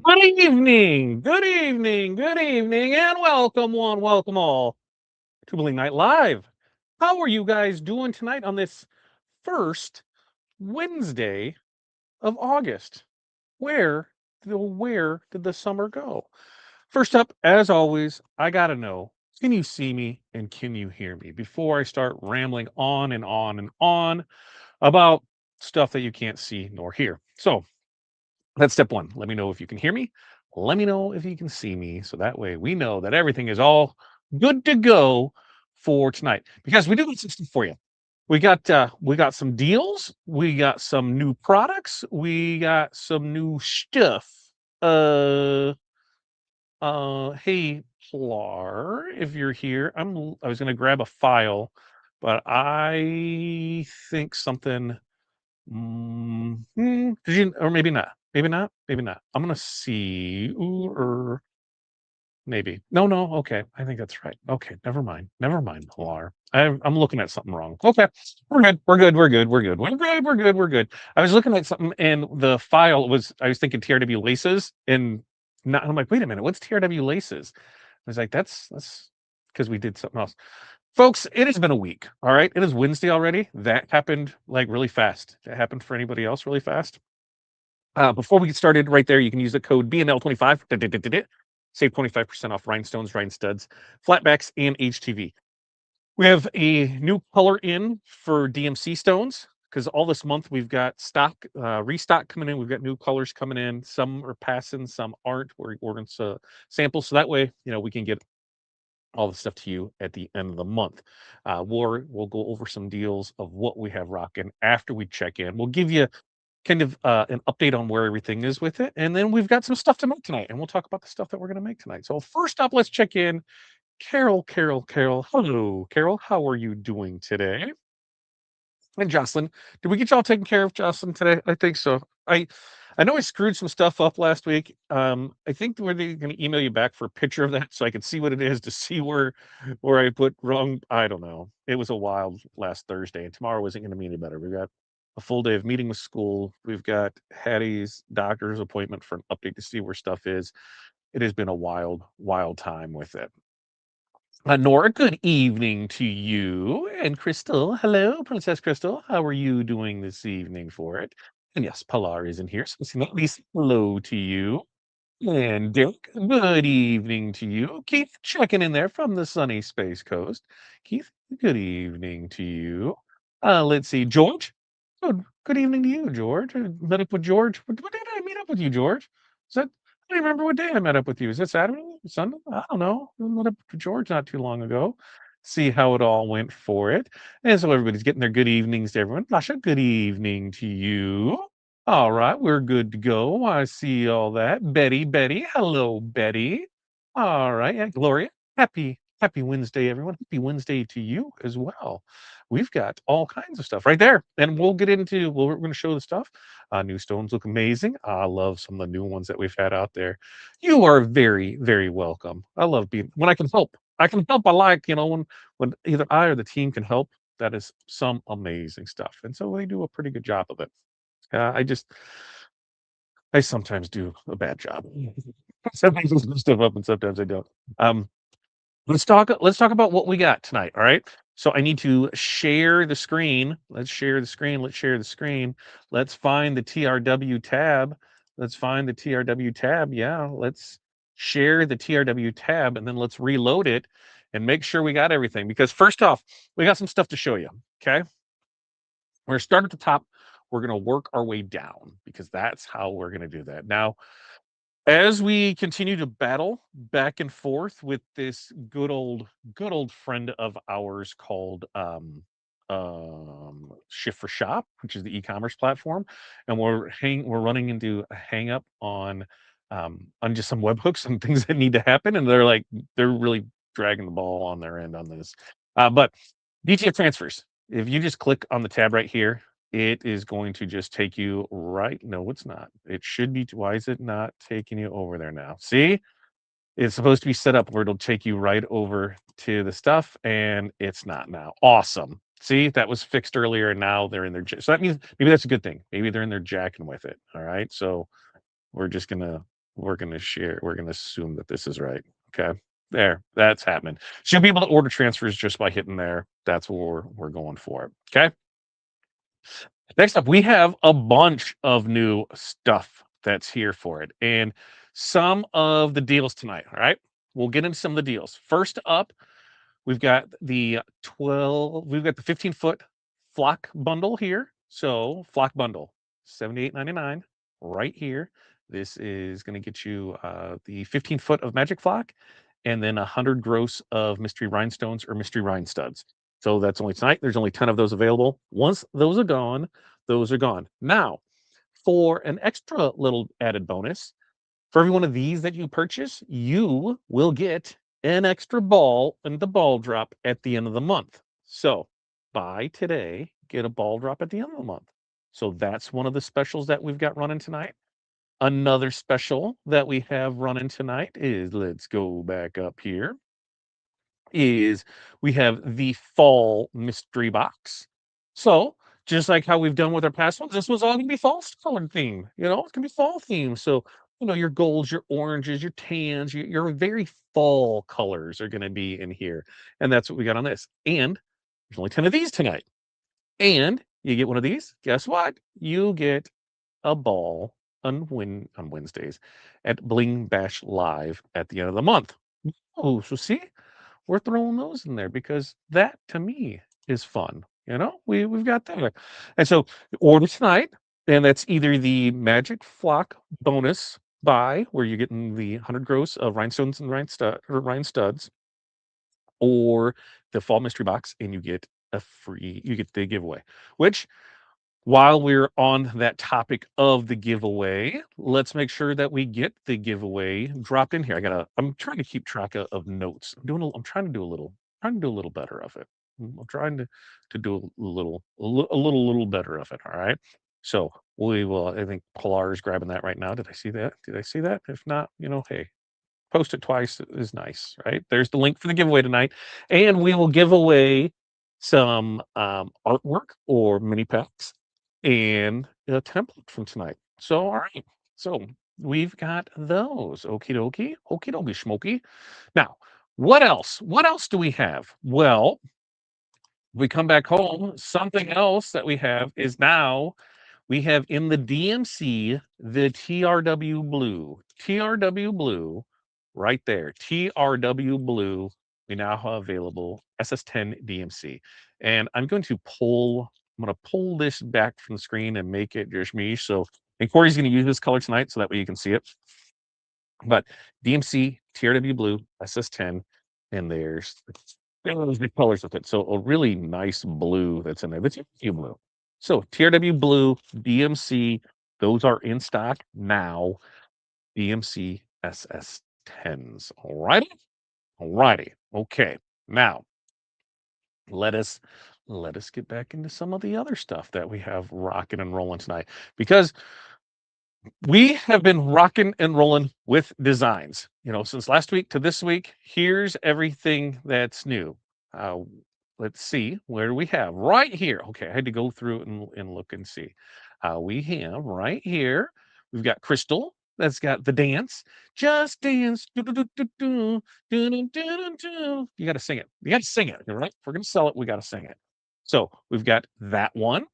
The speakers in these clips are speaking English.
Good evening, good evening, and welcome one, welcome all to Bling Night Live. How are you guys doing tonight on this first Wednesday of August? Where did the summer go? First up, as always, I gotta know, can you see me and can you hear me before I start rambling on and on and on about stuff that you can't see nor hear? So that's step one. Let me know if you can hear me. Let me know if you can see me. So that way we know that everything is all good to go for tonight. Because we do got some stuff for you. We got some deals, we got some new products, we got some new stuff. Uh hey Plar, if you're here, I was gonna grab a file, but I think something did you or maybe not. Maybe not, maybe not. I'm gonna see. Ooh, maybe. No, no, okay. I think that's right. Okay, never mind. Never mind, Pilar. I'm looking at something wrong. Okay. We're good. We're good. We're good. We're good. We're good. We're good. We're good. I was looking at something and the file was I was thinking TRW laces and not I'm like, wait a minute, what's TRW laces? I was like, that's because we did something else. Folks, it has been a week. All right. It is Wednesday already. That happened like really fast. That happened for anybody else really fast. Before we get started, right there, you can use the code BNL25. Save 25% off rhinestones, rhine studs, flatbacks, and HTV. We have a new color in for DMC stones because all this month we've got restock coming in. We've got new colors coming in. Some are passing, some aren't. We're ordering samples so that way, we can get all the stuff to you at the end of the month. We'll go over some deals of what we have rocking after we check in. We'll give you kind of an update on where everything is with it. And then we've got some stuff to make tonight, and we'll talk about the stuff that we're going to make tonight. So, first up, let's check in. Carol. Hello, Carol. How are you doing today? And Jocelyn, did we get y'all taken care of, Jocelyn, today? I think so. I know I screwed some stuff up last week. I think we're going to email you back for a picture of that so I can see what it is to see where I put wrong. I don't know. It was a wild last Thursday, and tomorrow isn't going to be any better. We've got a full day of meeting with school. We've got Hattie's doctor's appointment for an update to see where stuff is. It has been a wild time with it. Nora, good evening to you. And Crystal, hello, Princess Crystal. How are you doing this evening for it? And yes, Pilar is in here, so at least hello to you. And Derek, good evening to you. Keith, checking in there from the sunny Space Coast. Keith, good evening to you. Let's see, George. Good evening to you, George. I met up with George. What day did I meet up with you, George? Is that I don't remember what day I met up with you. Is it Saturday? Sunday? I don't know. I met up with George not too long ago. See how it all went for it. And so everybody's getting their good evenings to everyone. Lasha, good evening to you. All right, we're good to go. I see all that. Betty, hello, Betty. All right, and Gloria, happy Wednesday, everyone. Happy Wednesday to you as well. We've got all kinds of stuff right there, and we'll get into. We're going to show the stuff. New stones look amazing. I love some of the new ones that we've had out there. You are very welcome. I love being when I can help. I can help. I like when either I or the team can help. That is some amazing stuff, and so they do a pretty good job of it. I sometimes do a bad job. Sometimes I screw stuff up and sometimes I don't. Um, let's talk about what we got tonight, all right? So I need to share the screen. Let's share the screen. Let's share the screen. Let's find the TRW tab. Let's find the TRW tab. Yeah, let's share the TRW tab and then let's reload it and make sure we got everything because first off, we got some stuff to show you, okay? We're going to start at the top. We're going to work our way down because that's how we're going to do that. Now, as we continue to battle back and forth with this good old friend of ours called Shift for Shop, which is the e-commerce platform, and we're running into a hang up on just some webhooks and things that need to happen, and they're really dragging the ball on their end on this. But DTF transfers. If you just click on the tab right here, it is going to just take you right. No, it's not. It should be. Why is it not taking you over there now? See, it's supposed to be set up where it'll take you right over to the stuff, and it's not now. Awesome. See, that was fixed earlier, and now they're in their. So that means maybe that's a good thing. Maybe they're in there jacking with it. All right. So we're just gonna we're gonna share. We're gonna assume that this is right. Okay, there, that's happening. So you'll be able to order transfers just by hitting there. That's what we're going for. Okay. Next up, we have a bunch of new stuff that's here for it, and some of the deals tonight. All right, we'll get into some of the deals. First up, we've got the 12. We've got the 15-foot flock bundle here. So flock bundle, 78.99, right here. This is going to get you the 15-foot of magic flock, and then 100 gross of mystery rhinestones or mystery rhinestuds. So that's only tonight. There's only 10 of those available. Once those are gone, those are gone. Now, for an extra little added bonus, for every one of these that you purchase, you will get an extra ball and the ball drop at the end of the month. So buy today, get a ball drop at the end of the month. So that's one of the specials that we've got running tonight. Another special that we have running tonight is, let's go back up here, is we have the fall mystery box. So just like how we've done with our past ones, this was all gonna be fall colored theme. It's gonna be fall theme. So your golds, your oranges, your tans, your very fall colors are gonna be in here. And that's what we got on this. And there's only 10 of these tonight. And you get one of these, guess what? You get a ball on Wednesdays at Bling Bash Live at the end of the month. Oh, so see, we're throwing those in there because that to me is fun. We've got that. And so order tonight, and that's either the Magic Flock bonus buy, where you're getting the 100 gross of rhinestones and rhine studs, or the fall mystery box, and you get the giveaway, which while we're on that topic of the giveaway, let's make sure that we get the giveaway dropped in here. I'm trying to keep track of notes. I'm trying to do a little better of it. I'm trying to do a little better of it. All right. So we will, I think Pilar is grabbing that right now. Did I see that? Did I see that? If not, hey, post it twice is nice, right? There's the link for the giveaway tonight. And we will give away some artwork or mini packs and a template from tonight. So, all right. So we've got those. Okie dokie. Okie dokie smoky. Now, what else? What else do we have? Well, we come back home. Something else that we have is now we have in the DMC the TRW blue. TRW blue right there. TRW blue. We now have available SS10 DMC. And I'm going to pull this back from the screen and make it just me. So, and Corey's going to use this color tonight so that way you can see it. But DMC, TRW blue, SS10, and there's the colors with it. So a really nice blue that's in there. That's TRW blue. So TRW blue, DMC, those are in stock now. DMC SS10s. All righty. All righty. Okay. Now let us get back into some of the other stuff that we have rocking and rolling tonight, because we have been rocking and rolling with designs, since last week to this week. Here's everything that's new. Uh, let's see, where do we have right here? Okay, I had to go through and look and see. We have right here, we've got Crystal that's got the dance. Just dance. Do, do, do, do, do, do, do, do, do, do. You got to sing it. You got to sing it. All right. If we're going to sell it, we got to sing it. So we've got that one.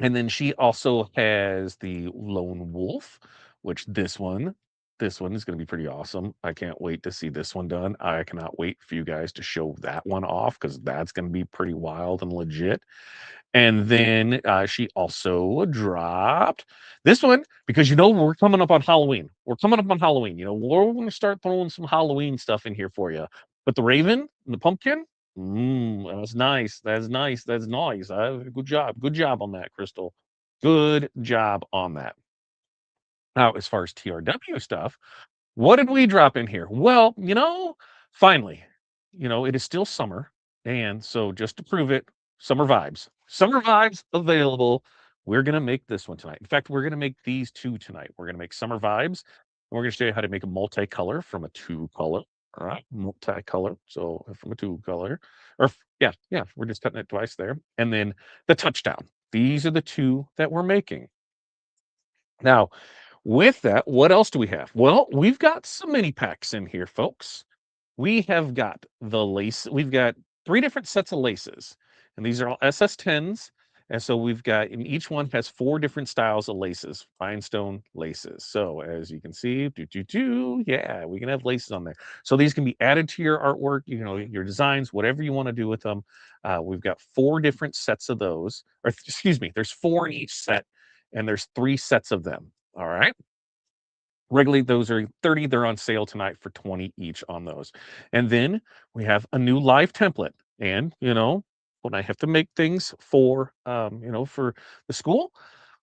And then she also has the Lone Wolf, which this one is going to be pretty awesome. I can't wait to see this one done. I cannot wait for you guys to show that one off, because that's going to be pretty wild and legit. And then she also dropped this one, because we're coming up on Halloween. We're coming up on Halloween. We're going to start throwing some Halloween stuff in here for you. But the Raven and the pumpkin, that's nice. That's nice. That's nice. Good job. Good job on that, Crystal. Good job on that. Now, as far as TRW stuff, what did we drop in here? Well, finally, it is still summer. And so just to prove it, summer vibes available. We're going to make this one tonight. In fact, we're going to make these two tonight. We're going to make summer vibes. And we're going to show you how to make a multicolor from a two color. All right, multicolor. So from a two color, yeah, we're just cutting it twice there. And then the touchdown. These are the two that we're making. Now, With that, what else do we have? Well, we've got some mini packs in here, folks. We have got the lace. We've got 3 different sets of laces, and these are all SS10s. And so we've got, and each one has 4 different styles of laces, rhinestone laces. So as you can see, yeah, we can have laces on there. So these can be added to your artwork, your designs, whatever you want to do with them. We've got 4 different sets of those, or excuse me, there's 4 in each set, and there's 3 sets of them. All right. Regularly, those are 30. They're on sale tonight for 20 each on those. And then we have a new live template. And, when I have to make things for the school,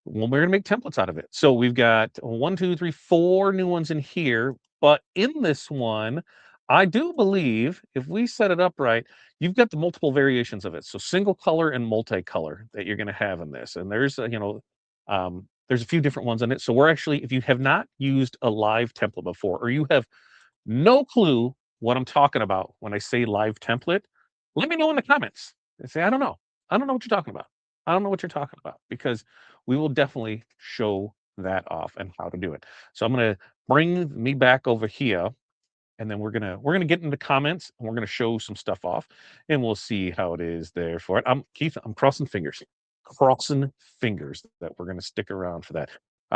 well, we're gonna make templates out of it. So we've got 1, 2, 3, 4 new ones in here. But in this one, I do believe if we set it up right, you've got the multiple variations of it. So single color and multicolor that you're gonna have in this. And there's a few different ones in it. So we're actually, if you have not used a live template before, or you have no clue what I'm talking about when I say live template, let me know in the comments. And say, I don't know. I don't know what you're talking about. I don't know what you're talking about, because we will definitely show that off and how to do it. So I'm gonna bring me back over here, and then we're gonna get into the comments, and we're gonna show some stuff off, and we'll see how it is there for it. I'm crossing fingers that we're gonna stick around for that.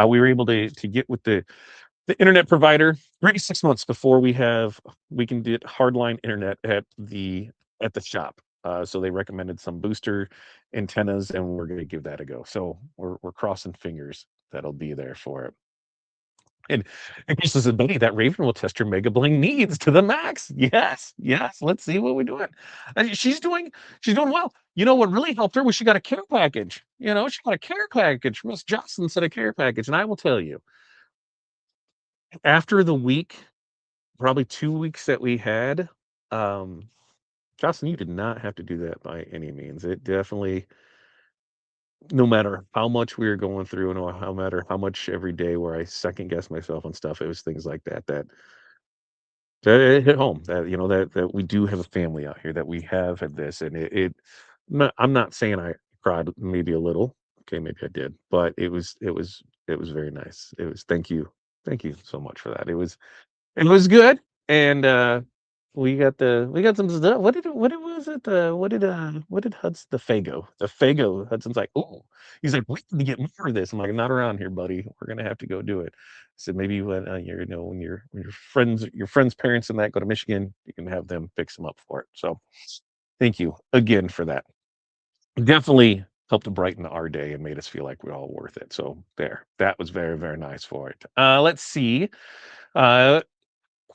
We were able to get with the internet provider 3 to 6 months before we can get hardline internet at the shop. So they recommended some booster antennas, and we're gonna give that a go. So we're crossing fingers that'll be there for it. And Chris says, "Buddy, that Raven will test your Mega Bling needs to the max." Yes, yes. Let's see what we're doing. And she's doing well. You know what really helped her was she got a care package. She got a care package. Miss Johnson said a care package, and I will tell you, after the week, probably 2 weeks that we had, um, Jocelyn, you did not have to do that by any means. It definitely, no matter how much we were going through, and no matter how much every day where I second guess myself on stuff, it was things like that it hit home, that we do have a family out here, that we have had this, and I'm not saying I cried maybe a little. Okay, maybe I did, but it was very nice. It was thank you so much for that. It was good, and we got some stuff. What did Hudson the Fago Hudson's like, oh, he's like, we need to get more of this. I'm like, not around here, buddy. We're gonna have to go do it. I said maybe when when your friends' parents and that go to Michigan, you can have them fix them up for it. So thank you again for that. Definitely helped to brighten our day and made us feel like we're all worth it. So there, that was very, very nice for it. Let's see. Uh,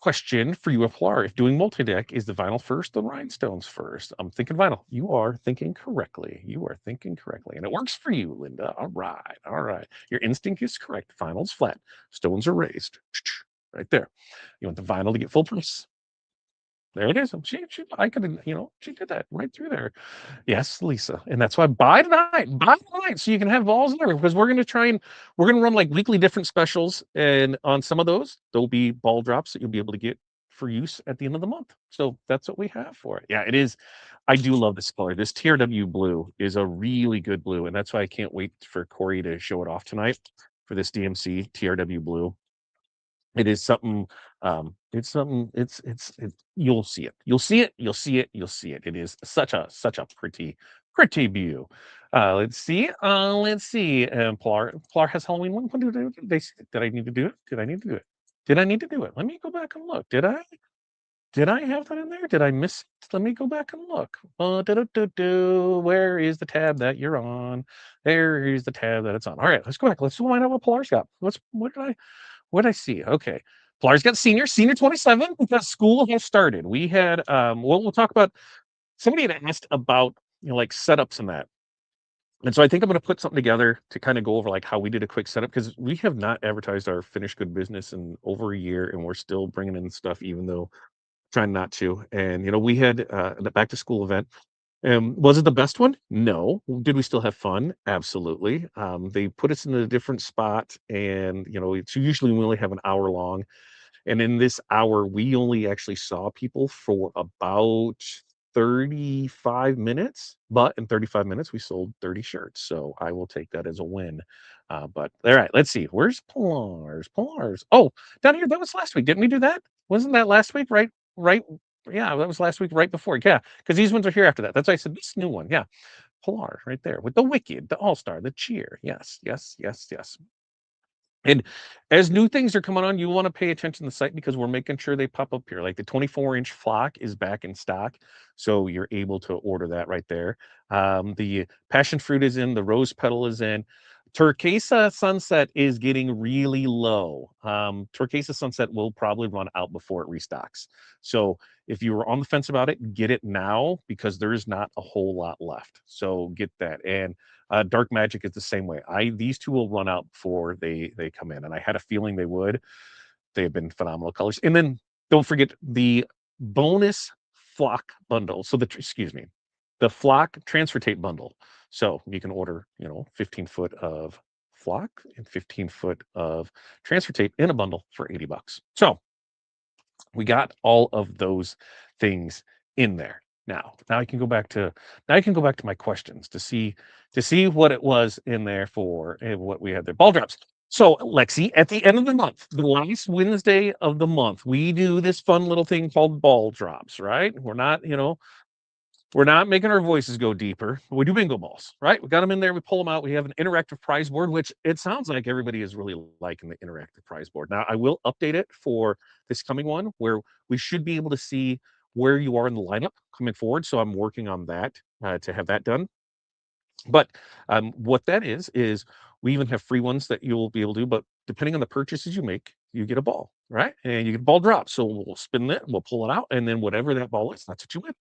Question for you, Aplar. If doing multi-deck, is the vinyl first, the rhinestones first? I'm thinking vinyl. You are thinking correctly. You are thinking correctly. And it works for you, Linda. All right. All right. Your instinct is correct. Vinyl's flat. Stones are raised. Right there. You want the vinyl to get full price. There it is. I could, she did that right through there. Yes, Lisa, and that's why buy tonight, so you can have balls there, because we're gonna run like weekly different specials, and on some of those, there'll be ball drops that you'll be able to get for use at the end of the month. So that's what we have for it. Yeah, it is. I do love this color. This TRW blue is a really good blue, and that's why I can't wait for Corey to show it off tonight for this DMC TRW blue. It is something, it's something, you'll see it. You'll see it, you'll see it, you'll see it. It is such a pretty view. Let's see. Plar has Halloween one. What did I need to do it? Did I need to do it? Did I need to do it? Let me go back and look. Did I have that in there? Did I miss it? Let me go back and look. Where is the tab that you're on? There is the tab that it's on. All right, let's go back. Let's find out what Polar's got. What did I see? Okay. Flyers got senior 27, because school has started. We had we'll talk about, somebody had asked about like setups and that. And so I think I'm gonna put something together to kind of go over like how we did a quick setup, because we have not advertised our finished good business in over a year, and we're still bringing in stuff, even though trying not to. And we had the back to school event. Was it the best one? No. Did we still have fun? Absolutely. They put us in a different spot, and it's usually we only have an hour long, and in this hour we only actually saw people for about 35 minutes, but in 35 minutes, we sold 30 shirts. So I will take that as a win. But all right, let's see. Where's Polars? Polars. Oh, down here. That was last week. Didn't we do that? Wasn't that last week? Right? Right. Yeah, that was last week, right before. Yeah, because these ones are here after that. That's why I said this new one. Yeah, Polar right there with the Wicked, the All Star, the Cheer. Yes, yes, yes, yes. And as new things are coming on, you want to pay attention to the site because we're making sure they pop up here. Like the 24-inch flock is back in stock, so you're able to order that right there. The passion fruit is in, the rose petal is in. Turquesa Sunset is getting really low. Turquesa Sunset will probably run out before it restocks. So if you were on the fence about it, get it now because there's not a whole lot left. So get that. And Dark Magic is the same way. These two will run out before they come in, and I had a feeling they would. They have been phenomenal colors. And then don't forget the bonus flock bundle. So excuse me, the flock transfer tape bundle. So you can order, 15 foot of flock and 15 foot of transfer tape in a bundle for $80. So we got all of those things in there. Now I can go back to my questions to see what it was in there for and what we had there. Ball drops. So Lexi, at the end of the month, the last Wednesday of the month, we do this fun little thing called ball drops, right? We're not making our voices go deeper. We do bingo balls, right? We got them in there. We pull them out. We have an interactive prize board, which it sounds like everybody is really liking the interactive prize board. Now, I will update it for this coming one where we should be able to see where you are in the lineup coming forward. So I'm working on that to have that done. But what that is we even have free ones that you'll be able to do. But depending on the purchases you make, you get a ball, right? And you get a ball drop. So we'll spin it, we'll pull it out, and then whatever that ball is, that's what you win.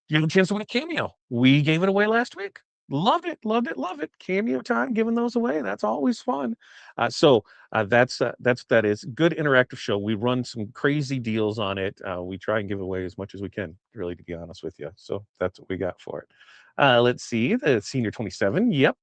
You have a chance to win a cameo. We gave it away last week. Loved it, loved it, love it. Cameo time, giving those away. That's always fun. That's what that is. Good interactive show. We run some crazy deals on it. We try and give away as much as we can, really, to be honest with you. So that's what we got for it. Let's see. The Senior 27. Yep.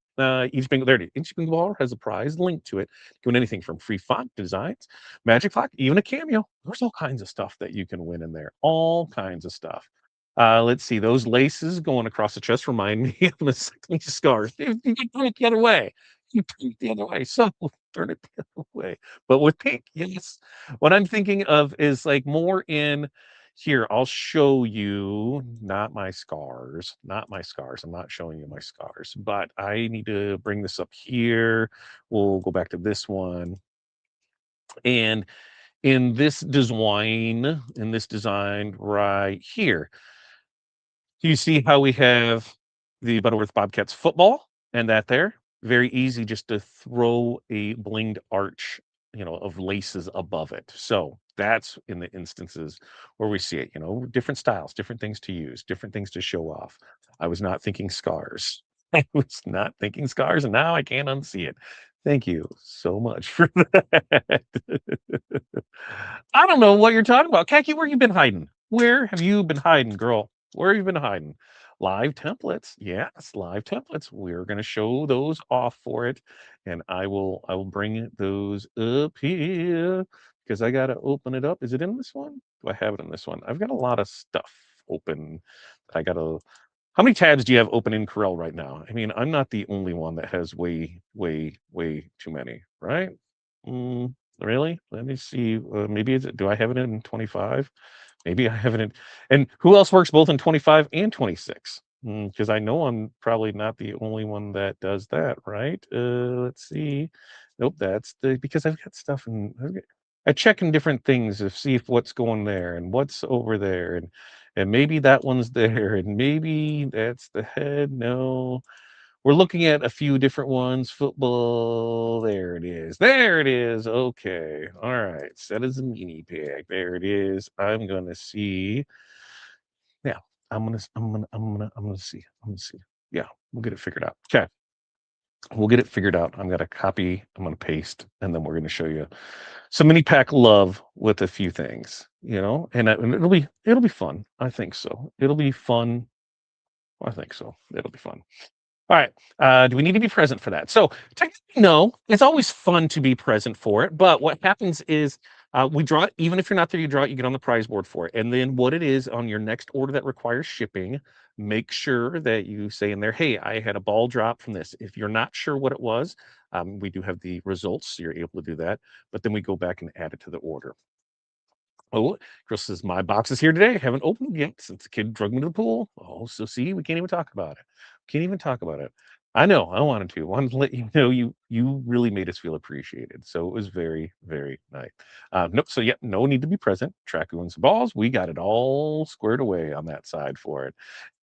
Each bingo, there it is. Each bingo ball has a prize linked to it. You can win anything from free font designs, magic clock, even a cameo. There's all kinds of stuff that you can win in there. All kinds of stuff. Let's see. Those laces going across the chest remind me of the second scarf. You turn it the other way. You turn it the other way. So turn it the other way. But with pink, yes. What I'm thinking of is like more in here. I'll show you not my scars, not my scars. I'm not showing you my scars, but I need to bring this up here. We'll go back to this one. And in this design right here, you see how we have the Butterworth Bobcats football and that there? Very easy just to throw a blinged arch, of laces above it. So that's in the instances where we see it, different styles, different things to use, different things to show off. I was not thinking scars. I was not thinking scars, and now I can't unsee it. Thank you so much for that. I don't know what you're talking about. Khaki, where you been hiding? Where have you been hiding, girl? Where have you been hiding? Live templates. Yes, live templates. We're gonna show those off for it. And I will bring those up here because I gotta open it up. Is it in this one? Do I have it in this one? I've got a lot of stuff open. I gotta How many tabs do you have open in Corel right now? I mean, I'm not the only one that has way, way, way too many, right? Really? Let me see. Maybe do I have it in 25? Maybe I have it in. And who else works both in 25 and 26? Because I know I'm probably not the only one that does that, right? Let's see. Nope, that's because I've got stuff and I check in different things to see if what's going there and what's over there and maybe that one's there and maybe that's the head. No, we're looking at a few different ones. Football. There it is. There it is. Okay. All right. Set as a mini pig. There it is. I'm gonna see. Yeah. I'm gonna see. I'm gonna see. Yeah, we'll get it figured out. Okay. We'll get it figured out. I'm gonna copy, I'm gonna paste, and then we're gonna show you some mini pack love with a few things, and it'll be fun. I think so. It'll be fun. I think so. It'll be fun. All right. Do we need to be present for that? So technically, no. It's always fun to be present for it. But what happens is We draw it, even if you're not there, you draw it, you get on the prize board for it. And then what it is on your next order that requires shipping, make sure that you say in there, hey, I had a ball drop from this. If you're not sure what it was, we do have the results, so you're able to do that. But then we go back and add it to the order. Oh, Chris says, my box is here today. Haven't opened it yet since the kid drug me to the pool. Oh, so see, we can't even talk about it. Can't even talk about it. I know, I wanted to. Wanted to let you know you really made us feel appreciated. So it was very, very nice. Nope. So yeah, no need to be present. Track who wins the balls. We got it all squared away on that side for it.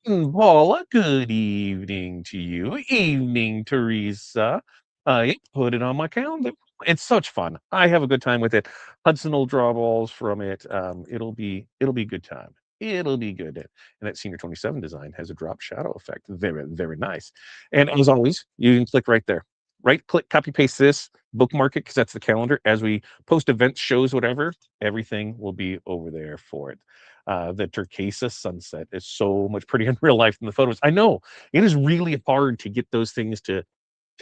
Paula, good evening to you. Evening, Teresa. I put it on my calendar. It's such fun. I have a good time with it. Hudson will draw balls from it. It'll be a good time. It'll be good. And that Senior 27 design has a drop shadow effect. Very, very nice. And as always, you can click right there. Right click, copy paste this, bookmark it because that's the calendar. As we post events, shows, whatever, everything will be over there for it. The turquesa sunset is so much prettier in real life than the photos. I know it is really hard to get those things to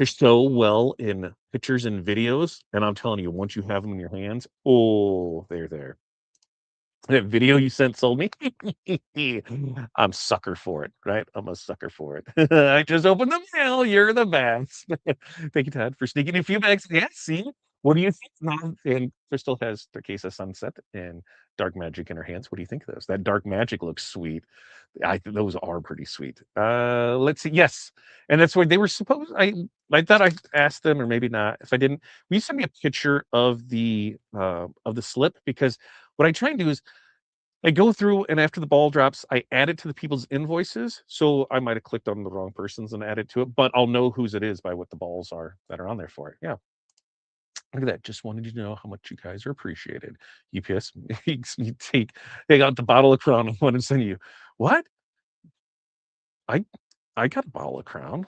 show well in pictures and videos. And I'm telling you, once you have them in your hands, oh, they're there. That video you sent sold me. I'm sucker for it, right? I'm a sucker for it. I just opened the mail. You're the best. Thank you, Todd, for sneaking in a few bags. Yeah, see? What do you think? And Crystal has Turquesa Sunset and Dark Magic in her hands. What do you think of those? That Dark Magic looks sweet. Those are pretty sweet. Let's see. Yes, and that's where they were supposed. I thought I asked them, or maybe not. If I didn't, will you send me a picture of the slip? Because what I try and do is I go through and after the ball drops, I add it to the people's invoices. So I might have clicked on the wrong persons and added to it, but I'll know whose it is by what the balls are that are on there for it. Yeah. Look at that. Just wanted you to know how much you guys are appreciated. UPS makes me take out the bottle of Crown I want to send you. What? I I got a bottle of Crown.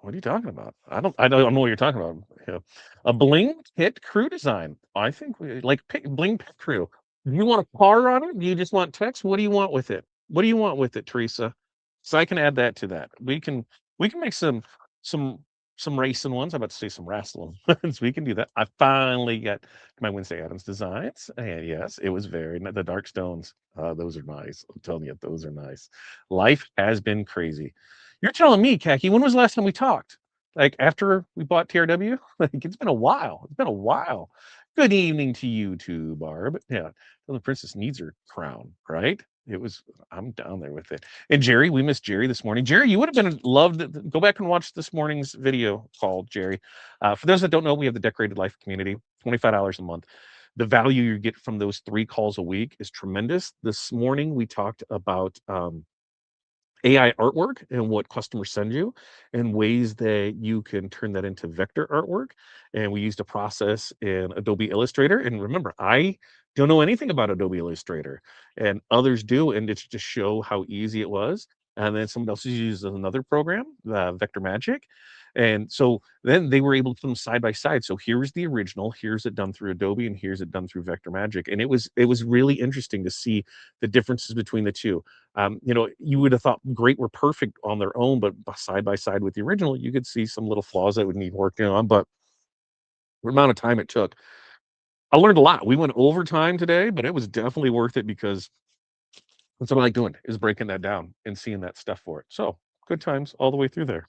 What are you talking about? I don't know what you're talking about. Yeah. A Bling Pit Crew design. I think we like Bling Pit Crew. Do you want a car on it? Do you just want text? What do you want with it? What do you want with it, Teresa? So I can add that to that. We can make some some racing ones. I'm about to say some wrestling ones. We can do that. I finally got my Wednesday Adams designs. And yes, it was the dark stones. Those are nice. I'm telling you, those are nice. Life has been crazy. You're telling me, Khaki, when was the last time we talked? Like after we bought TRW? Like it's been a while. It's been a while. Good evening to you too, Barb. Yeah, the princess needs her crown, right? It was. I'm down there with it. And Jerry, we missed Jerry this morning. Jerry, you would have been loved. Go back and watch this morning's video called Jerry. For those that don't know, we have the Decorated Life community, $25 a month. The value you get from those 3 calls a week is tremendous. This morning we talked about AI artwork and what customers send you and ways that you can turn that into vector artwork. And we used a process in Adobe Illustrator. And remember, I don't know anything about Adobe Illustrator and others do. And it's to show how easy it was. And then someone else uses another program, Vector Magic. And so then they were able to put them side by side. So here's the original, here's it done through Adobe, and here's it done through Vector Magic. And it was really interesting to see the differences between the two. You would have thought great were perfect on their own, but side by side with the original, you could see some little flaws that would need working on. But the amount of time it took, I learned a lot. We went overtime today, but it was definitely worth it because that's what I like doing is breaking that down and seeing that stuff for it. So good times all the way through there.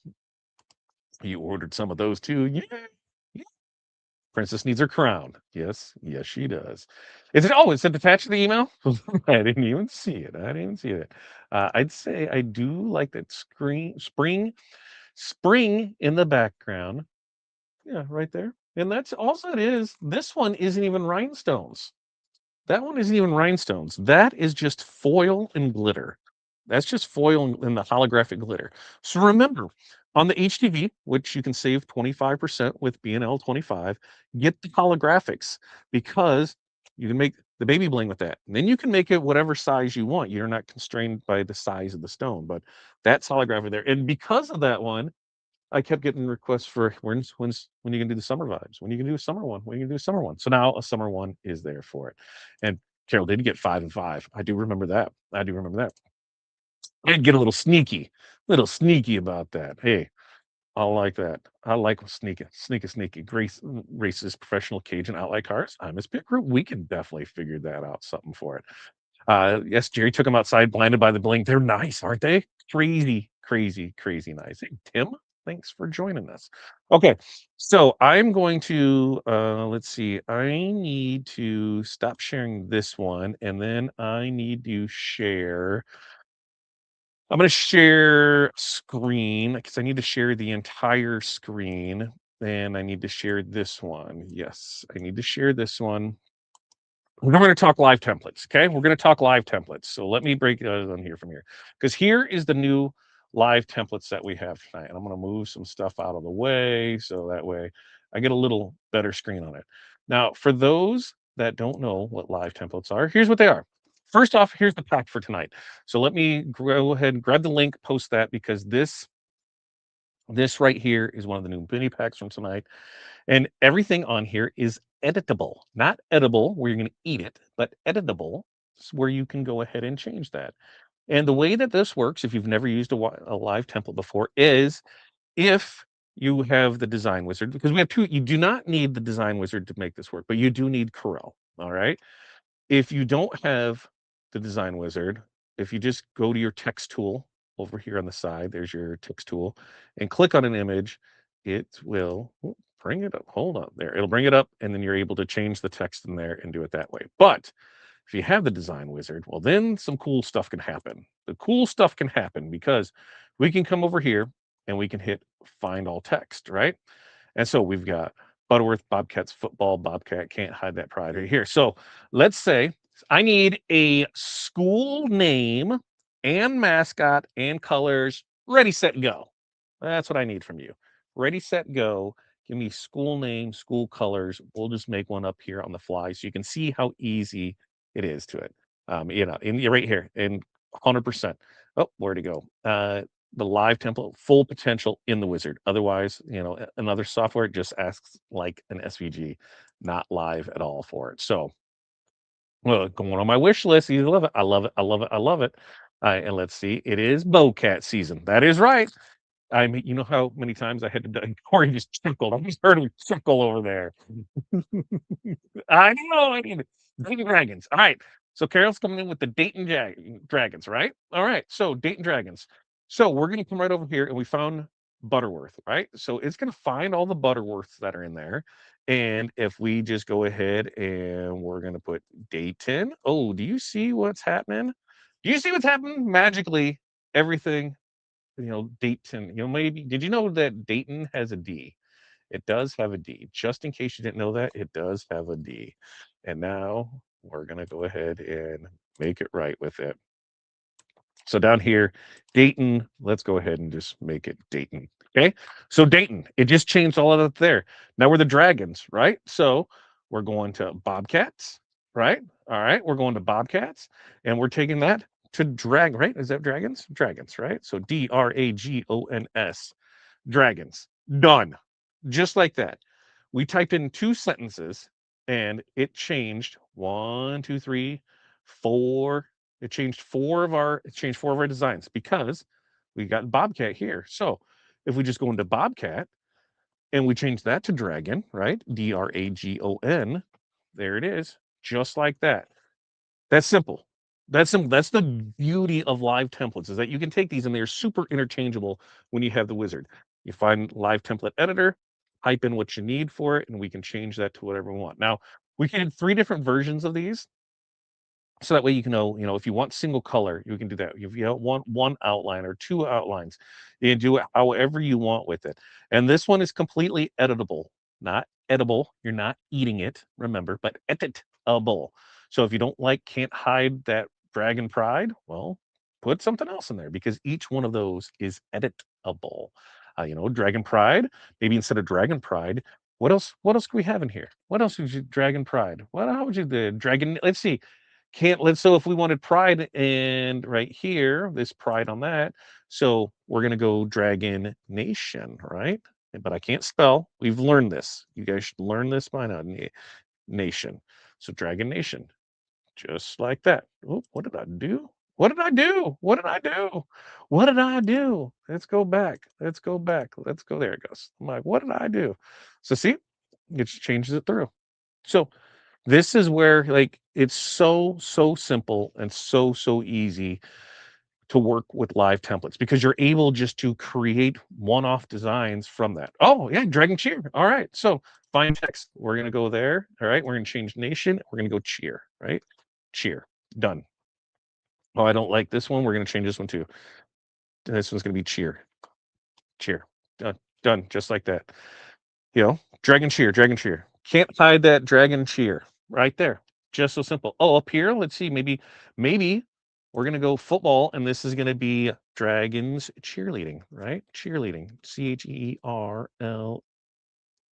You ordered some of those too. Yeah. Yeah. Princess needs her crown. Yes, yes, she does. Is it attached to the email? I didn't even see it. I didn't even see it. I'd say I do like that spring in the background. Yeah, right there. And that's also it is. This one isn't even rhinestones. That one isn't even rhinestones. That is just foil and glitter. That's just foil and the holographic glitter. So remember, on the HTV, which you can save 25% with BNL 25, get the holographics because you can make the baby bling with that. And then you can make it whatever size you want. You're not constrained by the size of the stone, but that's holographic there. And because of that one, I kept getting requests for when you can do the summer vibes, when you can do a summer one, when you can do a summer one. So now a summer one is there for it. And Carol did get 5 and 5. I do remember that. I do remember that. And get a little sneaky about that. Hey, I like that. I like sneaky. Grace races professional Cajun outlet cars. I'm his pit group. We can definitely figure that out. Something for it. Yes, Jerry took them outside, blinded by the bling. They're nice, aren't they? Crazy nice. Hey, Tim, thanks for joining us. Okay, so I'm going to let's see. I need to stop sharing this one, and then I need to share. I'm going to share screen because I need to share the entire screen. And I need to share this one. Yes, I need to share this one. We're going to talk live templates. Okay. We're going to talk live templates. So let me break on here from here because here is the new live templates that we have tonight. And I'm going to move some stuff out of the way so that way I get a little better screen on it. Now, for those that don't know what live templates are, here's what they are. First off, here's the pack for tonight. So let me go ahead and grab the link, post that because this right here is one of the new mini packs from tonight. And everything on here is editable, not edible where you're going to eat it, but editable where you can go ahead and change that. And the way that this works, if you've never used a live template before, is if you have the design wizard, because we have two, you do not need the design wizard to make this work, but you do need Corel. All right. If you don't have the design wizard, if you just go to your text tool over here on the side, there's your text tool, and click on an image, it will bring it up. Hold on there. It'll bring it up, and then you're able to change the text in there and do it that way. But if you have the design wizard, well, then some cool stuff can happen. The cool stuff can happen because we can come over here and we can hit find all text, right? And so we've got Butterworth, Bobcats football, Bobcat can't hide that pride right here. So let's say I need a school name and mascot and colors. Ready, set, go. That's what I need from you. Ready, set, go. Give me school name, school colors. We'll just make one up here on the fly so you can see how easy it is to it. Right here in 100%. Oh, where to go? The live template, full potential in the wizard. Otherwise, another software just asks like an SVG, not live at all for it. So, well, going on my wish list. You love it. I love it. I love it. I love it. And let's see. It is Bowcat season. That is right. I mean, you know how many times I had to. Corey just chuckled. I just heard him chuckle over there. I know. I mean, Dayton Dragons. All right. So Carol's coming in with the Dayton Dragons, right? All right. So Dayton Dragons. So we're going to come right over here and we found Butterworth, right? So it's going to find all the Butterworths that are in there. And if we just go ahead and we're going to put Dayton. Oh, do you see what's happening? Do you see what's happening? Magically, everything, Dayton, maybe, did you know that Dayton has a D? It does have a D. Just in case you didn't know that, it does have a D. And now we're going to go ahead and make it right with it. So down here, Dayton, let's go ahead and just make it Dayton. Okay. So Dayton, it just changed all of that there. Now we're the Dragons, right? So we're going to Bobcats, right? All right. We're going to Bobcats and we're taking that to right? Is that Dragons? Dragons, right? So Dragons, Dragons. Done. Just like that. We typed in 2 sentences and it changed 1, 2, 3, 4. It changed 4 of our designs because we got Bobcat here. So if we just go into Bobcat and we change that to Dragon, right? Dragon, there it is, just like that. That's simple. That's simple. That's the beauty of live templates is that you can take these and they're super interchangeable when you have the wizard. You find live template editor, type in what you need for it, and we can change that to whatever we want. Now, we can have 3 different versions of these. So that way you can know, if you want single color, you can do that. If you don't want 1 outline or 2 outlines, you can do it however you want with it. And this one is completely editable, not edible. You're not eating it, remember, but editable. So if you don't can't hide that dragon pride, well, put something else in there because each one of those is editable. Dragon pride, maybe instead of dragon pride, what else can we have in here? What else would you dragon pride? How would you the dragon? Let's see. Can't let's so if we wanted pride and right here, this pride on that. So we're gonna go Dragon Nation, right? But I can't spell. We've learned this. You guys should learn this by now. Nation. So Dragon Nation, just like that. Oh, what did I do? What did I do? What did I do? What did I do? Let's go back. Let's go back. Let's go. There it goes. I'm like, what did I do? So see, it just changes it through. So this is where like it's so simple and so easy to work with live templates because you're able just to create one-off designs from that. Oh yeah, dragon cheer. All right. So find text. We're gonna go there. All right. We're gonna change nation. We're gonna go cheer. Right. Cheer. Done. Oh, I don't like this one. We're gonna change this one too. This one's gonna be cheer. Cheer. Done. Done. Just like that. You know, dragon cheer. Dragon cheer. Can't hide that dragon cheer right there. Just so simple. Oh, up here, let's see. Maybe we're gonna go football, and this is gonna be dragons cheerleading, right? Cheerleading.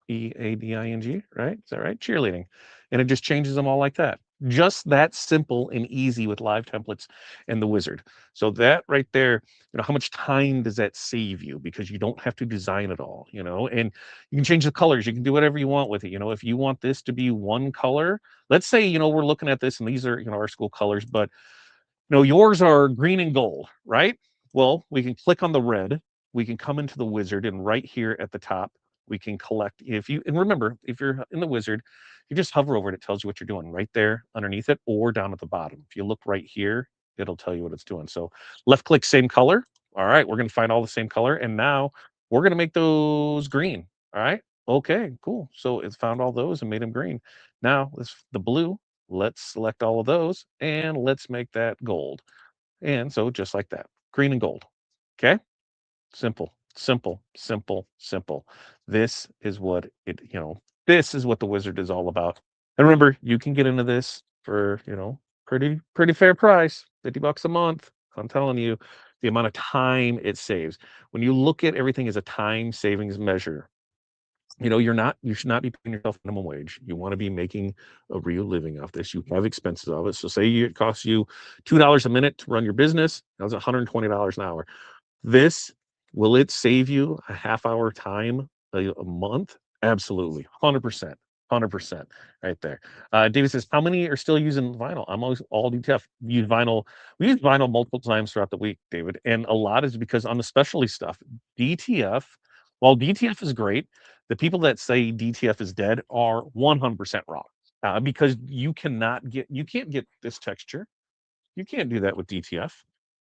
CHERLEADING, right? Is that right? Cheerleading. And it just changes them all like that. Just that simple and easy with live templates and the wizard. So that right there, how much time does that save you? Because you don't have to design it all, and you can change the colors. You can do whatever you want with it. If you want this to be one color, let's say, we're looking at this and these are, our school colors, but yours are green and gold, right? Well, we can click on the red. We can come into the wizard, and right here at the top, we can collect. And remember, if you're in the wizard, you just hover over it. It tells you what you're doing right there underneath it or down at the bottom. If you look right here, it'll tell you what it's doing. So left click, same color. All right, we're going to find all the same color. And now we're going to make those green. All right. Okay, cool. So it's found all those and made them green. Now let's the blue. Let's select all of those and let's make that gold. And so just like that, green and gold. Okay. Simple, simple, simple, simple. This is what this is what the wizard is all about. And remember, you can get into this for, pretty fair price, 50 bucks a month. I'm telling you, the amount of time it saves. When you look at everything as a time savings measure, you should not be paying yourself minimum wage. You want to be making a real living off this. You have expenses of it. So say it costs you $2 a minute to run your business. That's $120 an hour. This, will it save you a half hour time a month? Absolutely. 100%. 100% right there. David says, how many are still using vinyl? I'm always all DTF. Use vinyl. We use vinyl multiple times throughout the week, David. And a lot is because on the specialty stuff, DTF, while DTF is great, the people that say DTF is dead are 100% wrong. Because you can't get this texture. You can't do that with DTF.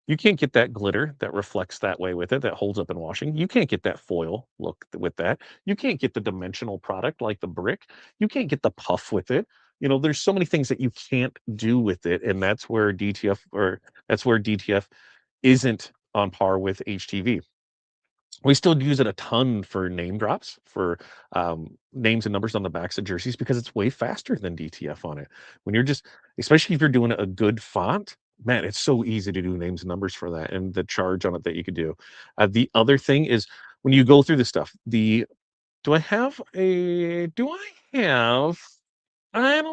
You can't get that glitter that reflects that way with it, that holds up in washing. You can't get that foil look with that. You can't get the dimensional product like the brick. You can't get the puff with it. There's so many things that you can't do with it, and that's where DTF isn't on par with HTV. We still use it a ton for name drops, for names and numbers on the backs of jerseys because it's way faster than DTF on it. When you're just, especially if you're doing a good font, man, it's so easy to do names and numbers for that and the charge on it that you could do. The other thing is when you go through the stuff, do I have, I don't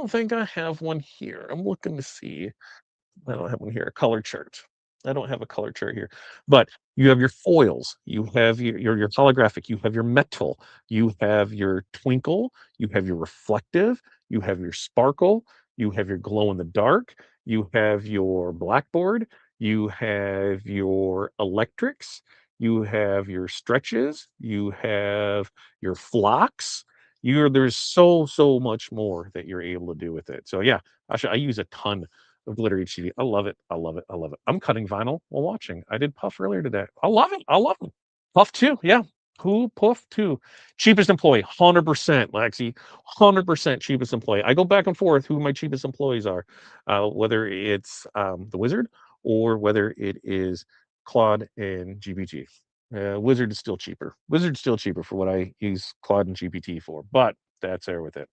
think I have one here. I'm looking to see. I don't have one here, a color chart. I don't have a color chart here, but you have your foils, you have your holographic, you have your metal, you have your twinkle, you have your reflective, you have your sparkle, you have your glow in the dark, you have your blackboard, you have your electrics, you have your stretches, you have your flocks. There's so much more that you're able to do with it. So yeah, I use a ton of glitter HDD. I love it. I love it. I love it. I'm cutting vinyl while watching. I did Puff earlier today. I love it. I love it. Puff 2. Yeah. Who Puff 2? Cheapest employee, 100%, Lexi. 100% cheapest employee. I go back and forth who my cheapest employees are, whether it's the Wizard or whether it is Claude and GPT. Wizard is still cheaper. Wizard's still cheaper for what I use Claude and GPT for, but that's there with it.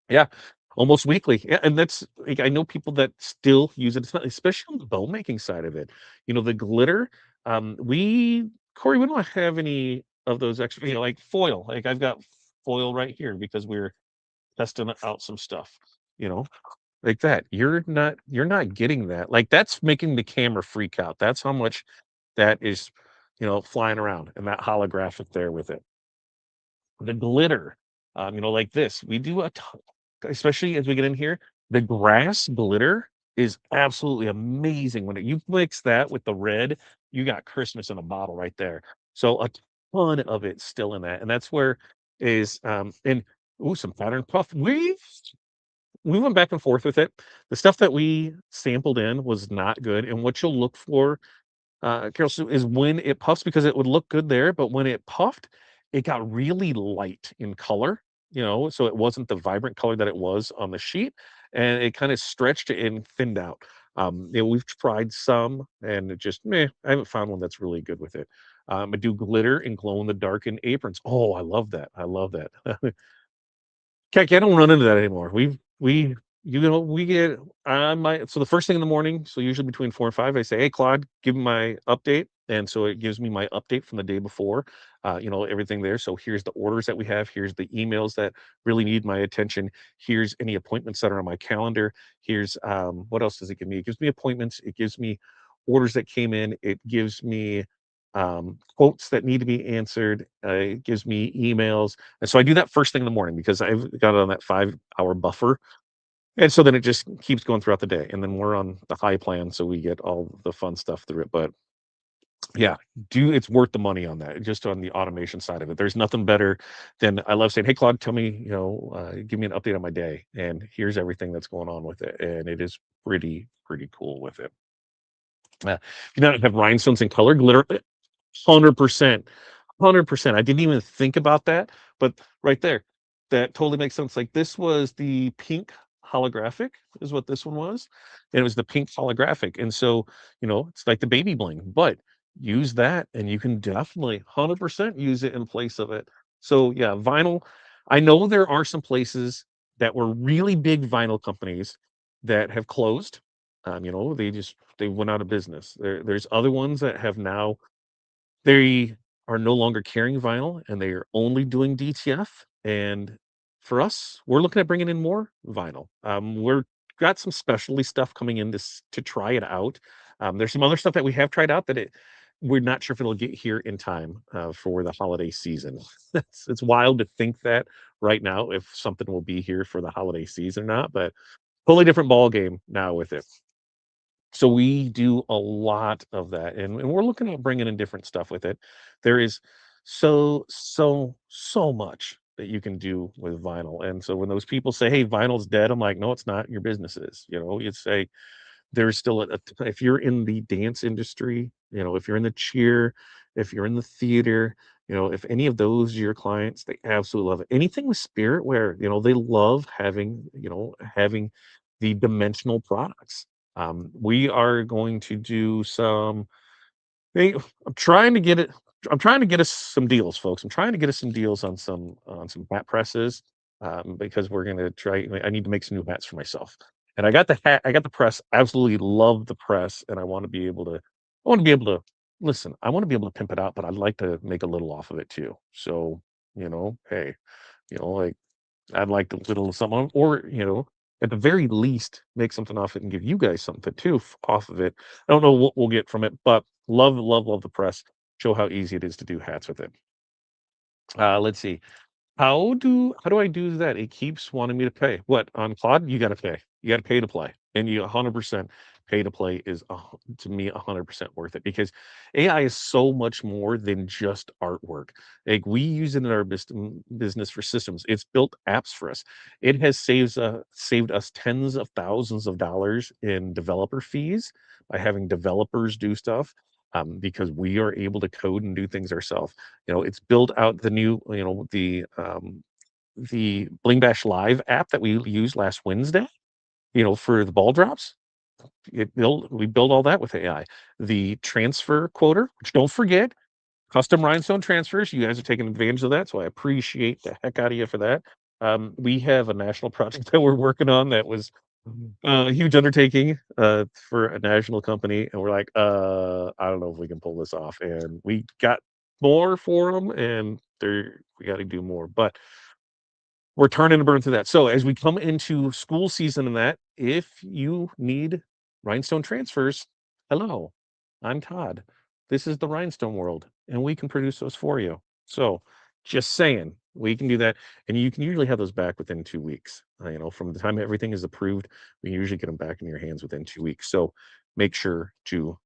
Yeah, almost weekly. Yeah, and that's like I know people that still use it, especially on the bow making side of it. The glitter. Corey, we don't have any of those extra, like foil. Like I've got foil right here because we're testing out some stuff. You know, like that. You're not getting that. Like that's making the camera freak out. That's how much that is, flying around and that holographic there with it. The glitter, like this. We do a ton, especially as we get in here. The grass glitter. is absolutely amazing. When you mix that with the red, you got Christmas in a bottle right there. So a ton of it still in that, and that's where is, and ooh, some pattern puff. We went back and forth with it. The stuff that we sampled in was not good, and what you'll look for, Carol Sue, is when it puffs because it would look good there, but when it puffed, it got really light in color, so it wasn't the vibrant color that it was on the sheet, and it kind of stretched and thinned out. We've tried some, and it just meh. I haven't found one that's really good with it. I do glitter and glow in the dark in aprons. Oh, I love that. I love that. Heck, I don't run into that anymore. We get on my so the first thing in the morning, so usually between 4 and 5, I say, "Hey, Claude, give me my update." And so it gives me my update from the day before, everything there. So here's the orders that we have. Here's the emails that really need my attention. Here's any appointments that are on my calendar. Here's what else does it give me? It gives me appointments. It gives me orders that came in. It gives me quotes that need to be answered. It gives me emails, and so I do that first thing in the morning because I've got it on that 5-hour buffer, and so then it just keeps going throughout the day, and then we're on the high plan, so we get all the fun stuff through it, but yeah, do it's worth the money on that, just on the automation side of it. There's nothing better than I love saying, "Hey, Claude, tell me, give me an update on my day, and here's everything that's going on with it," and it is pretty cool with it. If you don't have rhinestones and color glitter, 100%. 100%. I didn't even think about that, but right there, that totally makes sense. Like, this was the pink holographic is what this one was, and it was the pink holographic, and so, it's like the baby bling, but use that, and you can definitely 100% use it in place of it. So, yeah, vinyl, I know there are some places that were really big vinyl companies that have closed. They went out of business. There's other ones that have now they are no longer carrying vinyl, and they are only doing DTF, and for us, we're looking at bringing in more vinyl. We're got some specialty stuff coming in to try it out. There's some other stuff that we have tried out that we're not sure if it'll get here in time, for the holiday season. It's wild to think that right now if something will be here for the holiday season or not, but totally different ball game now with it. So we do a lot of that, and we're looking at bringing in different stuff with it. There is so much that you can do with vinyl, and so when those people say, "Hey, vinyl's dead," I'm like, "No, it's not. Your business is." You say there's still if you're in the dance industry, if you're in the cheer, if you're in the theater, if any of those are your clients, they absolutely love it. Anything with spirit wear, they love having the dimensional products. We are going to do some Hey, I'm trying to get it I'm trying to get us some deals, folks. I'm trying to get us some deals on some hat presses, because we're gonna try I need to make some new hats for myself. And I got the press, absolutely love the press, and I wanna be able to listen, I wanna be able to pimp it out, but I'd like to make a little off of it too. So, hey, like I'd like a little something, or at the very least, make something off it and give you guys something too off of it. I don't know what we'll get from it, but love the press. Show how easy it is to do hats with it. Let's see. How do I do that? It keeps wanting me to pay. What, on Claude? You gotta pay. You gotta pay to play. And you 100% pay to play is to me 100% worth it because AI is so much more than just artwork. Like we use it in our business for systems. It's built apps for us. It has saved us tens of thousands of dollars in developer fees by having developers do stuff. Because we are able to code and do things ourselves. It's built out the new, the Bling Bash Live app that we used last Wednesday, for the ball drops. We build all that with AI. The transfer quoter, which don't forget, custom rhinestone transfers. You guys are taking advantage of that, so I appreciate the heck out of you for that. We have a national project that we're working on that was a huge undertaking for a national company, and we're like, I don't know if we can pull this off. And we got more for them, and we got to do more. But we're turning to burn through that. So as we come into school season and that, if you need rhinestone transfers, hello, I'm Todd. This is the rhinestone world, and we can produce those for you. So Just saying, we can do that, and you can usually have those back within 2 weeks. From the time everything is approved, we usually get them back in your hands within 2 weeks. So make sure to,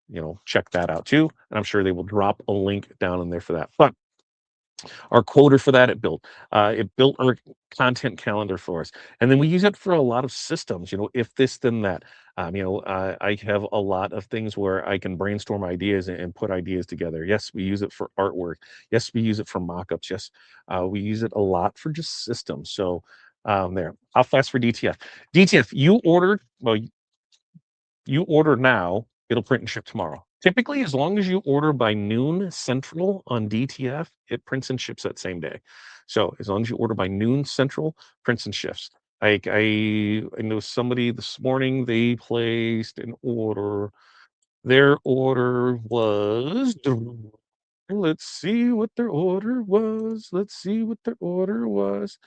check that out too, and I'm sure they will drop a link down in there for that. But our quota for that it built our content calendar for us, and then we use it for a lot of systems, if this then that. I have a lot of things where I can brainstorm ideas and put ideas together. Yes, we use it for artwork. Yes, we use it for mock-ups. Yes, we use it a lot for just systems. So there, how fast for DTF? DTF, you order now, it'll print and ship tomorrow. Typically, as long as you order by noon central on DTF, it prints and ships that same day. So as long as you order by noon central, prints and ships. Like I know somebody this morning, they placed an order. Their order was, let's see what their order was. Let's see what their order was.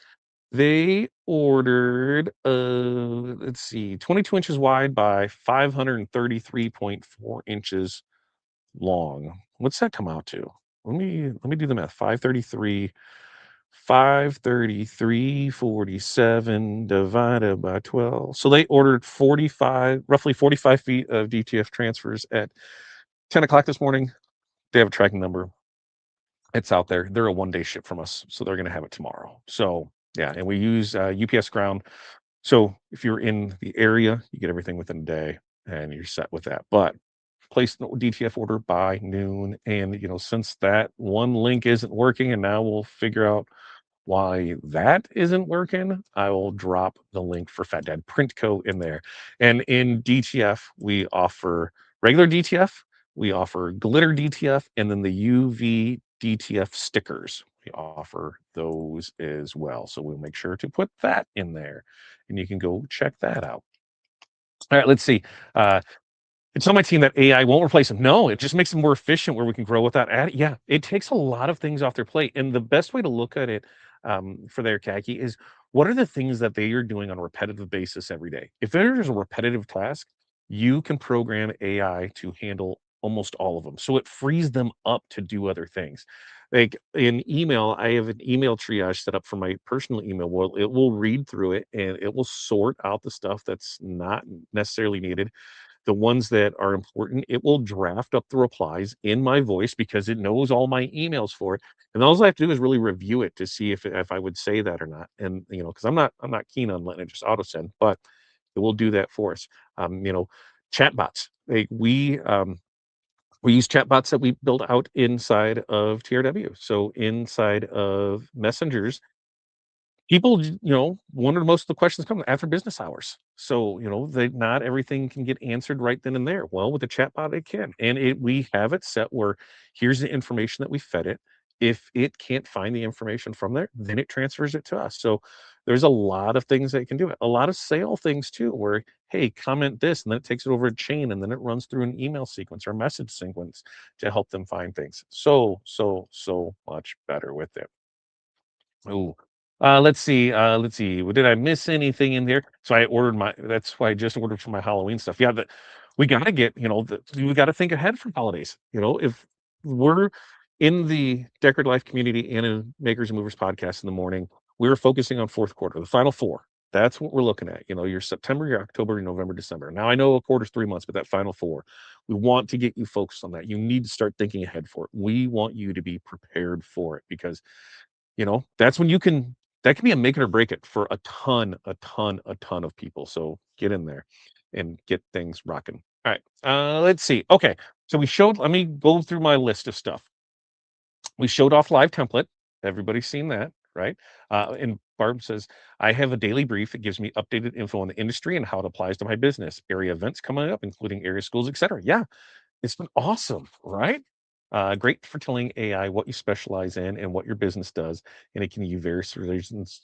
They ordered, let's see, 22 inches wide by 533.4 inches long. What's that come out to? Let me do the math. 533, 47 divided by 12. So they ordered roughly 45 feet of DTF transfers at 10 o'clock this morning. They have a tracking number. It's out there. They're a 1-day ship from us, so they're going to have it tomorrow. So yeah, and we use UPS ground. So if you're in the area, you get everything within a day, and you're set with that. But place the DTF order by noon, and since that one link isn't working, and now we'll figure out why that isn't working, I will drop the link for Fat Dad Printco in there. And in DTF, we offer regular DTF, we offer glitter DTF, and then the UV DTF stickers. We offer those as well. So we'll make sure to put that in there, and you can go check that out. All right, let's see. It's on my team that AI won't replace them. No, it just makes them more efficient where we can grow without adding. Yeah, it takes a lot of things off their plate. And the best way to look at it for their khaki is what are the things that they are doing on a repetitive basis every day? If there's a repetitive task, you can program AI to handle almost all of them. So it frees them up to do other things. Like in email, I have an email triage set up for my personal email. Well, it will read through it and it will sort out the stuff that's not necessarily needed. The ones that are important, it will draft up the replies in my voice because it knows all my emails for it. And all I have to do is really review it to see if I would say that or not. And because I'm not keen on letting it just auto send, but it will do that for us. Chatbots. We use chatbots that we build out inside of TRW. So inside of messengers, people, wonder most of the questions come after business hours. So, they not everything can get answered right then and there. Well, with the chatbot, it can. And we have it set where here's the information that we fed it. If it can't find the information from there, then it transfers it to us. So there's a lot of things that it can do. A lot of sale things too, where, hey, comment this, and then it takes it over a chain, and then it runs through an email sequence or a message sequence to help them find things. So much better with it. Ooh. Let's see. Did I miss anything in there? So I ordered that's why I just ordered for my Halloween stuff. Yeah, we gotta get, we gotta think ahead for holidays. If we're in the Decorated Life community and in Makers and Movers podcast in the morning, we're focusing on fourth quarter, the final four. That's what we're looking at. Your September, your October, your November, December. Now I know a quarter's 3 months, but that final four, we want to get you focused on that. You need to start thinking ahead for it. We want you to be prepared for it because that's when that can be a make it or break it for a ton of people. So get in there and get things rocking. All right. Let's see. Okay. So let me go through my list of stuff. We showed off live template. Everybody's seen that, right? And Barb says, I have a daily brief that gives me updated info on the industry and how it applies to my business, area events coming up, including area schools, etc. Yeah, it's been awesome, right? Great for telling AI what you specialize in and what your business does, and it can give you various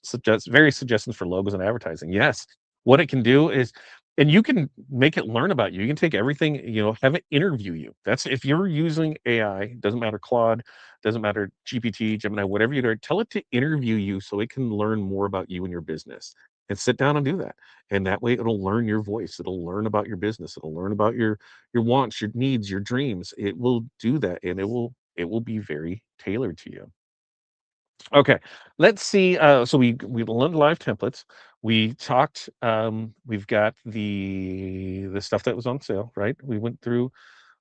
suggestions for logos and advertising. Yes, what it can do is, and you can make it learn about you. You can take everything, have it interview you. That's if you're using AI, doesn't matter Claude, doesn't matter GPT, Gemini, whatever you do, tell it to interview you so it can learn more about you and your business. And sit down and do that. And that way it'll learn your voice. It'll learn about your business. It'll learn about your wants, your needs, your dreams. It will do that, and it will be very tailored to you. Okay, let's see. So we learned live templates. We talked. We've got the stuff that was on sale, right? We went through.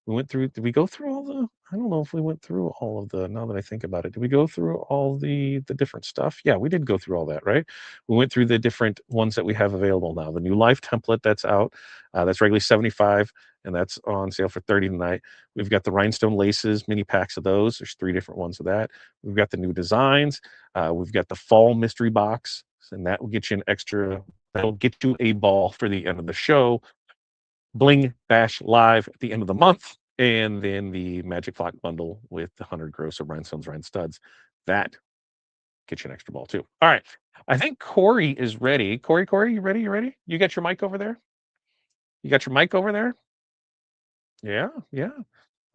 Did we go through all the? I don't know if we went through all of the. Now that I think about it, did we go through all the different stuff? Yeah, we did go through all that, right? We went through the different ones that we have available now. The new live template that's out. That's regularly 75, and that's on sale for 30 tonight. We've got the rhinestone laces, mini packs of those. There's 3 different ones of that. We've got the new designs. We've got the fall mystery box, and that will get you an extra. That'll get you a ball for the end of the show. Bling Bash live at the end of the month, and then the Magic Flock bundle with the 100 gross of rhinestones, rhine studs. That gets you an extra ball too. All right. I think Corey is ready. Corey, you ready? You ready? You got your mic over there? You got your mic over there? Yeah, yeah.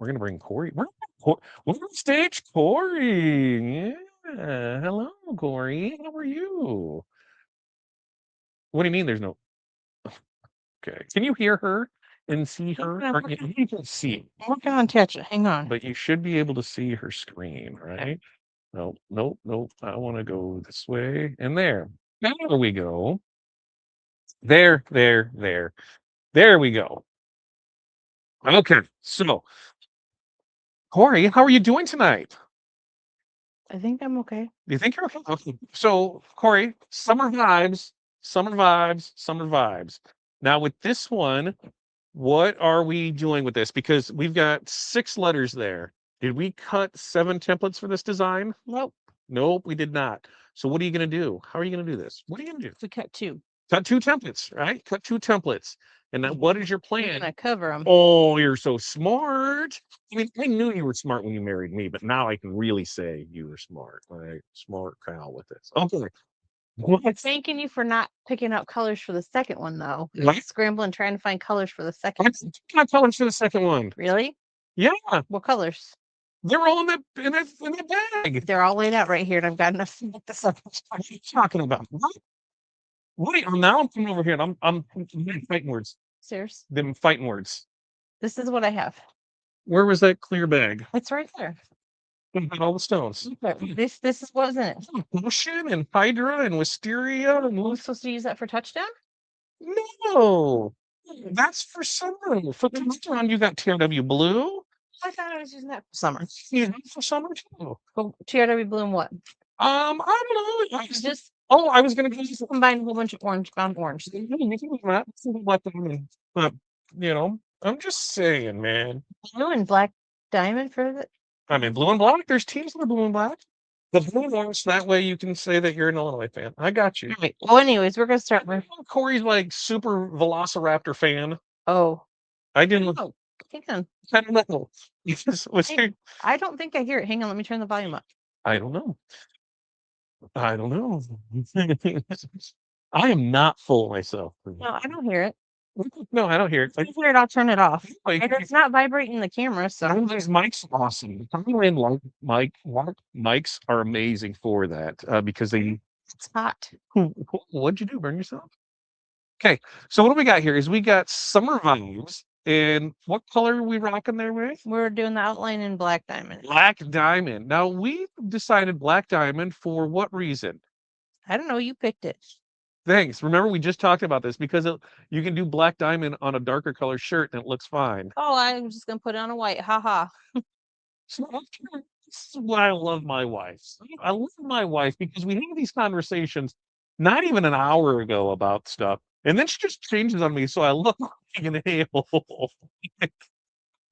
We're gonna bring Corey. We're on stage, Corey. Yeah. Hello, Corey. How are you? What do you mean there's no okay? Can you hear her and see her? Yeah, Or you can see, I'm working on touch it. Hang on. but you should be able to see her screen, right? Nope, nope, nope. I want to go this way and there. There we go. There. There we go. Okay. So, Corey, how are you doing tonight? I think I'm okay. Do you think you're okay? Okay. So, Corey, summer vibes, summer vibes, summer vibes. Now, with this one, what are we doing with this? Because we've got 6 letters there. Did we cut 7 templates for this design? Nope. Nope, we did not. So, what are you going to do? How are you going to do this? What are you going to do? We cut two. Cut 2 templates, right? Cut 2 templates. And now what is your We're plan? gonna cover them. Oh, you're so smart. I mean, I knew you were smart when you married me, but now I can really say you were smart. Right? Smart cow with this. Okay. What? Thanking you for not picking out colors for the second one, though. What? Scrambling trying to find colors for the I second. can't tell for the second one. Really? Yeah, What colors? they're all in that bag. They're all laid out right here, and I've got enough to make this up. What are you talking about? What are you, now I'm coming over here and I'm fighting words. Serious? Them fighting words. This is what I have. Where was that clear bag? It's right there. It had all the stones. This is what was in it. Potion and Hydra and Wisteria and Are we supposed to use that for touchdown? no, that's for summer. For touchdown, you got TRW blue. I thought I was using that for summer. You have for summer too. Well, TRW blue and what? I don't know. Just I was gonna go just combine a whole bunch of orange, bound orange. you can do that. Let them in. But I'm just saying, man. Blue and black diamond for the. I mean, blue and black. There's teams that are blue and black. The blue ones. That way, you can say that you're an Illinois fan. I got you. Right. Well, anyways, we're gonna start with. Corey's like super Velociraptor fan. Oh. I didn't. Oh, hang on. I don't know. Hey, I don't think I hear it. Hang on, let me turn the volume up. I don't know. I don't know. I am not full of myself. No, I don't hear it. No, I don't hear it. If you hear it, I'll turn it off. Like, And it's not vibrating the camera, so these mics are awesome. High-end mics are amazing for that because they. it's hot. What'd you do? Burn yourself? Okay, so what do we got here? Is we got summer vibes, and what color are we rocking there with? We're doing the outline in black diamond. Black diamond. Now we decided black diamond for what reason? I don't know, you picked it. Thanks. Remember, we just talked about this because you can do black diamond on a darker color shirt and it looks fine. Oh, I'm just gonna put it on a white. Haha. So this is why I love my wife. I love my wife because we have these conversations not even an hour ago about stuff, and then she just changes on me, so I look like an a-hole.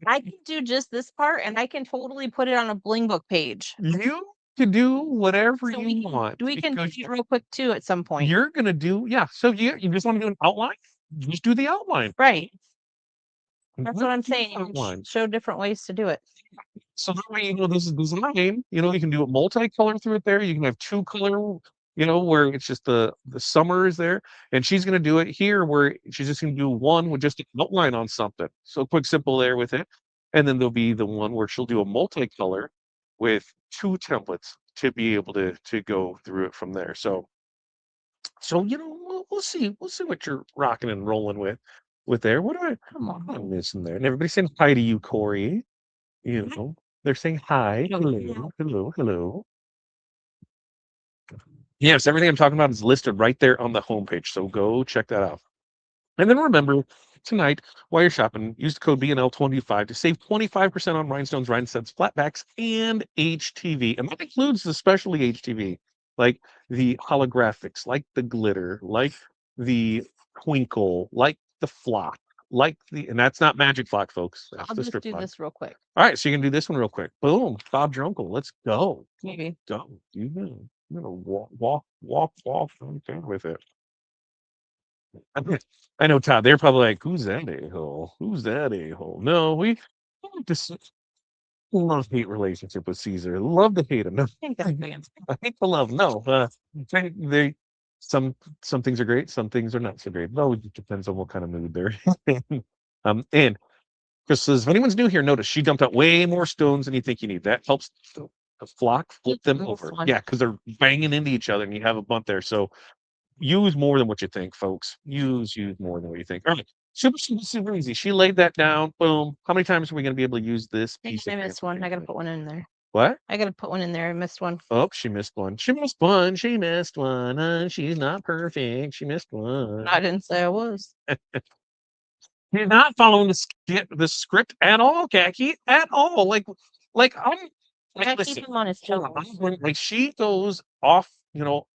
I can do just this part and I can totally put it on a bling book page. You can do whatever So you want. we can do because it real quick too at some point. You're gonna do So you just want to do an outline? Just do the outline. Right. That's what I'm Do the saying. You can outline. show different ways to do it. So that way, this is design. You can do a multicolor through it there. You can have 2 color, where it's just the summer is there. And she's gonna do it here where she's just gonna do one with just an outline on something. So quick, simple there with it. And then there'll be the one where she'll do a multicolor with 2 templates to be able to go through it from there. So we'll see. We'll see what you're rocking and rolling with there. What am I missing there? And everybody's saying hi to you, Corey. They're saying hi. Hello. Hello. Hello. Yes, everything I'm talking about is listed right there on the homepage. So go check that out. And then remember, tonight, while you're shopping, use the code BNL25 to save 25% on rhinestones, rhinestones, flatbacks, and HTV. And that includes the specialty HTV, like the holographics, like the glitter, like the twinkle, like the flock, like the, and that's not magic flock, folks. That's I'll the just strip do flock. this real quick. All right, so you can do this one real quick. Boom, Bob your uncle. Let's go. Maybe. Go. You know, walk with it. I know, Todd. They're probably like, "Who's that a-hole? Who's that a-hole?" No, we just love-hate relationship with Caesar. Love to hate him. No, I hate the love. No, they some some things are great, some things are not so great. No, it depends on what kind of mood they're in. And Chris says, if anyone's new here, notice she dumped out way more stones than you think you need. That helps the flock flip them over. Yeah, because they're banging into each other and you have a bunt there. So use more than what you think, folks. Use more than what you think. All right. Super easy. She laid that down. Boom. How many times are we going to be able to use this piece I of missed one. I gotta put one in there. What? I gotta put one in there. I missed one. Oh, she missed one. She missed one. She missed one. She's not perfect. She missed one. I didn't say I was. You're not following the script at all, Khaki, at all. Like I'm like I keep listen. him on his Hold on, toes. like she goes off,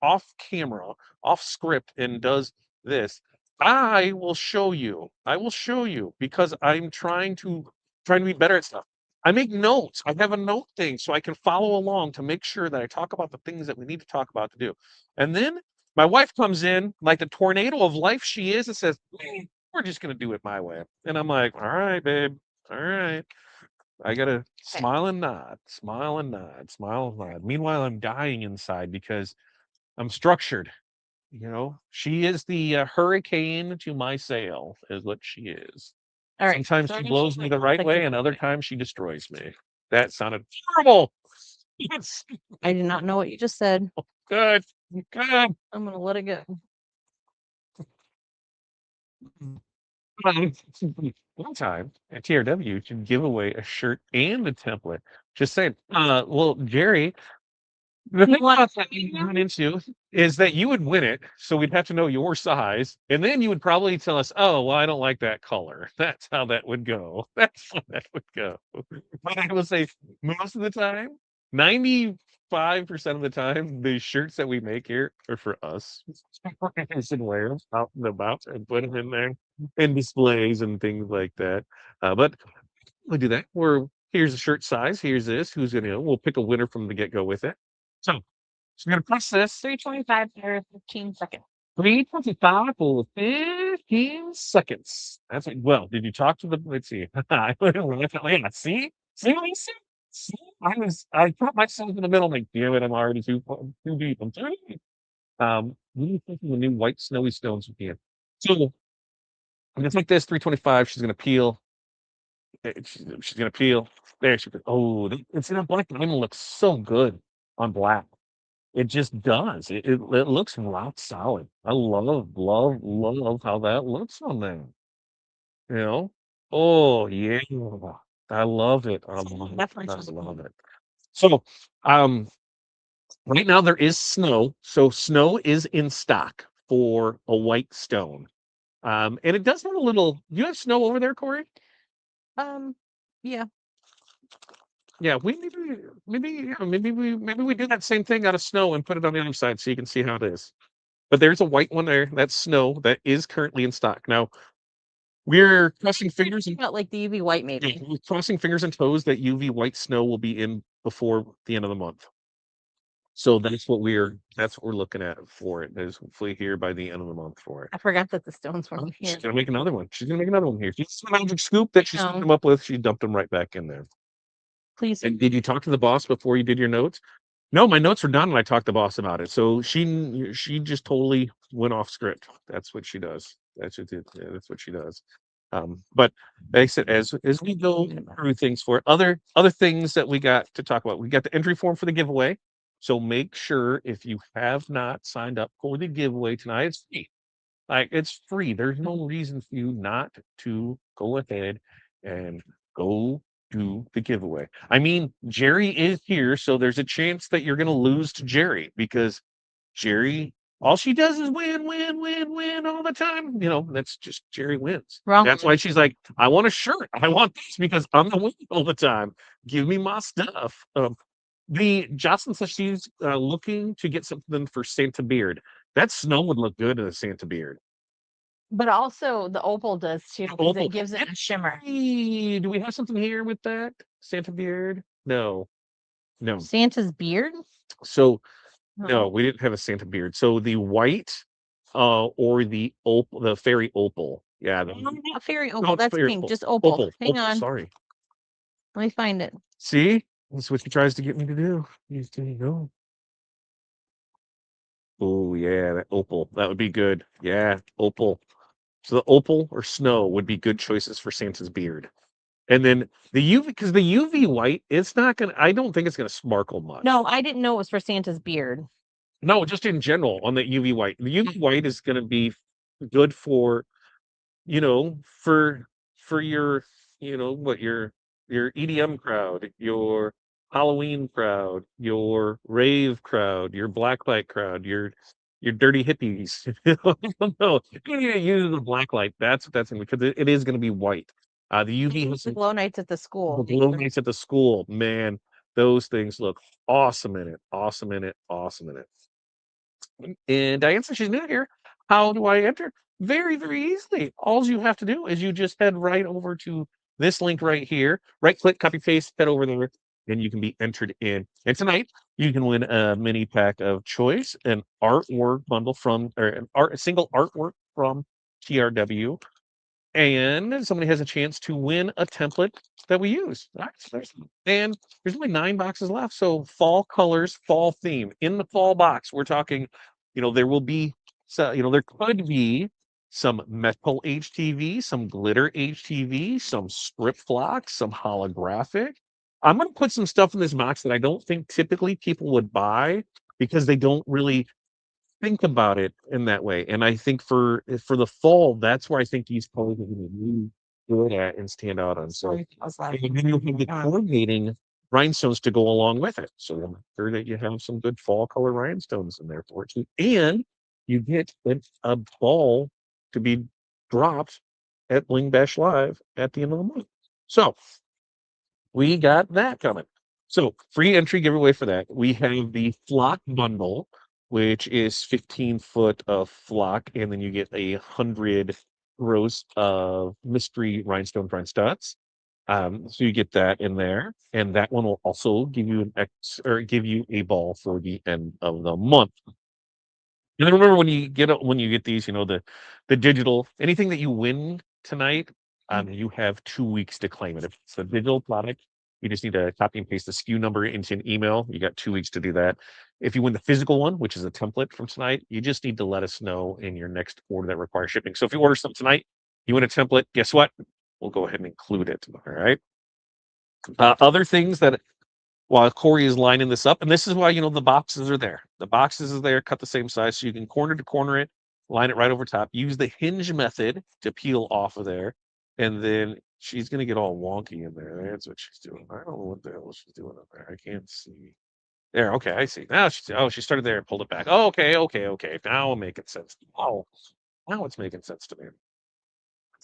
off camera, off script, and does this. I will show you. I will show you because I'm trying to be better at stuff. I make notes. I have a note thing so I can follow along to make sure that I talk about the things that we need to talk about to do. And then my wife comes in like the tornado of life she is and says, we're just gonna do it my way. And I'm like, all right, babe. All right. I gotta smile and nod, smile and nod, smile and nod. Meanwhile, I'm dying inside because I'm structured. She is the hurricane to my sail, is what she is. All right. Sometimes So she I blows me the right way, and other quick. times she destroys me. That sounded terrible. Yes. I did not know what you just said. Good. Good. I'm gonna let it go. One time at TRW should give away a shirt and a template. Just saying. Well, Jerry, the thing about that you run into is that you would win it, so we'd have to know your size, and then you would probably tell us, "Oh, well, I don't like that color." That's how that would go. That's how that would go. But I will say, most of the time, 95% of the time, the shirts that we make here are for us. I should wear them out and about and put them in there in displays and things like that. But we do that. Here's a shirt size. Here's this. Who's gonna? We'll pick a winner from the get go with it. So we're gonna press this. 325 for 15 seconds. 325 for 15 seconds. That's it. Well, did you talk to the? Let's see. Yeah, see what I said? See, I put myself in the middle. Like, damn it, I'm already too deep. I'm too deep. We need the new white snowy stones we can. So just like this, 325. She's gonna peel. She's gonna peel. There she goes. Oh, it's in a black diamond. Looks so good on black. It just does. It looks rock solid. I love how that looks on there. You know? Oh yeah. I love it. I love it. Definitely I choose a love color. it. So um right now there is snow. So snow is in stock for a white stone. And it does have a little. Do you have snow over there, Corey? Yeah. Yeah, we maybe we do that same thing out of snow and put it on the other side so you can see how it is. But there's a white one there. That's snow that is currently in stock. Now we're crossing fingers and Not like the UV white, yeah, maybe. we're crossing fingers and toes that UV white snow will be in before the end of the month. So that's what we're looking at for it. Is hopefully here by the end of the month for it. I forgot that the stones were She's here. gonna make another one. She's gonna make another one here. She's a magic scoop that she scooped them up with. She dumped them right back in there. Please. And did you talk to the boss before you did your notes? No, my notes were done and I talked to the boss about it. So she just totally went off script. That's what she does. That's what she does. But like I said, as we go through things for other things that we got to talk about, we got the entry form for the giveaway. So make sure if you have not signed up for the giveaway tonight, it's free. Like it's free. There's no reason for you not to go ahead and go do the giveaway. I mean, Jerry is here, so there's a chance that you're going to lose to Jerry because Jerry, all she does is win, win, win, win all the time. That's just Jerry wins. Wrong. That's why she's like, I want a shirt. I want this because I'm the winner all the time. Give me my stuff. The Jocelyn says she's looking to get something for Santa Beard. That snow would look good in a Santa Beard. But also the opal does too, because Opal. it gives it a shimmer. Hey, do we have something here with that Santa Beard? No, no. Santa's beard? So No. no, we didn't have a Santa Beard. So the white, or the opal, the fairy opal. Yeah, Not fairy no, opal. it's That's fairy pink. opal. Just opal. Opal. Hang Opal. on. Sorry. Let me find it. See, that's what she tries to get me to do. There you go. Oh yeah, that opal. That would be good. Yeah, opal. So the opal or snow would be good choices for Santa's beard. And then the UV, because the UV white, it's not gonna. I don't think it's gonna sparkle much. No, I didn't know it was for Santa's beard. No, just in general on the UV white. The UV white is gonna be good for, for your, what your EDM crowd, your Halloween crowd, your rave crowd, your blacklight crowd, your dirty hippies. No, you need to use the blacklight. That's because it is going to be white. The UV has The glow nights at the the school. glow lights at the school. Man, those things look awesome in it. Awesome in it. Awesome in it. And Diane says she's new here. How do I enter? Very, very easily. All you have to do is you just head right over to this link right here. Right click, copy paste, head over there, and you can be entered in. And tonight you can win a mini pack of choice, an artwork bundle from, or a single artwork from TRW, and somebody has a chance to win a template that we use. All right, and there's only 9 boxes left. So fall colors, fall theme. In the fall box, we're talking, there will be, so, there could be some metal HTV, some glitter HTV, some strip flock, some holographic. I'm going to put some stuff in this box that I don't think typically people would buy because they don't really think about it in that way. And I think for the fall, that's where I think these colors are gonna be really good at and stand out on. So and then you'll have the coordinating rhinestones to go along with it. So make sure that you have some good fall color rhinestones in there for it too. And you get a ball to be dropped at Bling Bash Live at the end of the month. So we got that coming. So free entry giveaway for that. We have the flock bundle, which is 15 foot of flock, and then you get 100 rows of mystery rhinestone so you get that in there, and that one will also give you give you a ball for the end of the month. And then remember when you get these, the digital anything that you win tonight, you have 2 weeks to claim it. If it's a digital product, you just need to copy and paste the SKU number into an email. You got 2 weeks to do that. If you win the physical one, which is a template from tonight, you just need to let us know in your next order that requires shipping. So if you order something tonight, you win a template, guess what? We'll go ahead and include it. All right. Other things that while Corey is lining this up, and this is why the boxes are there. The boxes is there, cut the same size, so you can corner to corner it, line it right over top. Use the hinge method to peel off of there, and then she's gonna get all wonky in there. That's what she's doing. I don't know what the hell she's doing up there. I can't see. There, okay, I see. Now she started there and pulled it back. Oh, okay, okay, okay. Now I'm making sense. Oh, now it's making sense to me.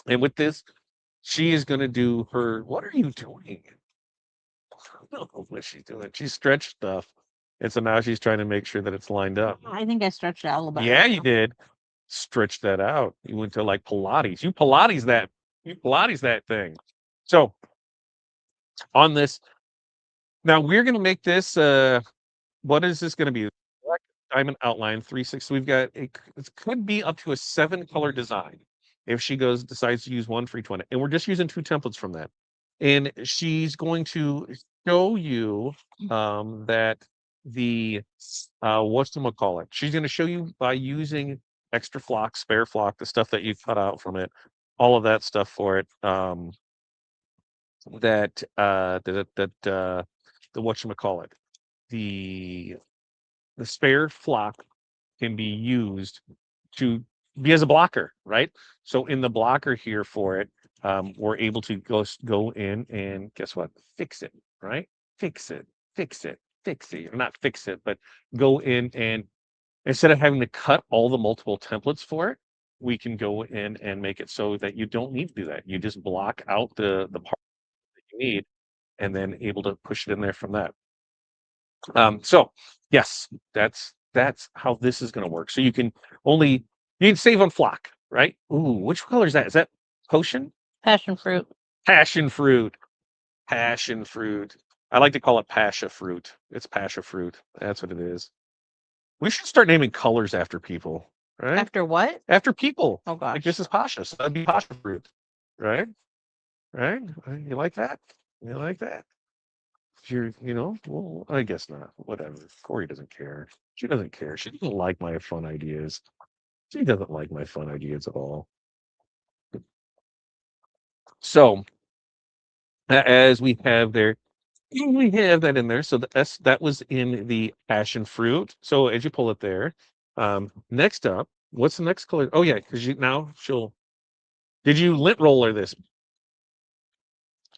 And with this, she is gonna do her. What are you doing? I don't know what she's doing. She stretched stuff. And so now she's trying to make sure that it's lined up. I think I stretched it out a little bit. Yeah, you did. Stretch that out. You went to like Pilates. You Pilates that thing. So on this, now we're gonna make this what is this gonna be? Black diamond outline 3/6. We've got it could be up to a 7 color design if she decides to use one for each one. And we're just using 2 templates from that. And she's going to show you that the whatchamacallit. She's going to show you by using extra flock, spare flock, the stuff that you cut out from it, all of that stuff for it. The whatchamacallit, the the spare flock can be used to be as a blocker, right? So in the blocker here for it, we're able to go in and guess what? Fix it, right? Fix it, fix it, fix it. Or not fix it, but go in and instead of having to cut all the multiple templates for it, we can go in and make it so that you don't need to do that. You just block out the part that you need and then able to push it in there from that. So yes, that's how this is going to work. So you can save on flock, right? Ooh, which color is that? Is that potion? Passion fruit. Passion fruit. Passion fruit. I like to call it passion fruit. It's passion fruit. That's what it is. We should start naming colors after people, right? After what? After people. Oh Like gosh. this is pasha, so that'd be passion fruit, right? Right? You like that? You like that? Well, I guess not. Whatever. Corey doesn't care. She doesn't care. She doesn't like my fun ideas. She doesn't like my fun ideas at all. So, as we have there, we have that in there. So that was in the passion fruit. So as you pull it there, next up, what's the next color? Oh yeah, because you now she'll. Did you lint roller this?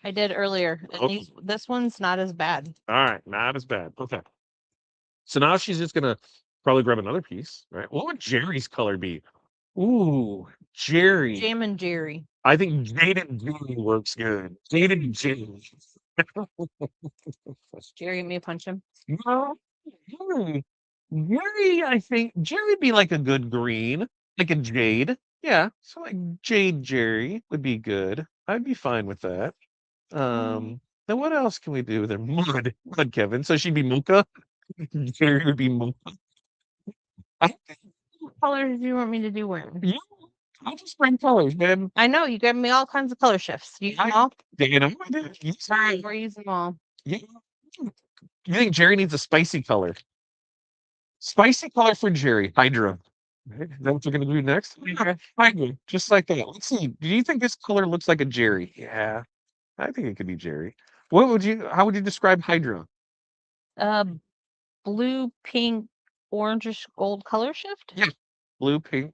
I did earlier. And Oh, this one's not as bad. all right, not as bad. Okay. So now she's just gonna probably grab another piece, right? What would Jerry's color be? Ooh, Jerry. Jam and Jerry. I think Jaded Jerry works good. Jaded Jerry. Jerry, may punch him. No, Jerry. Jerry, I think Jerry would be like a good green, like a jade. Yeah, so like Jade Jerry would be good. I'd be fine with that. Then what else can we do with her? Mud, Kevin. So she'd be Mocha. Jerry would be Mocha. I What colors do you want me to do wearing? Yeah, I'll just bring colors, man. I know you gave me all kinds of color shifts. You use them I all? you know, I did. Right, we're using them all. You, you think Jerry needs a spicy color? Spicy color for Jerry, Hydra. Right? Is that what you're gonna do next? Hydra. Hydra, just like that. Let's see. Do you think this color looks like a Jerry? Yeah, I think it could be Jerry. How would you describe Hydra? Uh, blue, pink, orangish gold color shift. Yeah. Blue, pink.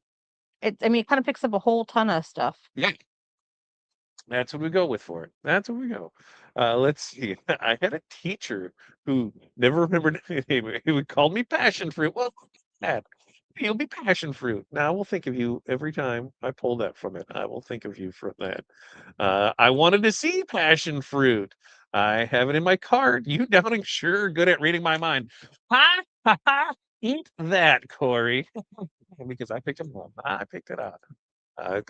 I mean, it kind of picks up a whole ton of stuff. Yeah. That's what we go with for it. That's what we go. Let's see. I had a teacher who never remembered anything. He would call me passion fruit. Well, Dad, you'll be passion fruit. Now I will think of you every time I pull that from it. I will think of you from that. I wanted to see passion fruit. I have it in my cart. You Downing sure good at reading my mind. Ha ha ha! Eat that, Corey. Because I picked it up. I picked it up. I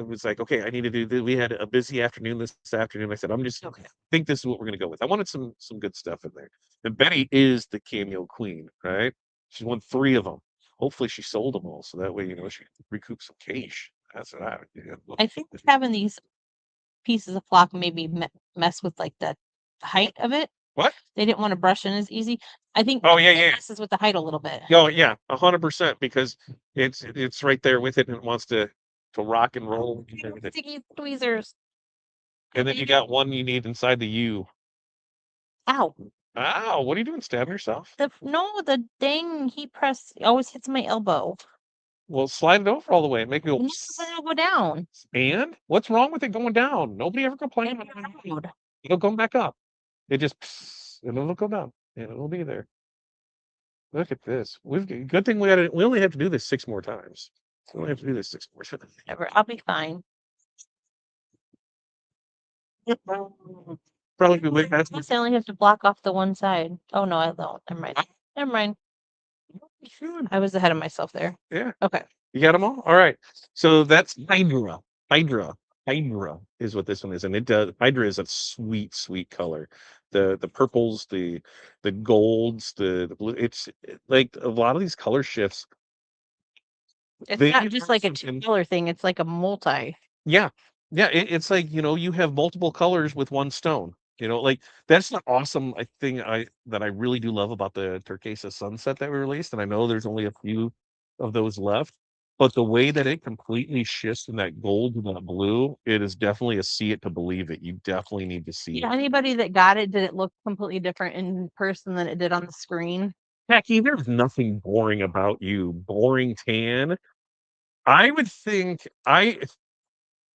was like, okay, I need to do this. We had a busy afternoon this afternoon. I said, I'm just okay. I think this is what we're gonna go with. I wanted some good stuff in there. And Betty is the cameo queen, right? She's won 3 of them. Hopefully she sold them all, so that way, she can recoup some cash. That's what I would do. I think having these pieces of flock maybe mess with like the height of it. What? They didn't want to brush in as easy. I think Oh yeah, it yeah. messes with the height a little bit. Oh yeah, 100% because it's right there with it and it wants to rock and roll and everything. Sticky tweezers. And then you got one you need inside the U. Ow. Ow, what are you doing? Stabbing yourself? The dang heat press always hits my elbow. Well, slide it over all the way and make it go. And then it'll go down. And what's wrong with it going down? Nobody ever complained about it. It'll come back up. It just and it'll go down and it'll be there. Look at this. Good thing we only have to do this 6 more times. We only have to do this 6 more times. Whatever. I'll be fine. Probably be way faster. I only have to block off the one side. Oh no, I don't. Never mind. Never mind. I was ahead of myself there. Yeah. Okay. You got them all? All right. So that's Hydra. Hydra is what this one is. And Hydra is a sweet, sweet color. The purples, the golds, the blue. It's like a lot of these color shifts. It's not just like a 2-color thing, it's like a multi. Yeah. Yeah. It's like, you have multiple colors with one stone. Like that's the awesome thing that I really do love about the Turquesa Sunset that we released. And I know there's only a few of those left. But the way that it completely shifts from that gold to that blue, it is definitely a see it to believe it. You definitely need to see it. Anybody that got it, did it look completely different in person than it did on the screen? Becky, there's nothing boring about you. Boring tan. I would think I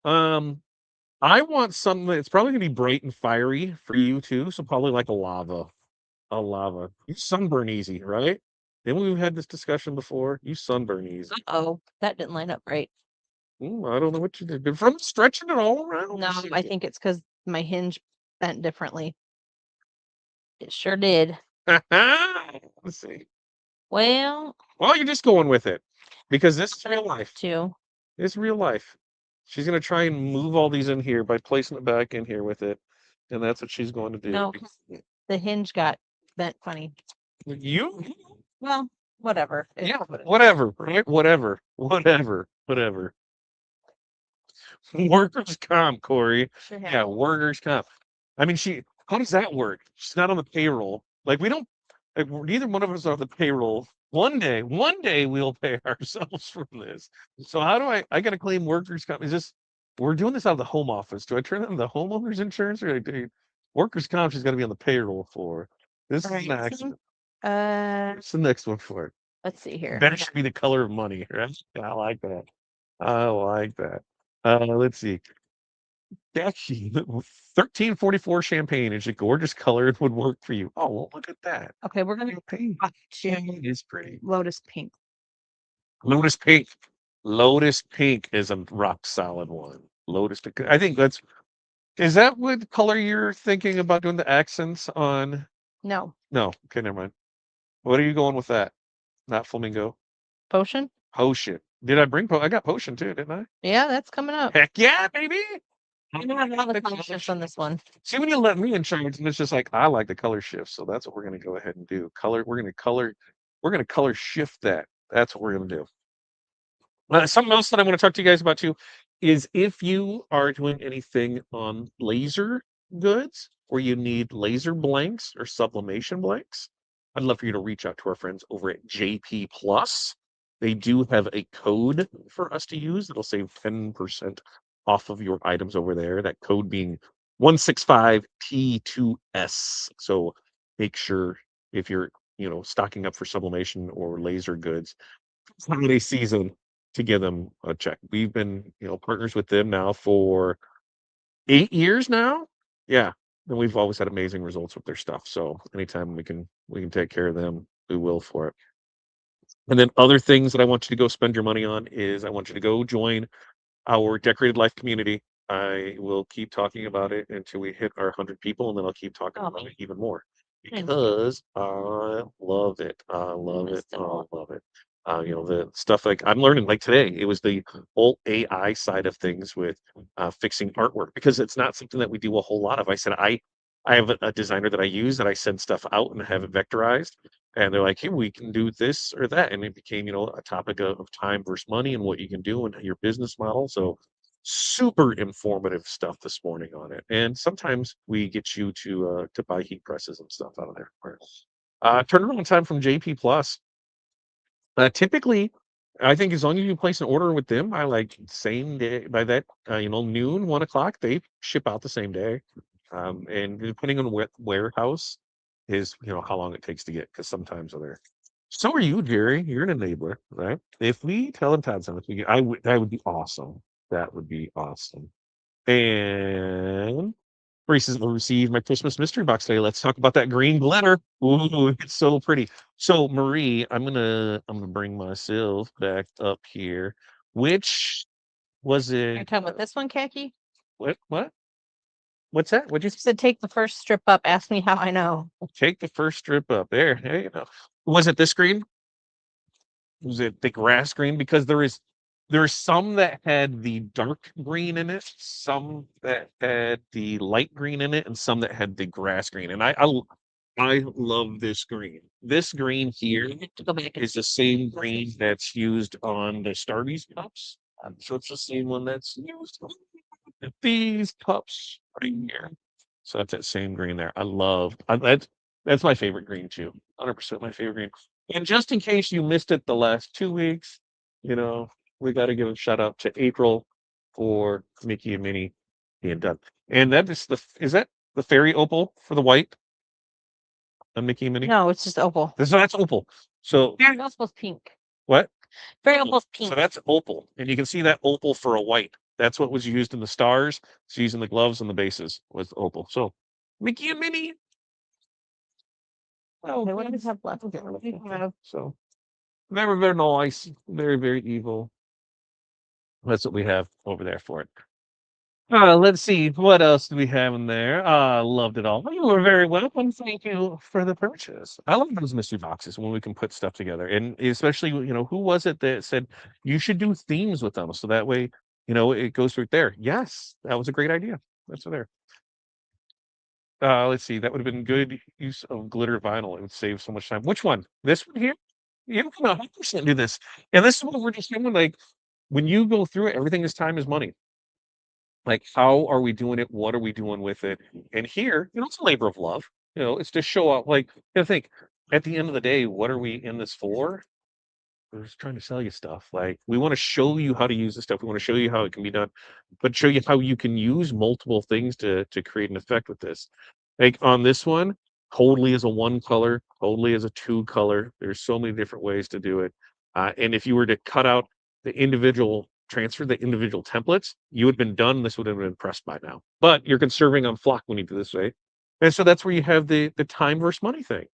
want something that's probably gonna be bright and fiery for you too. So probably like a lava. A lava. You sunburn easy, right? Then we've had this discussion before. You sunburn easy. Oh, that didn't line up right. I don't know what you did. From stretching it all around. No, I think it's because my hinge bent differently. It sure did. Let's see. Well, You're just going with it because this is real life. too. It's real life. She's gonna try and move all these in here by placing it back in here with it, and that's what she's going to do. No, 'cause the hinge got bent funny. You? Well, whatever. Yeah, whatever, right? Whatever. Workers' comp, Corey. Sure Yeah, have. workers' comp. I mean, how does that work? She's not on the payroll. Like, we don't, like, neither one of us are on the payroll. One day we'll pay ourselves from this. So how do I got to claim workers' comp? We're doing this out of the home office. Do I turn that into the homeowner's insurance or do workers' comp? She's got to be on the payroll for. This is an accident. What's the next one for it? Let's see here. That should be the color of money, right? I like that. I like that. Let's see. Actually, 1344 champagne is a gorgeous color. It would work for you. Oh, well, look at that. Okay, we're gonna Champagne. Champagne is pretty. Lotus pink. Lotus pink. Lotus pink is a rock solid one. Lotus pink. I think is that what color you're thinking about doing the accents on? No. No. Okay, never mind. What are you going with that? Not flamingo. Potion? Potion. Did I bring I got potion too, didn't I? Yeah, that's coming up. Heck yeah, baby. I don't have a lot of color shifts on this one. See, when you let me in charge, and it's just like I like the color shift, so that's what we're gonna go ahead and do. We're gonna color shift that. That's what we're gonna do. Something else that I want to talk to you guys about too is if you are doing anything on laser goods or you need laser blanks or sublimation blanks, I'd love for you to reach out to our friends over at JP Plus. They do have a code for us to use that'll save 10% off of your items over there. That code being 165T2S. So make sure if you're stocking up for sublimation or laser goods holiday season to give them a check. We've been, partners with them now for 8 years now. Yeah. And we've always had amazing results with their stuff. So anytime we can take care of them, we will for it. And then other things that I want you to go spend your money on is I want you to go join our Decorated Life community. I will keep talking about it until we hit our 100 people, and then I'll keep talking about it even more because I love it. I love it. I love it. The stuff like I'm learning, like today, it was the whole AI side of things with fixing artwork because it's not something that we do a whole lot of. I said I have a designer that I use that I send stuff out and have it vectorized, and they're like, "Hey, we can do this or that," and it became a topic of time versus money and what you can do and your business model. So super informative stuff this morning on it. And sometimes we get you to buy heat presses and stuff out of there. Turnaround time from JP Plus. Typically, I think as long as you place an order with them by like same day, by that noon, 1 o'clock, they ship out the same day. And depending on what warehouse is, how long it takes to get, because sometimes they're. So are you, Jerry. You're an enabler, right? If we tell them Todd something, that would be awesome. That would be awesome. And Reese's will receive my Christmas mystery box today. Let's talk about that green glitter. Ooh, it's so pretty. So Marie, I'm gonna bring myself back up here. Which was Are you it? talking about this one, Khaki? What? What's that? What'd you You said take the first strip up. Ask me how I know. take the first strip up? There you go. Was it this green? Was it the grass green? Because there's some that had the dark green in it, some that had the light green in it, and some that had the grass green. And I love this green. This green here You have to go back and is the same green that's used on the Starbucks cups. So it's the same one that's used on these cups right here. So that's that same green there. That's my favorite green too. 100% my favorite green. And just in case you missed it the last 2 weeks, you know, we got to give a shout out to April for Mickey and Minnie being done. And is that the fairy opal for the white on Mickey and Minnie? No, it's just opal. That's opal. So Fairy opal's pink. what? Fairy opal's So pink. that's opal, and you can see that opal for a white. That's what was used in the stars. It's used in the gloves and the bases was opal. So Mickey and Minnie. Okay, what do we have left? Okay, We have so Very, very nice. Very, very evil. That's what we have over there for it. Let's see. What else do we have in there? Loved it all. You were very welcome. Thank you for the purchase. I love those mystery boxes when we can put stuff together. And especially, who was it that said you should do themes with them? So that way, it goes right there. Yes, that was a great idea. That's there. Let's see. That would have been good use of glitter vinyl. It would save so much time. Which one? This one here? You can 100% do this. And this is what we're just doing. Like when you go through it, everything is time is money. Like, how are we doing it? What are we doing with it? And here, it's a labor of love. It's to show out. Like, think at the end of the day, what are we in this for? We're just trying to sell you stuff. Like, we want to show you how to use this stuff. We want to show you how it can be done, but show you how you can use multiple things to create an effect with this. Like on this one, totally as a one color, totally as a two color. There's so many different ways to do it. And if you were to cut out transfer the individual templates, you would have been done. This would have been pressed by now. But you're conserving on flock when you do this way. And so that's where you have the time versus money thing.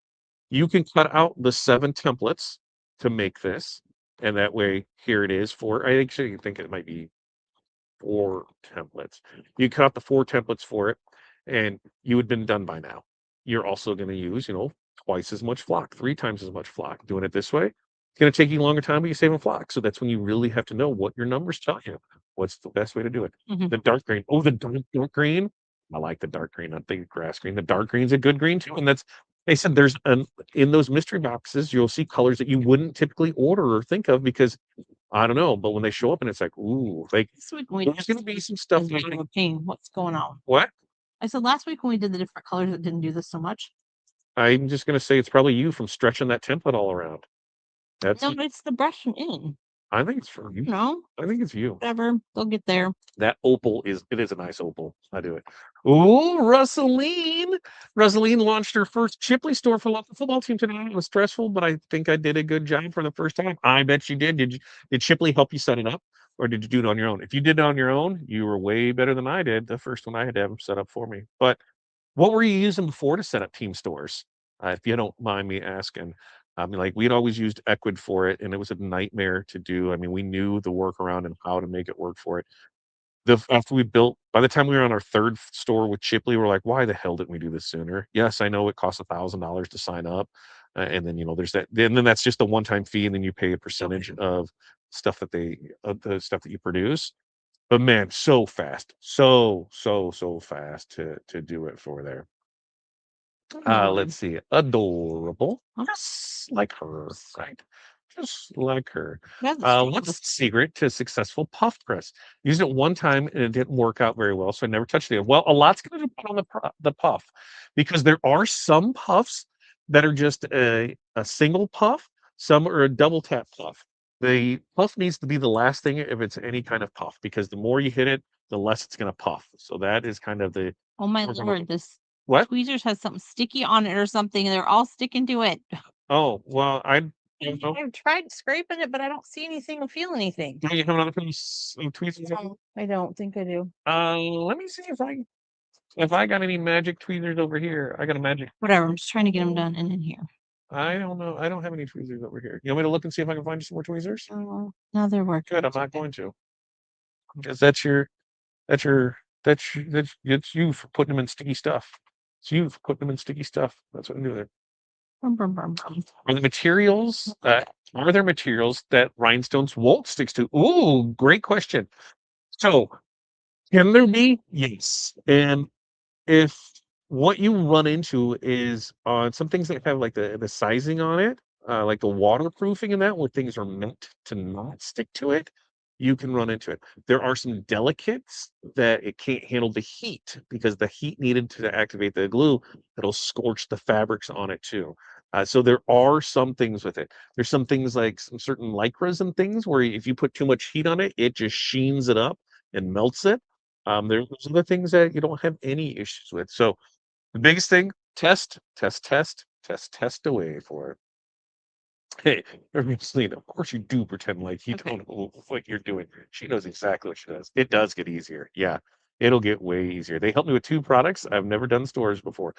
You can cut out the 7 templates to make this, and that way, here it is for I actually think it might be 4 templates. You cut out the 4 templates for it, and you had been done by now. You're also going to use, twice as much flock, 3 times as much flock. Doing it this way, it's going to take you longer time, but you save a flock. So that's when you really have to know what your numbers tell you. What's the best way to do it? The dark green. Oh, the dark green. I like the dark green. I think grass green. The dark green's a good green too, and that's they said there's in those mystery boxes you'll see colors that you wouldn't typically order or think of because I don't know, but when they show up and it's like, ooh, like This week when we there's gonna be some stuff. what's going on? What? I said last week when we did the different colors, it didn't do this so much. I'm just gonna say it's probably you from stretching that template all around. That's No, it's the brushing in. I think it's for you. No, I think it's you. whatever. They'll get there. That opal is a nice opal. I do it. Ooh, Russeline. Russeline launched her first Chipley store for local football team today. It was stressful, but I think I did a good job for the first time. I bet you did. Did Chipley help you set it up? Or did you do it on your own? If you did it on your own, you were way better than I did. The first one I had to have them set up for me. But what were you using before to set up team stores? If you don't mind me asking. I mean, like we'd always used Equid for it, and it was a nightmare to do. I mean, we knew the workaround and how to make it work for it. After we built, by the time we were on our 3rd store with Chipley, we're like, why the hell didn't we do this sooner? Yes, I know it costs $1,000 to sign up, and then there's that. And then that's just a one-time fee, and then you pay a percentage of the stuff that you produce. But man, so fast, so fast to do it for there. Let's see. Adorable. Just like her, right? Just like her. What's the secret to successful puff press? Used it one time and it didn't work out very well, so I never touched it again. Well, a lot's going to depend on the puff because there are some puffs that are just a single puff, some are a double tap puff. The puff needs to be the last thing if it's any kind of puff because the more you hit it, the less it's going to puff. So that is kind of the Oh my lord, this what? tweezers has something sticky on it or something, and they're all sticking to it. Oh, well, I don't know. I've tried scraping it, but I don't see anything or feel anything. Do you have another piece of tweezers? No, I don't think I do. Let me see if I got any magic tweezers over here. I got a magic. Whatever. I'm just trying to get them done and in here. I don't know. I don't have any tweezers over here. You want me to look and see if I can find you some more tweezers? Oh, no, they're working. Good. I'm not going to. Because that's you for putting them in sticky stuff. It's you for putting them in sticky stuff. That's what I'm doing. Are the materials are there materials that rhinestones won't stick to? Ooh, great question. So can there be? Yes. And if what you run into is on some things that have like the sizing on it, like the waterproofing and that, where things are meant to not stick to it, you can run into it. There are some delicates that it can't handle the heat because the heat needed to activate the glue that'll scorch the fabrics on it too. So there are some things with it. There's some things like some certain lycras and things where if you put too much heat on it, it just sheens it up and melts it. There's other things that you don't have any issues with. So the biggest thing, test away for it. Hey, Celine, of course you do pretend like you don't know what you're doing. She knows exactly what she does. It does get easier. Yeah, it'll get way easier. They helped me with 2 products. I've never done stores before.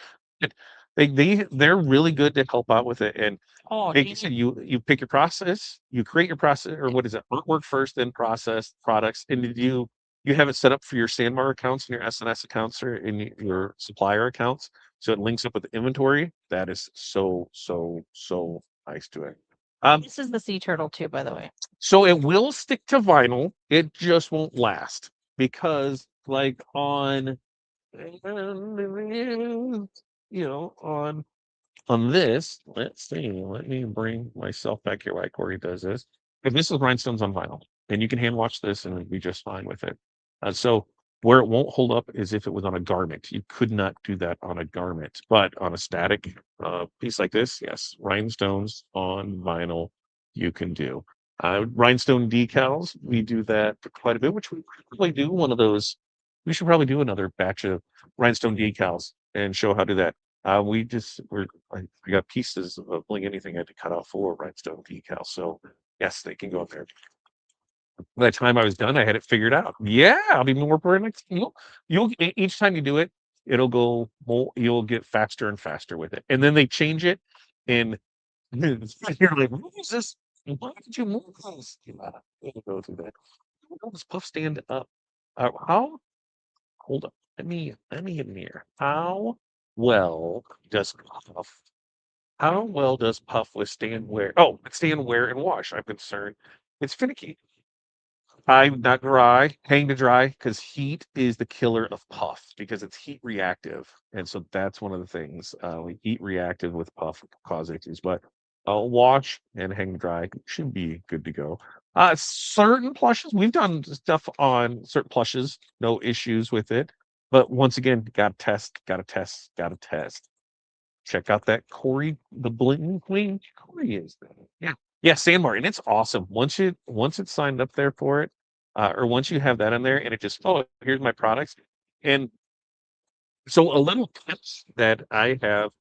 they're really good to help out with it. And Oh, like you said, you pick your process, you create your process, or what is it, artwork first, then process products, and did you have it set up for your Sandbar accounts and your SNS accounts or in your supplier accounts, so it links up with the inventory. That is so nice to it. this is the sea turtle too, by the way. So it will stick to vinyl, it just won't last because, like on, on this, let's see. Let me bring myself back here while Corey does this. Because this is rhinestones on vinyl, and you can hand wash this and it'll be just fine with it. So where it won't hold up is if it was on a garment. You could not do that on a garment, but on a static piece like this, yes, rhinestones on vinyl, you can do. Rhinestone decals, we do that quite a bit, which we probably do one of those. We should probably do another batch of rhinestone decals and show how to do that. I got pieces of Bling Anything I had to cut off for rhinestone decals. So yes, they can go up there. By the time I was done, I had it figured out. Yeah, I'll be more product. Each time you do it, it'll go more. You'll get faster and faster with it, and then they change it, and you're like, "What is this? Why did you move this?" Yeah, it'll go through that. How does Puff stand up? How? Hold up. Let me get in here. Well does Puff how well does Puff withstand wear? Oh, withstand wear and wash. I'm concerned. It's finicky. I'm not dry, hang to dry, because heat is the killer of Puff because it's heat reactive, and so that's one of the things. Heat reactive with Puff cause issues, but wash and hang to dry should be good to go. Certain plushes, we've done stuff on certain plushes, no issues with it. But once again, gotta test, gotta test, gotta test. Check out that Corey, the Bling Queen. Corey is there. Yeah. Yeah, Sandbar. And it's awesome. Once it's signed up there for it, or once you have that in there and it just, oh, here's my products. And so a little tips that I have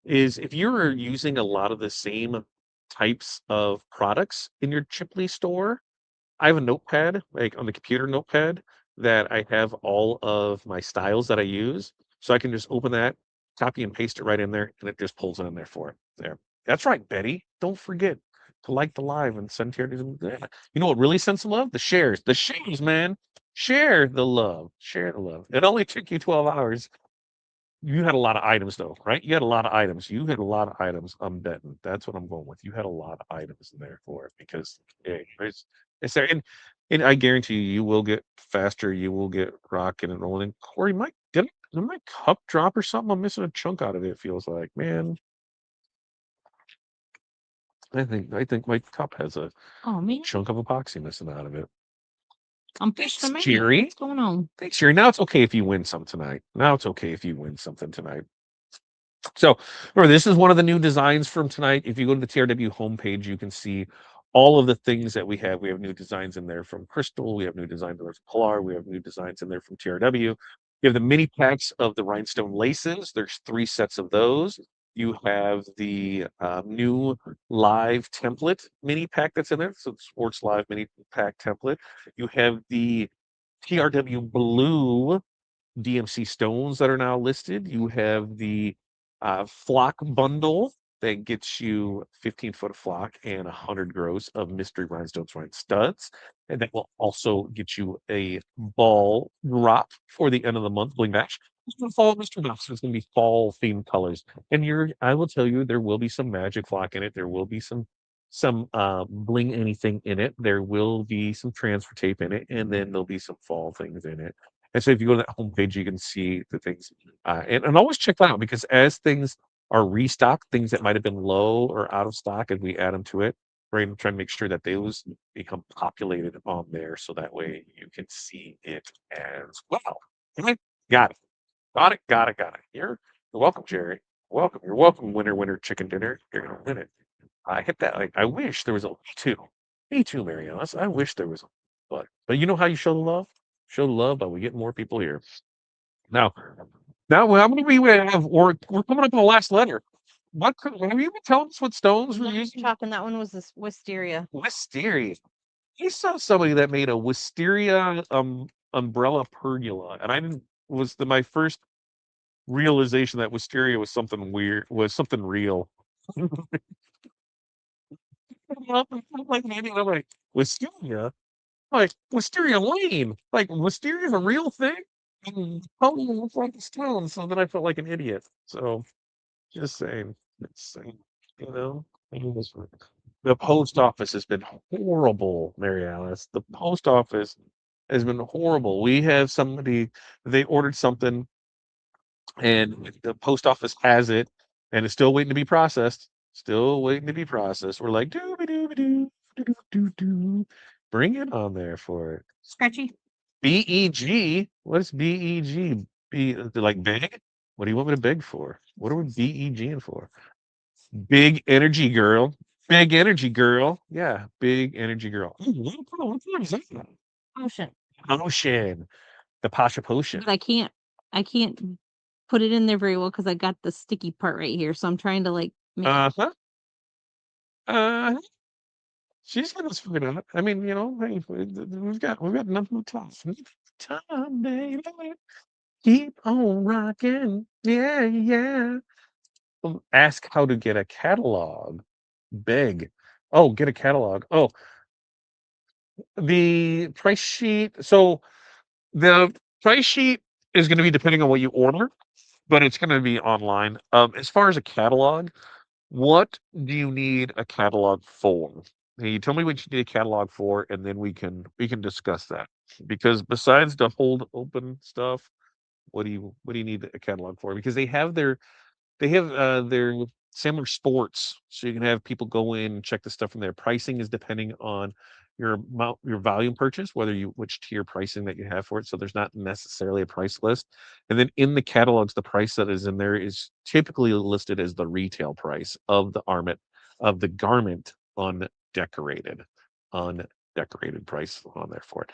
is if you're using a lot of the same types of products in your Chipley store, I have a notepad, like on the computer notepad, that I have all of my styles that I use. So I can just open that, copy and paste it right in there, and it just pulls it in there for it. There. That's right, Betty. Don't forget to like the live and send here. You know what really sends some love? The shares. The shares, man. Share the love. Share the love. It only took you 12 hours. You had a lot of items though, right? You had a lot of items. You had a lot of items. I'm betting. That's what I'm going with. You had a lot of items in there for it because it's there. And I guarantee you, you will get faster. You will get rocking and rolling. And Corey, did my cup drop or something? I'm missing a chunk out of it. It feels like, man. I think my cup has a Oh man, chunk of epoxy missing out of it. I'm Thanks, pissed. Man. Jerry. What's going on? Thanks, Jerry. Now it's okay if you win some tonight. Now it's okay if you win something tonight. So remember, this is one of the new designs from tonight. If you go to the TRW homepage, you can see all of the things that we have. We have new designs in there from Crystal. We have new designs in there from Polar. We have new designs in there from TRW. You have the mini packs of the rhinestone laces. There's 3 sets of those. You have the new live template mini pack that's in there. So sports live mini pack template. You have the TRW blue DMC stones that are now listed. You have the flock bundle that gets you 15 foot of flock and 100 gross of mystery rhinestones rhine studs. And that will also get you a ball drop for the end of the month, Bling Bash. It's going to fall mystery box. It's going to be fall themed colors. And I will tell you, there will be some magic flock in it. There will be some bling anything in it. There will be some transfer tape in it, and then there'll be some fall things in it. And so if you go to that homepage, you can see the things. And always check that out because as things are restocked, things that might have been low or out of stock, and we add them to it, we're going to try and make sure that those become populated on there so that way you can see it as well. Okay? Got it. Got it. Got it. Got it. You're welcome, Jerry. Welcome. You're welcome, winner, chicken dinner. You're going to win it. I hit that. Like, I wish there was a me too. Me too, Mariana. I wish there was a but you know how you show the love? Show the love by we get more people here. Now, how many we have? We're coming up on the last letter. Have you been telling us what stones we're using? Chalk, and that one was this wisteria. Wisteria. I saw somebody that made a wisteria umbrella pergola, and I didn't was my first realization that wisteria was something weird, was something real. I'm like, maybe I'm like, wisteria? Like, Wisteria Lane? Like, Wisteria is a real thing? How do you look like this town? So then I felt like an idiot. So, just saying. Just saying. You know? I mean, the post office has been horrible, Mary Alice. The post office has been horrible. We have somebody, they ordered something and the post office has it and it's still waiting to be processed. Still waiting to be processed. We're like, doo doo doo doo doo doo. Bring it on there for it. Scratchy. BEG? What is BEG? Like big? What do you want me to beg for? What are we BEGing for? Big energy girl. Big energy girl. Yeah, big energy girl. Ooh, what color is that? Ocean. Ocean. The Pasha Potion. But I can't put it in there very well because I got the sticky part right here. So I'm trying to like make it. Uh-huh. Uh She's got us figured out. I mean, hey, we've got nothing but time. Time, baby. Keep on rocking. Yeah, yeah. Ask how to get a catalog. Beg. Oh, get a catalog. Oh, the price sheet. So the price sheet is going to be depending on what you order, but it's going to be online. As far as a catalog, what do you need a catalog for? You tell me what you need a catalog for, and then we can discuss that. Because besides the hold open stuff, what do you need a catalog for? Because they have their similar sports, so you can have people go in and check the stuff from there. Pricing is depending on your amount, your volume purchase, whether you which tier pricing that you have for it. So there's not necessarily a price list. And then in the catalogs, the price that is in there is typically listed as the retail price of the garment undecorated, undecorated price on there for it.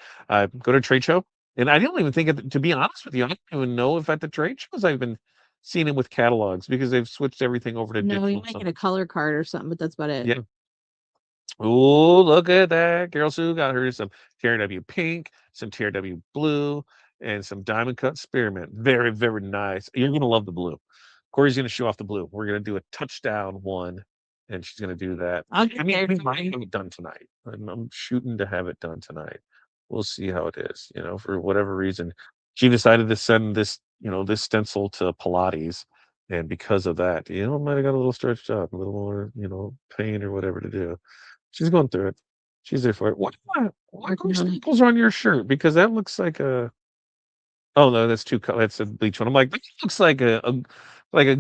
Go to a trade show, and I don't even think, to be honest with you, I don't even know if at the trade shows I've been seen them with catalogs because they've switched everything over to No, you digital. might get a color card or something, but that's about it. Yeah. Oh, look at that. Carol Sue got her some TRW pink, some TRW blue, and some diamond cut spearmint. Very, very nice. You're gonna love the blue. Corey's gonna show off the blue. We're gonna do a touchdown one, and she's gonna do that. I'll I get mean, there. we might have it done tonight. I'm shooting to have it done tonight. We'll see how it is. For whatever reason, she decided to send this stencil to Pilates, and because of that, it might have got a little stretched out, a little more, pain or whatever to do. She's going through it. She's there for it. What Working color on it. sprinkles are on your shirt? Because that looks like a. Oh no, that's two color. That's a bleach one. I'm like, that looks like a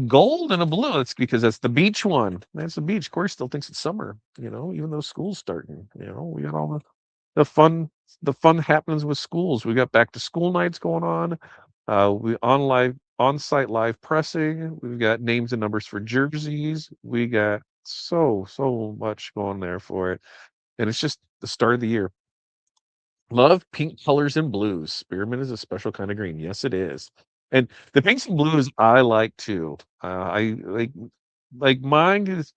gold and a blue. That's because that's the beach one. That's the beach. Corey still thinks it's summer. Even though school's starting. We got all the fun the fun happens with schools. We got back to school nights going on. We on-site live pressing. We've got names and numbers for jerseys. We got so much going there for it. And it's just the start of the year. Love pink colors and blues. Spearmint is a special kind of green. Yes, it is. And the pinks and blues I like too. I like mine is.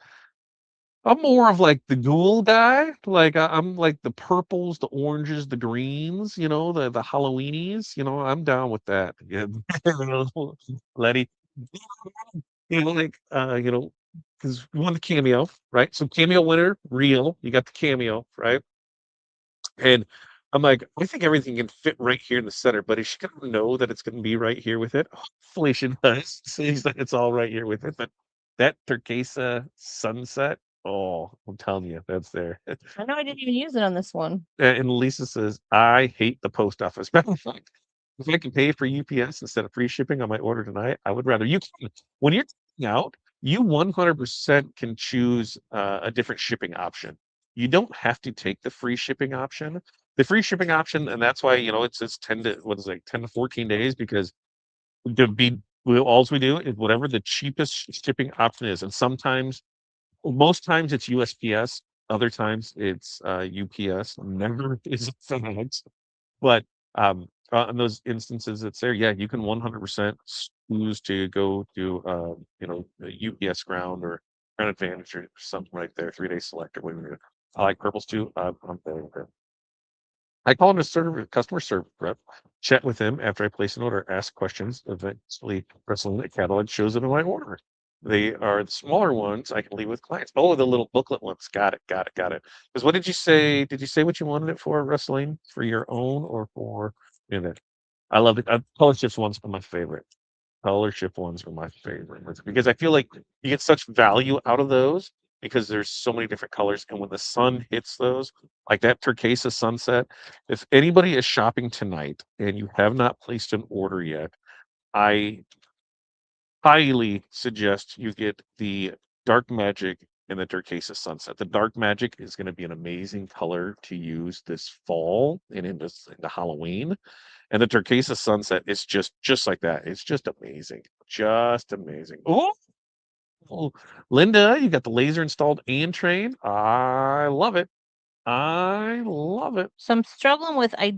I'm more of like the ghoul guy. Like I'm like the purples, the oranges, the greens. The Halloweenies. I'm down with that. Yeah, Letty. Like because we won the cameo, right? So cameo winner, real. You got the cameo, right? And I'm like, I think everything can fit right here in the center, but is she gonna know that it's gonna be right here with it? Hopefully she does. Seems like it's all right here with it. But that turquesa sunset, oh, I'm telling you, that's there. I know I didn't even use it on this one. And Lisa says, I hate the post office. Matter of fact, if I can pay for UPS instead of free shipping on my order tonight, I would rather. When you're taking out, you 100% can choose a different shipping option. You don't have to take the free shipping option. The free shipping option, and that's why it's 10 to 14 days because all we do is whatever the cheapest shipping option is, and most times it's USPS, other times it's UPS. Never is it FedEx. But in those instances, it's there. Yeah, you can 100% choose to go to the UPS Ground or Ground Advantage or something right there. 3 day select or whatever. I like purples too. I'm there with it. I call him a customer service rep, chat with him after I place an order, ask questions, eventually pressing the catalog shows them in my order. They are the smaller ones I can leave with clients. Oh, the little booklet ones. Got it, got it, got it. Because what did you say? Did you say what you wanted it for, Rustling? For your own or for it? I love it. Color shift ones are my favorite. Color shift ones are my favorite because I feel like you get such value out of those because there's so many different colors. And when the sun hits those, like that turquoise sunset, if anybody is shopping tonight and you have not placed an order yet, I highly suggest you get the dark magic and the turquoise sunset. The dark magic is going to be an amazing color to use this fall and into Halloween. And the turquoise sunset is just like that. It's just amazing. Just amazing. Oh, Linda, you got the laser installed and trained. I love it. I love it. So I'm struggling with, I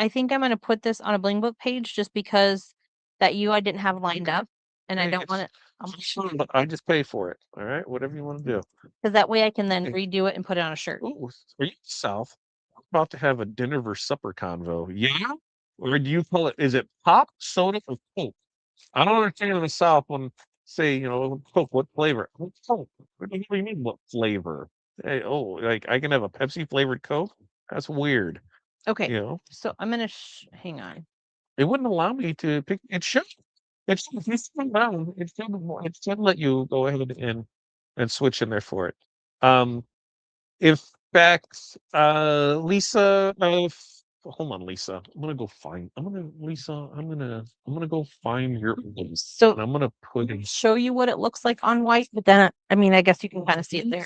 think I'm gonna put this on a Bling Book page just because that I didn't have lined up and I Hey, don't want it, it's fine, but I just pay for it. All right, whatever you want to do. because that way I can then Hey, redo it and put it on a shirt. ooh, are you south? About to have a dinner versus supper convo. Yeah? Or do you call it, is it pop, soda, or Coke? I don't understand in the South when say, Coke, what flavor? What Coke? What do you mean, what flavor? Hey, oh, like I can have a Pepsi flavored Coke? That's weird. Okay, You know, so I'm gonna hang on. it wouldn't allow me to pick. It should. If you scroll down, it should let you go ahead and switch in there for it. In fact, Lisa, hold on, Lisa. I'm gonna go find your ones, So and I'm gonna put in. show you what it looks like on white, but then I mean, I guess you can kind of see it there.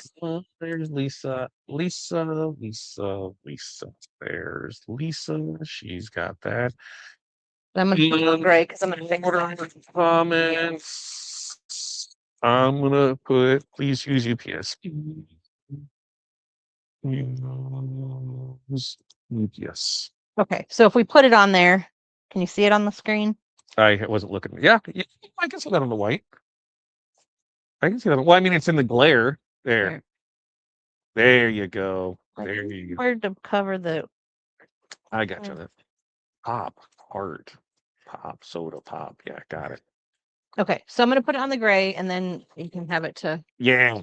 There's Lisa. Lisa. There's Lisa. She's got that. I'm gonna put it on gray because I'm gonna fix Order that. comments. I'm gonna put please use UPS. Use UPS. Okay, so if we put it on there, can you see it on the screen? I wasn't looking. Yeah, I can see that on the white. I can see that. Well, I mean, it's in the glare. There. There you go. There you go. Hard to cover the. I got you. Pop, heart, pop, soda, pop. Yeah, got it. Okay, so I'm gonna put it on the gray, and then you can have it to. Yeah.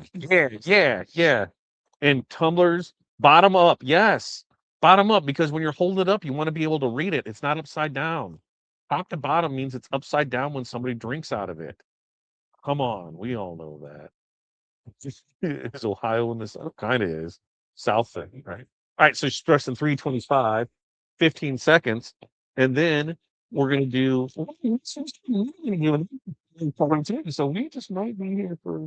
And tumblers, bottom up. Yes, bottom up because when you're holding it up, you want to be able to read it. It's not upside down. Top to bottom means it's upside down when somebody drinks out of it. Come on, we all know that. Is Ohio in this? Kind of is. South thing, right? All right, so she's pressing 325, 15 seconds, and then we're going to do. So we just might be here for.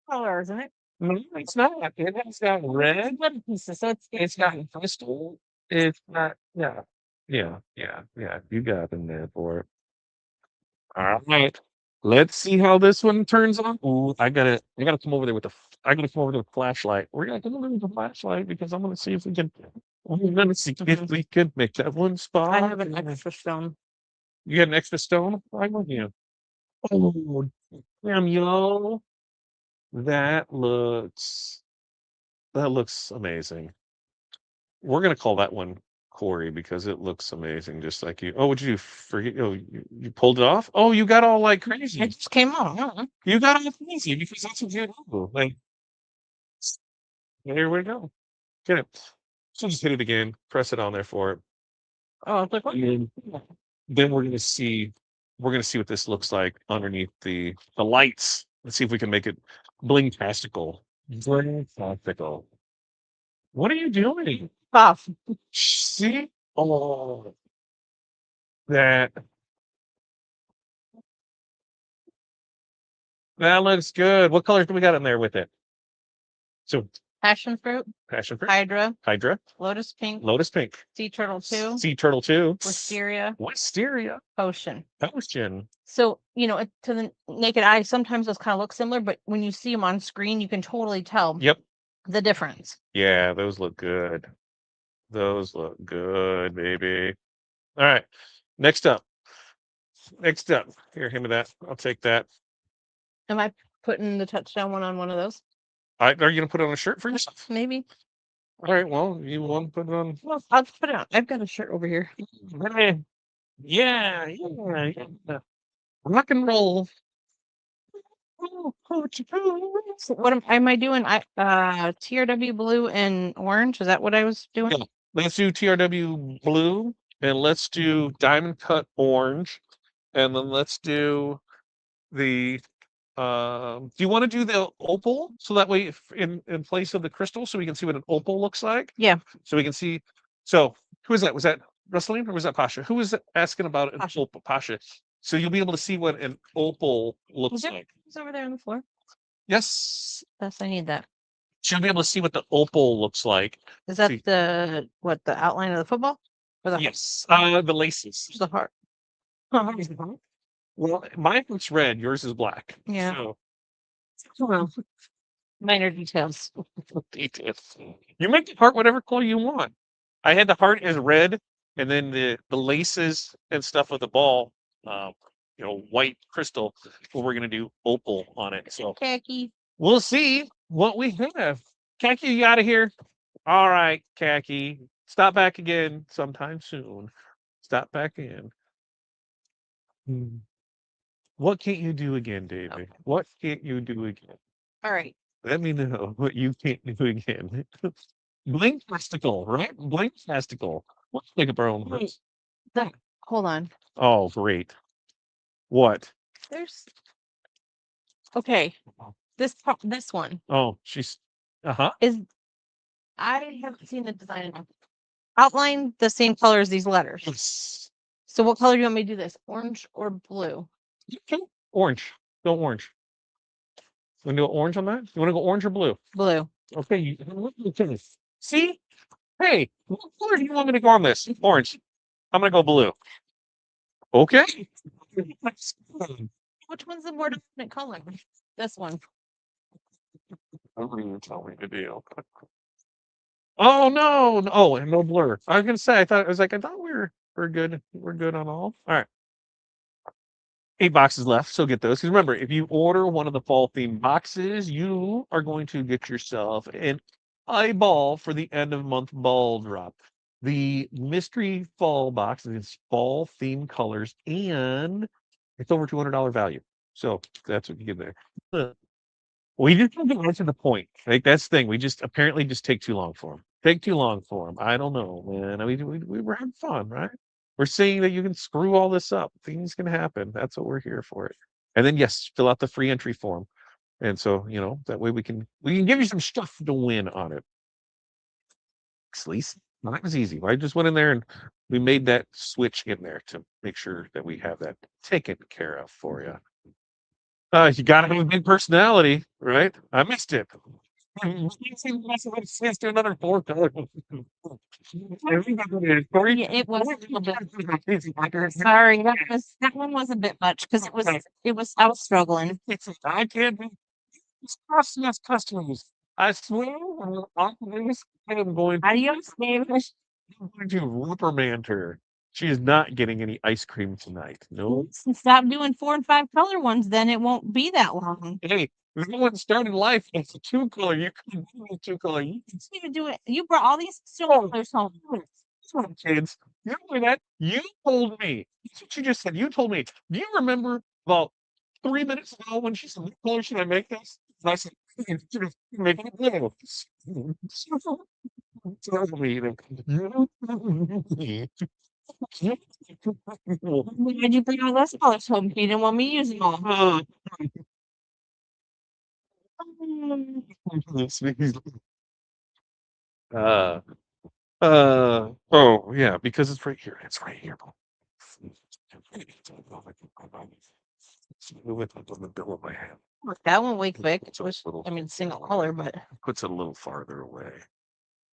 Color, isn't it? No, it's not. It has got red. Little pieces, so It's got crystal. It's not. Yeah. You got in there for it. All right. Let's see how this one turns on. Ooh, I gotta come over there with I gotta come over there with a flashlight. We're gonna come over there with a flashlight because I'm gonna see if we can. We're gonna see if we can make that one spot. I have an extra stone. You got an extra stone? I'm with you. Oh, damn, yo. That looks. That looks amazing. We're gonna call that one Corey because it looks amazing, just like you. Oh, would you forget? Oh, you pulled it off. Oh, you got all like crazy. It just came on. You got all crazy because that's what you do. Like, here we go. Get it. So just hit it again. Press it on there for it. Oh, it's like what? And then we're gonna see. We're gonna see what this looks like underneath the lights. Let's see if we can make it bling-tastical. Bling-tastical. What are you doing? Off. See? Oh, that that looks good. What colors do we got in there with it? So Passion fruit, passion fruit, hydra, hydra, lotus pink, lotus pink, sea turtle 2, sea turtle 2, wisteria, wisteria, potion. potion. So, to the naked eye, sometimes those kind of look similar, but when you see them on screen, you can totally tell Yep. the difference. Yeah, those look good. Those look good, baby. All right. Next up. Here, hand me that. I'll take that. Am I putting the touchdown one on one of those? Are you gonna put it on a shirt for yourself? Maybe. All right. Well, you want to put it on? Well, I'll just put it on. I've got a shirt over here. Yeah, yeah. Rock and roll. So what am I doing? TRW blue and orange. Is that what I was doing? Yeah. Let's do TRW blue, and let's do diamond cut orange, and then let's do the. Do you want to do the opal so that way, in place of the crystal, so we can see what an opal looks like? Yeah. So we can see. So who is that? Was that Rustling or was that Pasha? Who was asking about an Pasha. opal? Pasha. So you'll be able to see what an opal looks like. It's over there on the floor. Yes. Yes, I need that. She'll be able to see what the opal looks like. Is that See. the outline of the football? Or the Yes. The laces. the heart? Well, mine looks red. Yours is black. Yeah. So, Well, minor details. details. You make the heart whatever color you want. I had the heart as red, and then the laces and stuff of the ball, white crystal. Well, we're gonna do opal on it. So Khaki. we'll see what we have. Khaki, you out of here. All right, Khaki. Stop back again sometime soon. Stop back in. Hmm. What can't you do again, David? Okay. What can't you do again? All right. Let me know what you can't do again. Bling Fastical, right? Bling Fastical. Let's take up our own Wait. words. Hold on. Oh, great. What? There's okay. This one Oh, she's uh-huh. is I haven't seen the design enough. Outline the same color as these letters. Yes. So what color do you want me to do this? Orange or blue? Okay. Orange. Go orange. You want to go orange on that? You want to go orange or blue? Blue. Okay. Okay. See? Hey, what color do you want me to go on this? Orange. I'm gonna go blue. Okay. Which one's the more dominant color? This one. Don't even tell me the deal. Oh no! Oh, and no blur. I was gonna say. I thought we're good. We're good on all. All right. 8 boxes left, so get those. Because remember, if you order one of the fall theme boxes, you are going to get yourself an eyeball for the end of month ball drop. The mystery fall box is fall theme colors, and it's over $200 value. So that's what you get there. We just have to get to the point. Like that's the thing. We just apparently just take too long for them. Take too long for them. I don't know, man. I mean, we were having fun, right? We're seeing that you can screw all this up. Things can happen. That's what we're here for. It. And then yes, fill out the free entry form. And so that way we can give you some stuff to win on it. Sleaze. Well, that was easy. I just went in there and we made that switch in there to make sure that we have that taken care of for you. You gotta have a big personality, right? I missed it. Let's do another 4 color. Yeah, it was a little bit. Sorry, that one was a bit much because I was struggling. I can't be yes, customers. I swear, after this, I am going Adios, David. I'm going to reprimand her. She is not getting any ice cream tonight. No. Stop doing 4 and 5 color ones, then it won't be that long. Hey, no one started life as a 2 color. You couldn't do a 2 color. You didn't even do it. You brought all these colors home. Come on, kids. You know that? You told me. That's what you just said. You told me. Do you remember about 3 minutes ago when she said, "What color should I make this?" And I said, "Make it blue." Tell me that Why'd you bring all those colors home if you didn't want me using them all? uh, oh yeah, because it's right here. It's right here. Move it up on the bill of my hand. That one way quick. I mean, single color, but puts it a little farther away.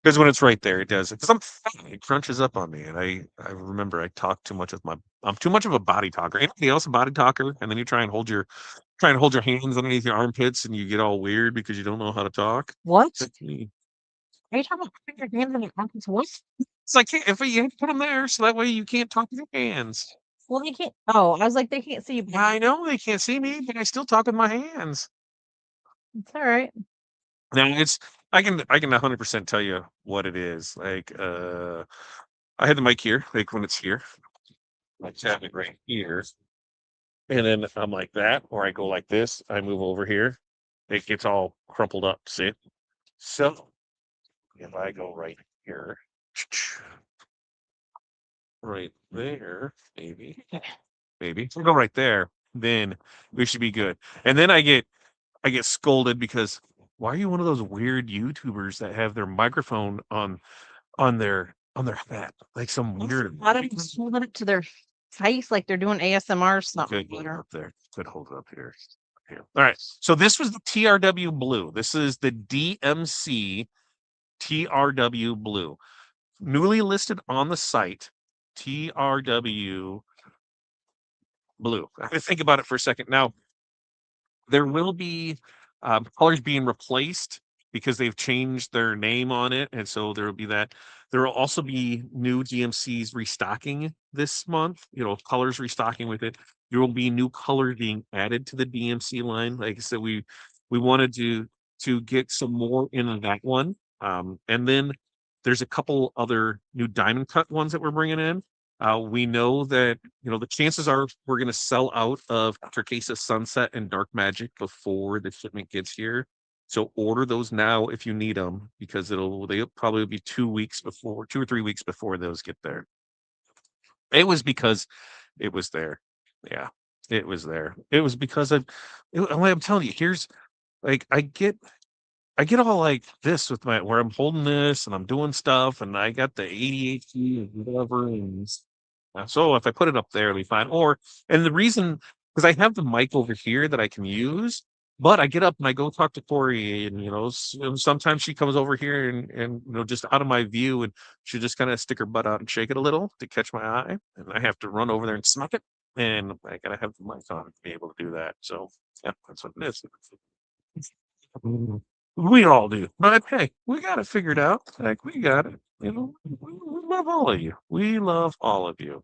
Because when it's right there, it does. Because I'm fat, it crunches up on me, and I remember I talk too much with I'm too much of a body talker. Anybody else a body talker? And then you try and hold your hands underneath your armpits, and you get all weird because you don't know how to talk. What? That's me. Are you talking about putting your hands in your armpits? What? It's like if you have to put them there, so that way you can't talk with your hands. Well, they can't. Oh, I was like, they can't see you. I know they can't see me, but I still talk with my hands. It's all right. Now I can 100% tell you what it is. Like, I had the mic here, like when it's here, I tap it right here, and then I'm like that, or I go like this, I move over here, it gets all crumpled up. See? So if I go right here, right there, maybe. So go right there, then we should be good. And then I get scolded because why are you one of those weird YouTubers that have their microphone on their hat? Like some weird A lot of them holding it to their face like they're doing ASMR or something. Good hold it up there. Good hold it up here. Here. All right. So this was the TRW blue. This is the DMC TRW blue. Newly listed on the site, TRW blue. I have to think about it for a second. Now, there will be colors being replaced because they've changed their name on it, and so there will be that. There will also be new DMCs restocking this month. Colors restocking with it. There will be new colors being added to the DMC line. Like I said, we wanted to get some more in that one, and then there's a couple other new diamond cut ones that we're bringing in. We know that the chances are we're going to sell out of Turquesa Sunset and Dark Magic before the shipment gets here. So order those now if you need them because they'll probably be 2 or 3 weeks before those get there. It was because it was there. Yeah, it was there. It was because I'm telling you, here's like I get all like this with where I'm holding this and I'm doing stuff and I got the ADHD and whatever. And so if I put it up there, it'll be fine. And the reason, because I have the mic over here that I can use, but I get up and I go talk to Corey and, sometimes she comes over here and just out of my view and she just kind of stick her butt out and shake it a little to catch my eye. And I have to run over there and smack it. And I got to have the mic on to be able to do that. So yeah, that's what it is. We all do. But hey, we got it figured out. Like we got it. We love all of you. We love all of you.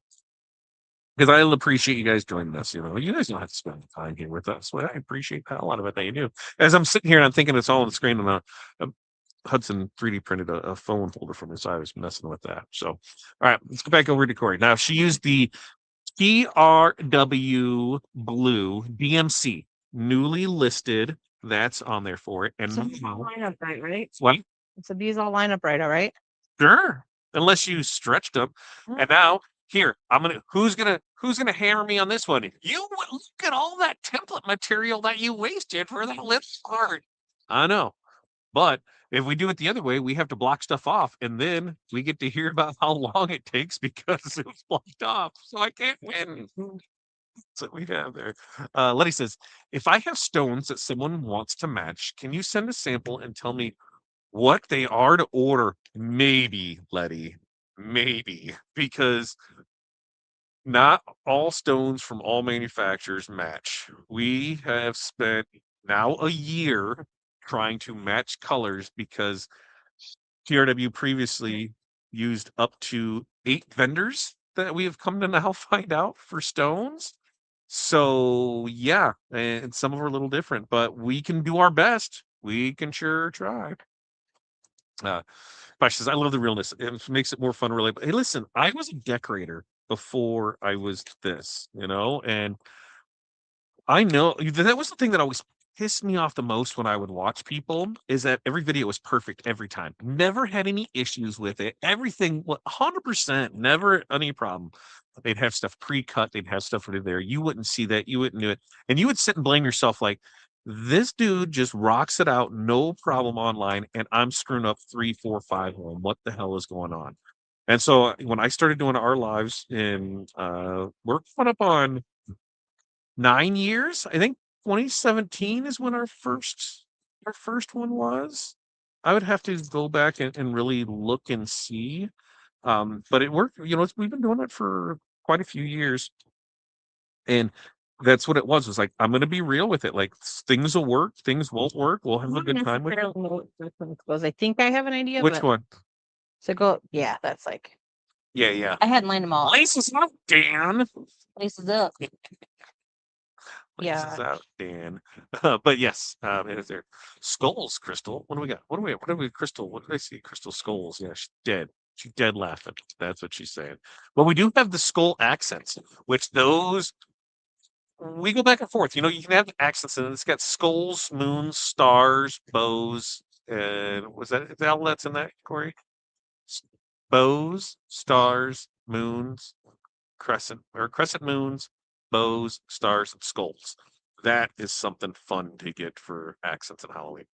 Because I appreciate you guys joining us. You guys don't have to spend time here with us. Well, I appreciate that, a lot of it that you do. As I'm sitting here and I'm thinking it's all on the screen, and Hudson 3D printed a phone holder for me, so I was messing with that. So, all right, let's go back over to Corey. Now, she used the TRW Blue DMC, newly listed. That's on there for it. And so these all line up right? What? So these all line up right, all right? Sure. Unless you stretched them. And now here, who's gonna hammer me on this one? You look at all that template material that you wasted for that little part. I know. But if we do it the other way, we have to block stuff off, and then we get to hear about how long it takes because it was blocked off. So I can't win. That's what we have there. Letty says, if I have stones that someone wants to match, can you send a sample and tell me what they are to order? Maybe, Letty. Maybe. Because not all stones from all manufacturers match. We have spent now a year trying to match colors because TRW previously used up to 8 vendors that we have come to now find out for stones. So yeah, and some of them are a little different, but we can do our best. We can sure try. Bash says, I love the realness. It makes it more fun, really. But hey, listen, I was a decorator before I was this, and I know that was the thing that always pissed me off the most when I would watch people is that every video was perfect every time. Never had any issues with it. Everything 100%, never any problem. They'd have stuff pre-cut, they'd have stuff right there. You wouldn't see that, you wouldn't do it. And you would sit and blame yourself like, this dude just rocks it out, no problem online, and I'm screwing up 3, 4, 5 of them. What the hell is going on? And so when I started doing our lives in we're coming up on 9 years. I think 2017 is when our first one was. I would have to go back and really look and see. But it worked, we've been doing it for quite a few years. And that's what it was like, I'm gonna be real with it. Like things will work, things won't work. We'll have a good time with it. I think I have an idea. Which one? So go, yeah, that's like, yeah. I hadn't lined them all. Laces up, Dan. Laces up. Blazes Yeah. out, Dan. But yes, it is there. Skulls, Crystal. What do we got? What do we, Crystal? What did I see? Crystal skulls. Yeah, she's dead. She's dead laughing. That's what she's saying. But we do have the skull accents, which those we go back and forth. You know, you can have accents, and it's got skulls, moons, stars, bows, and was that is that all that's in that, Corey? S- Bows, stars, moons, crescent moons, bows, stars, and skulls. That is something fun to get for accents in Halloween.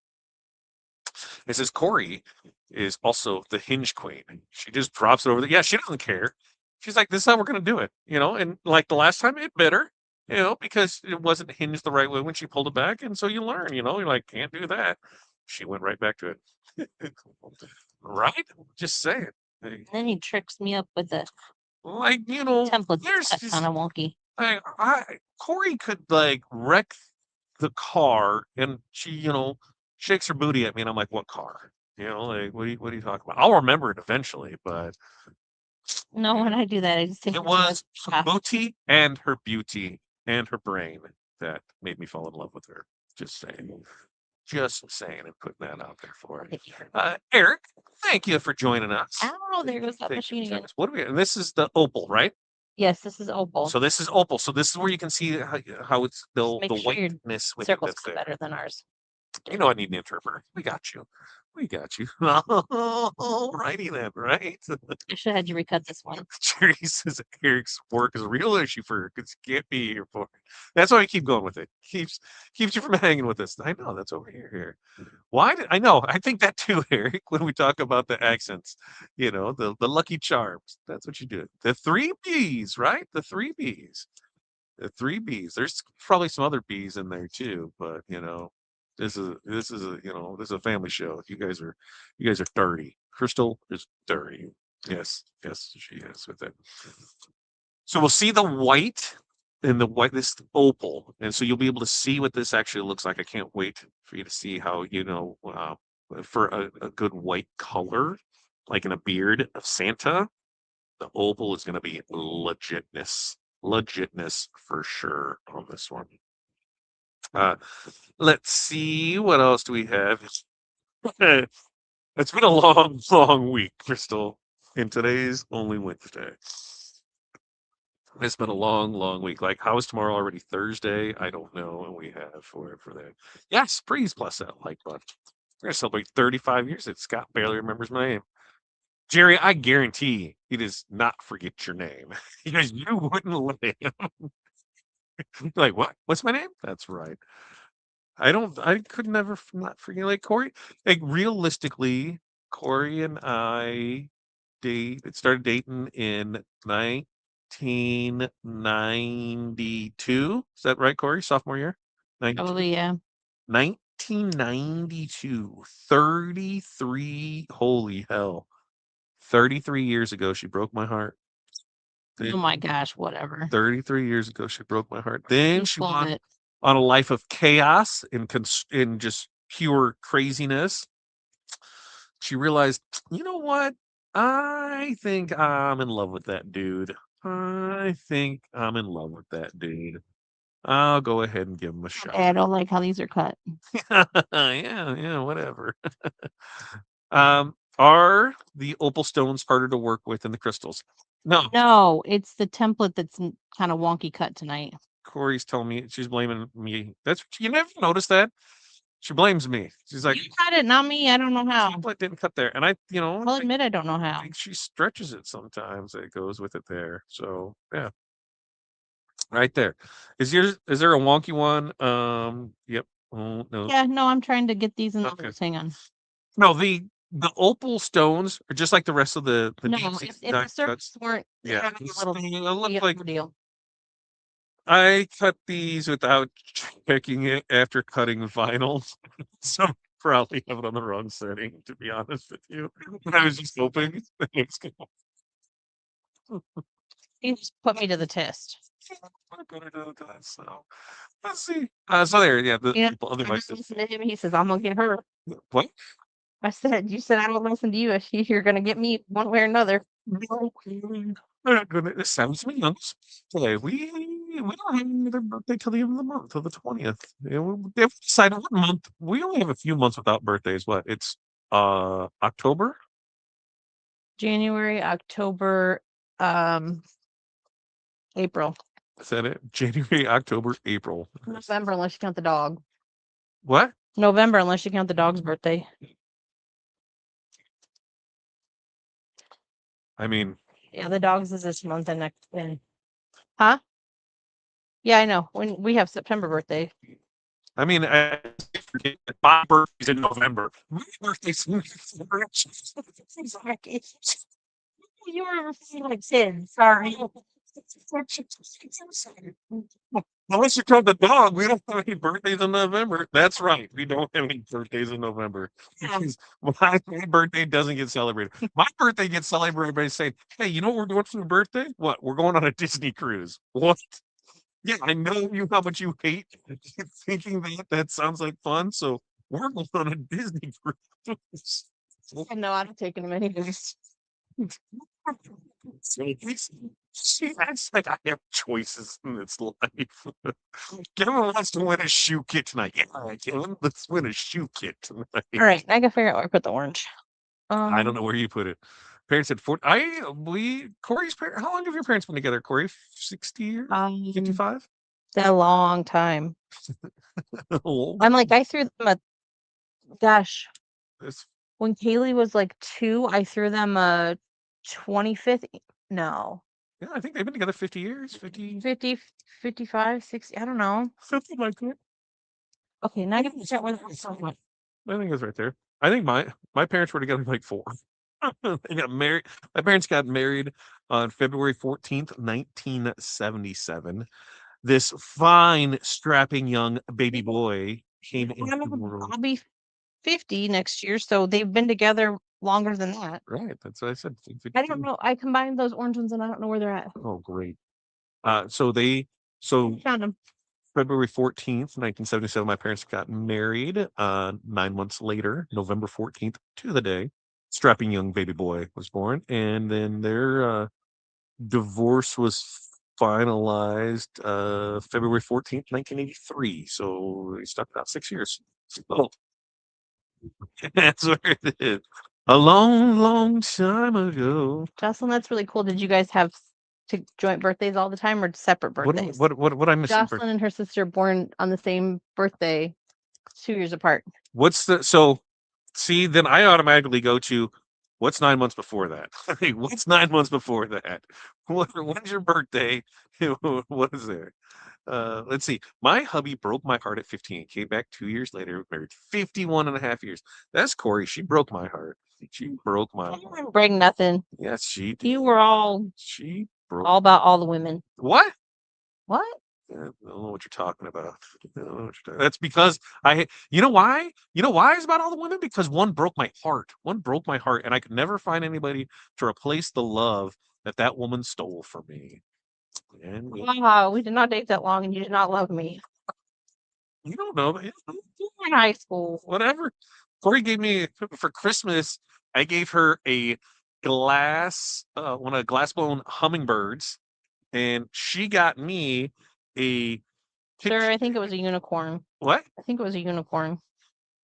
It says Corey is also the hinge queen. She just drops it over the yeah, she doesn't care. She's like, this is how we're gonna do it, you know, and like the last time it bit her, you know, because it wasn't hinged the right way when she pulled it back. And so you learn, you know, you're like, can't do that. She went right back to it. Right? Just saying. Hey, Then he tricks me up with the like, you know, template there's that's just kind of wonky. I Corey could like wreck the car and she, you know, shakes her booty at me and I'm like, what car? You know, like what are you talking about? I'll remember it eventually, but No, when I do that, I just take it it to a was her shop. booty and her beauty and her brain that made me fall in love with her. Just saying. Just saying and putting that out there for it. Eric, thank you for joining us. Oh, there goes that Thank you machine for joining again. us. What do we and this is the opal, right? Yes, this is opal. So this is opal. So this is where you can see how it's Just the make sure your whiteness with it circles that's come there. better than ours. You know I need an interpreter. We got you. We got you. Alrighty then, right? I should have had you recut this one. Jerry says Eric's work is a real issue for her because he can't be here for it. That's why I keep going with it. Keeps you from hanging with us. I know that's over here. Why did I know? I think that too, Eric, when we talk about the accents, you know, the lucky charms. That's what you do. The three B's, right? The three B's. The three B's. There's probably some other B's in there too, but you know, this is a you know this is a family show. You guys are dirty. Crystal is dirty. Yes, yes, she is with it. So we'll see the white and the white this opal, and so you'll be able to see what this actually looks like. I can't wait for you to see how you know for a good white color, like in a beard of Santa. The opal is going to be legitness for sure on this one. Uh, let's see what else do we have. It's been a long week, Crystal, and today's only Wednesday. It's been a long week. Like, how is tomorrow already Thursday? I don't know. And we have for that. Yes, please plus that like button. We're gonna celebrate 35 years that Scott barely remembers my name. Jerry, I guarantee he does not forget your name because you wouldn't let him. Like, what? What's my name? That's right. I could never not forget like Corey. Like realistically, Corey and I started dating in 1992. Is that right, Corey? Sophomore year? 92? Probably, yeah. 1992. 33. Holy hell. 33 years ago, she broke my heart. Oh my gosh, whatever. 33 years ago, she broke my heart. Then You she full of went it. on a life of chaos and in just pure craziness. She realized, you know what? I think I'm in love with that dude. I think I'm in love with that dude. I'll go ahead and give him a shot. I don't like how these are cut. Yeah, whatever. Are the opal stones harder to work with than the crystals? No. No, it's the template that's kind of wonky cut tonight. Corey's telling me she's blaming me. That's you never noticed that. She blames me. She's like, You cut it, not me. I don't know how. template didn't cut there, and I, you know, I'll admit I don't know how. think she stretches it sometimes. It goes with it there. So yeah, right there. Is there a wonky one? Yep. Oh no. Yeah, no, I'm trying to get these in the Okay. loose. Hang on. No, the opal stones are just like the rest of the No, deep sea if the circles weren't yeah, having a little it looked like deal. I cut these without checking it after cutting vinyl. So probably have it on the wrong setting, to be honest with you. But I was just hoping it's He just put me to the test. I'm gonna do that. So let's see. So there, yeah, the Yeah, people other I don't devices. listen to him. He says, I'm gonna get her. What? I said, you said I don't listen to you. You're gonna get me one way or another. No, I'm not gonna. This sounds me. Play we we don't have another birthday till the end of the month, till the 20th. Yeah, we decided what month. We only have a few months without birthdays. What? It's October. January, October, um, April, Is that it? January, October, April. November, unless you count the dog. What? November, unless you count the dog's birthday. I mean, Yeah, the dog's is this month and next. Huh? Yeah, I know. When we have September birthday. I forget that my birthday's in November. My birthday's in December. You were like 10. Sorry. Unless you count the dog, we don't have any birthdays in November. That's right. We don't have any birthdays in November. Because my birthday doesn't get celebrated. My birthday gets celebrated by saying, hey, you know what we're doing for your birthday? What? We're going on a Disney cruise. What? Yeah, I know you how much you hate thinking that that sounds like fun. So we're going on a Disney cruise. I know I've taken them anyways. She acts like I have choices in this life. Kevin wants to win a shoe kit tonight. Yeah, Kevin, let's win a shoe kit tonight. All right, I gotta figure out where I put the orange. I don't know where you put it. Parents said 40. Corey's parents. How long have your parents been together, Corey? 60 years? 55? A long time. Oh, I'm like, I threw them a gosh. it's- When Kaylee was like 2, I threw them a 25th. No, yeah, I think they've been together 50 years. 50, 50, 55, 60. I don't know. something like that. Okay, now I gotta check where that so much. I think it's right there. I think my parents were together like 4. They got married. My parents got married on February 14th, 1977. This fine, strapping young baby boy came into the world. I'll be 50 next year, so they've been together longer than that. Right, that's what I said. I don't know. I combined those orange ones and I don't know where they're at. Oh, great. So Found them. February 14th, 1977, my parents got married. 9 months later, November 14th, to the day, strapping young baby boy was born, and then their divorce was finalized February 14th, 1983. So they stuck about 6 years. So that's where it is. A long, long time ago. Jocelyn, that's really cool. Did you guys have joint birthdays all the time or separate birthdays? What I missing? Jocelyn and her sister born on the same birthday, 2 years apart. What's the so? See, then I automatically go to what's 9 months before that? What's 9 months before that? When's your birthday? What is there? Let's see. My hubby broke my heart at 15, came back 2 years later, married 51 and a half years. That's Corey. She broke my heart. She broke my You heart. didn't break nothing. Yes, she did. You were all She broke. all about all the women. What? What? I don't know what you're talking about. I don't know what you're That's because you know why? You know why it's about all the women? Because one broke my heart. One broke my heart, and I could never find anybody to replace the love that that woman stole from me. And Wow, we did not date that long and you did not love me. you don't know, You were in high school. whatever. Corey gave me for Christmas. I gave her a one of glass blown hummingbirds, and she got me a Sir, I think it was a unicorn. what? I think it was a unicorn.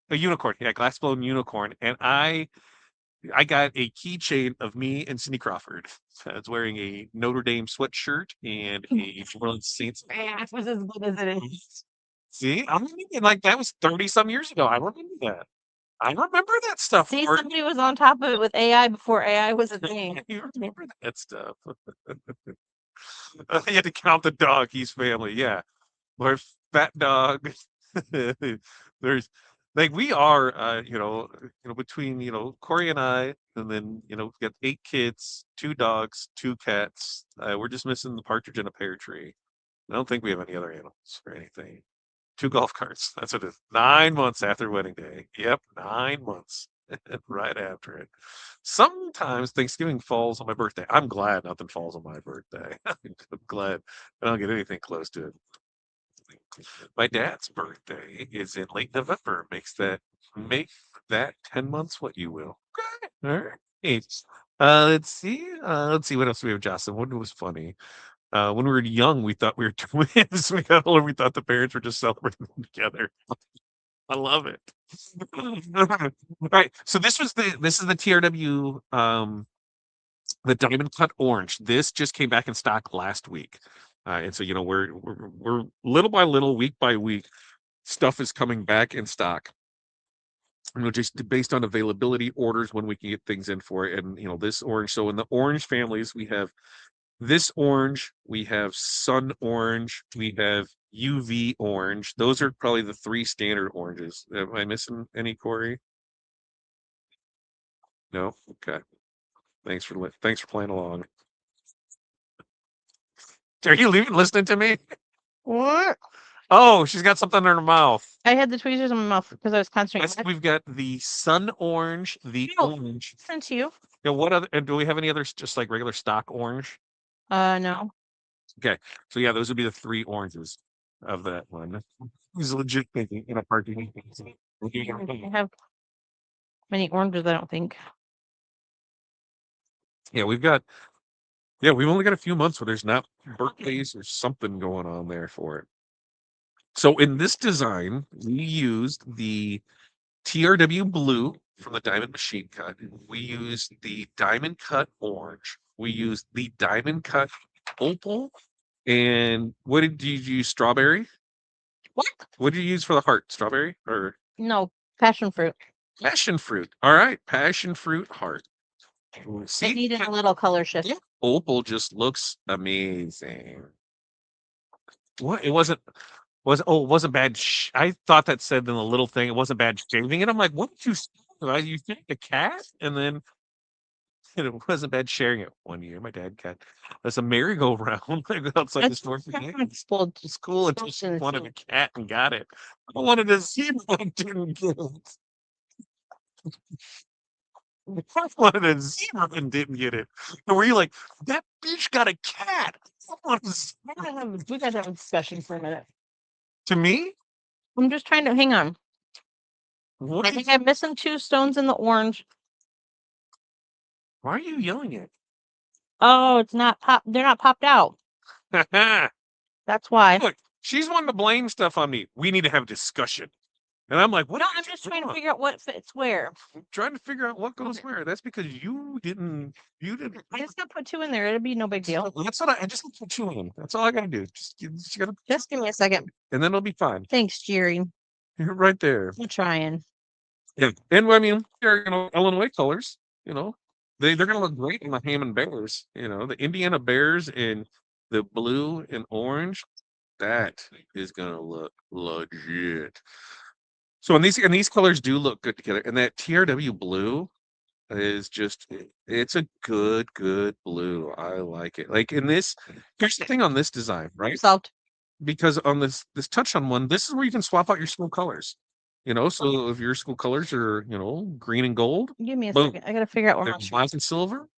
A unicorn, yeah, glass blown unicorn, and I got a keychain of me and Cindy Crawford. So I was wearing a Notre Dame sweatshirt and a New Orleans Saints. Man, it was as good as it is. See, I'm thinking like that was 30 some years ago. I remember that. I remember that stuff. See, Mark. somebody was on top of it with AI before AI was a thing. You remember that stuff. You had to count the doggies family. Yeah. There's fat dog. There's like we are between Corey and I, and then we got 8 kids, 2 dogs, 2 cats. We're just missing the partridge in a pear tree. I don't think we have any other animals or anything. 2 golf carts. That's what it is. 9 months after wedding day. Yep, 9 months. Right after it. Sometimes Thanksgiving falls on my birthday. I'm glad nothing falls on my birthday. I'm glad I don't get anything close to it. My dad's birthday is in late November. Make that 10 months what you will. Okay. All right. Let's see. Let's see what else we have, Jocelyn. What was funny? When we were young, we thought we were twins. We got older, we thought the parents were just celebrating them together. I love it. All right, so this is the TRW the diamond cut orange. This just came back in stock last week. And so we're little by little, week by week, stuff is coming back in stock. Just based on availability orders when we can get things in for it. And this orange. So in the orange families, we have this orange, we have sun orange, we have UV orange. Those are probably the three standard oranges. Am I missing any, Corey? No? Okay. Thanks for playing along. Are you leaving listening to me? What? Oh, she's got something in her mouth. I had the tweezers in my mouth because I was concentrating. We've got the sun orange, the orange. Sent to you. Yeah, what other? And do we have any others just like regular stock orange? No. Okay, so yeah, those would be the three oranges of that one. Who's legit thinking in a party? I have many oranges, I don't think. Yeah, we've only got a few months where there's not birthdays or something going on there for it. So in this design, we used the TRW blue from the diamond machine cut. We used the diamond cut orange. We used the diamond cut opal. And what did you use? Strawberry? What? What did you use for the heart? Strawberry or No, passion fruit. passion fruit? All right, passion fruit heart. It needed a little color shift. Yeah. Opal just looks amazing. What? It wasn't bad. I thought that said in the little thing, it wasn't bad shaving it. I'm like, what did you say? You think a cat? And then it wasn't bad sharing it one year. My dad got us a merry-go-round outside the store for school until she wanted a cat and got it. I wanted a zebra and didn't get it. I wanted a zebra and didn't get it. And were you like, that bitch got a cat? We gotta have a discussion for a minute. To me? I'm just trying to hang on. What I think I'm missing 2 stones in the orange. Why are you yelling it? Oh, it's not pop. They're not popped out. That's why. Look, she's wanting to blame stuff on me. We need to have a discussion. And I'm like, what? No, I'm just trying to figure out what fits where. I'm trying to figure out what goes where. That's because you didn't. I just gotta put 2 in there. It'll be no big deal. That's what I just put 2 in. That's all I gotta do. Just give me a second. And then it'll be fine. Thanks, Jerry. You're right there. I'm trying. Yeah. And I mean, they're Illinois colors, they're gonna look great in the Hammond Bears, the Indiana Bears in the blue and orange. That is gonna look legit. So and these colors do look good together. And that TRW blue is it's a good blue. I like it. Like in this, here's the thing on this design, right? Solved. Because on this touch on one, this is where you can swap out your school colors. So if your school colors are, green and gold, give me a second. I gotta figure out where black and silver,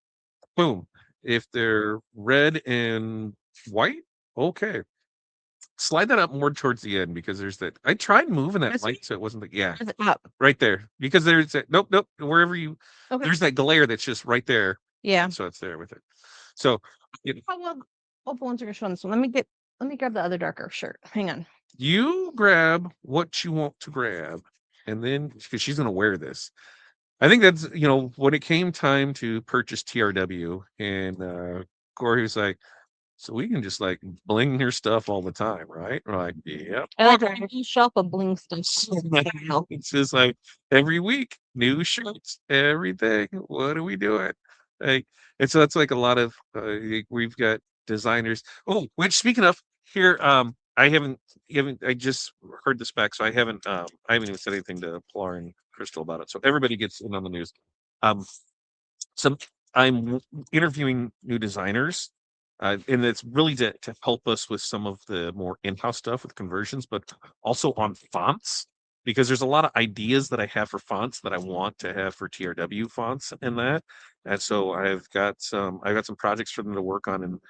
boom. If they're red and white, okay. Slide that up more towards the end because there's that. I tried moving that light so it wasn't up right there because there's that. Nope. Wherever there's that glare that's just right there. Yeah. So it's there with it. So opal ones are showing. So let me grab the other darker shirt. Hang on. You grab what you want to grab, and then because she's gonna wear this. I think that's when it came time to purchase TRW, and Corey was like, so we can just like bling your stuff all the time, right? We're like, yeah. Okay. You shop a bling stuff. It's just like every week, new shirts, everything. What are we doing? Like, and so that's like a lot of we've got designers. Oh, which speaking of here, I just heard the spec, so I haven't even said anything to Pilar and Crystal about it. So everybody gets in on the news. Some I'm interviewing new designers, and it's really to help us with some of the more in-house stuff with conversions, but also on fonts because there's a lot of ideas that I have for fonts that I want to have for TRW fonts and that. And so I've got some projects for them to work on, and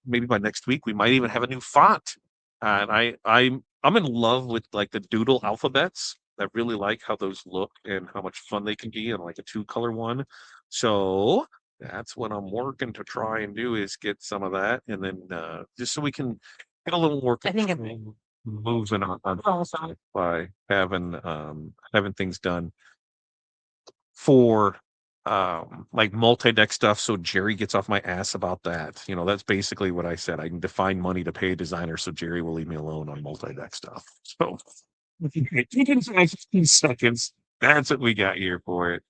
maybe by next week we might even have a new font. And I'm in love with like the doodle alphabets. I really like how those look and how much fun they can be in like a 2-color one. So That's what I'm working to try and do is get some of that, and then just so we can get a little more I think control moving on by having things done for like multi-deck stuff so Jerry gets off my ass about that. You know, that's basically what I said. I can define money to pay a designer so Jerry will leave me alone on multi-deck stuff. So if you can take it in 15 seconds, that's what we got here for it.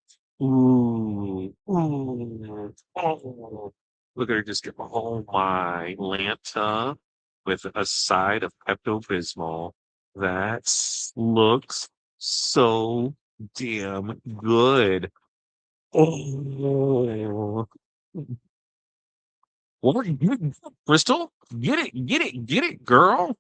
Ooh, ooh, oh. Look at her just get, oh my Lanta with a side of Pepto-Bismol. That looks so damn good. Oh, what are you, Bristol? Get it, girl.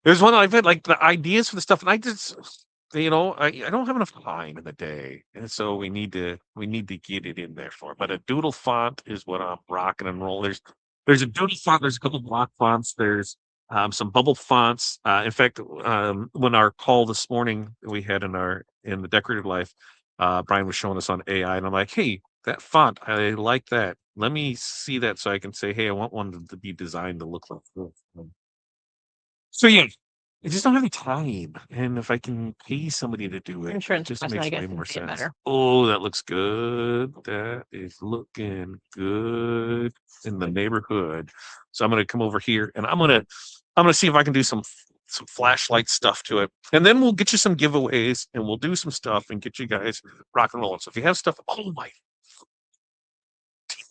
There's one I've had like the ideas for the stuff, and I just, I don't have enough time in the day, and so we need to get it in there for. But a doodle font is what I'm rocking and rolling. There's a doodle font. There's a couple block fonts. There's some bubble fonts. In fact, when our call this morning we had in the decorative life, Brian was showing us on AI, and I'm like, hey, that font, I like that. Let me see that so I can say, hey, I want one to be designed to look like this. So yeah, I just don't have any time, and if I can pay somebody to do it, it insurance just person, I makes guess, way can more see it sense. better. Oh, that looks good. That is looking good in the neighborhood. So I'm gonna come over here and I'm gonna see if I can do some flashlight stuff to it, and then we'll get you some giveaways and we'll do some stuff and get you guys rock and rolling. So if you have stuff, oh my,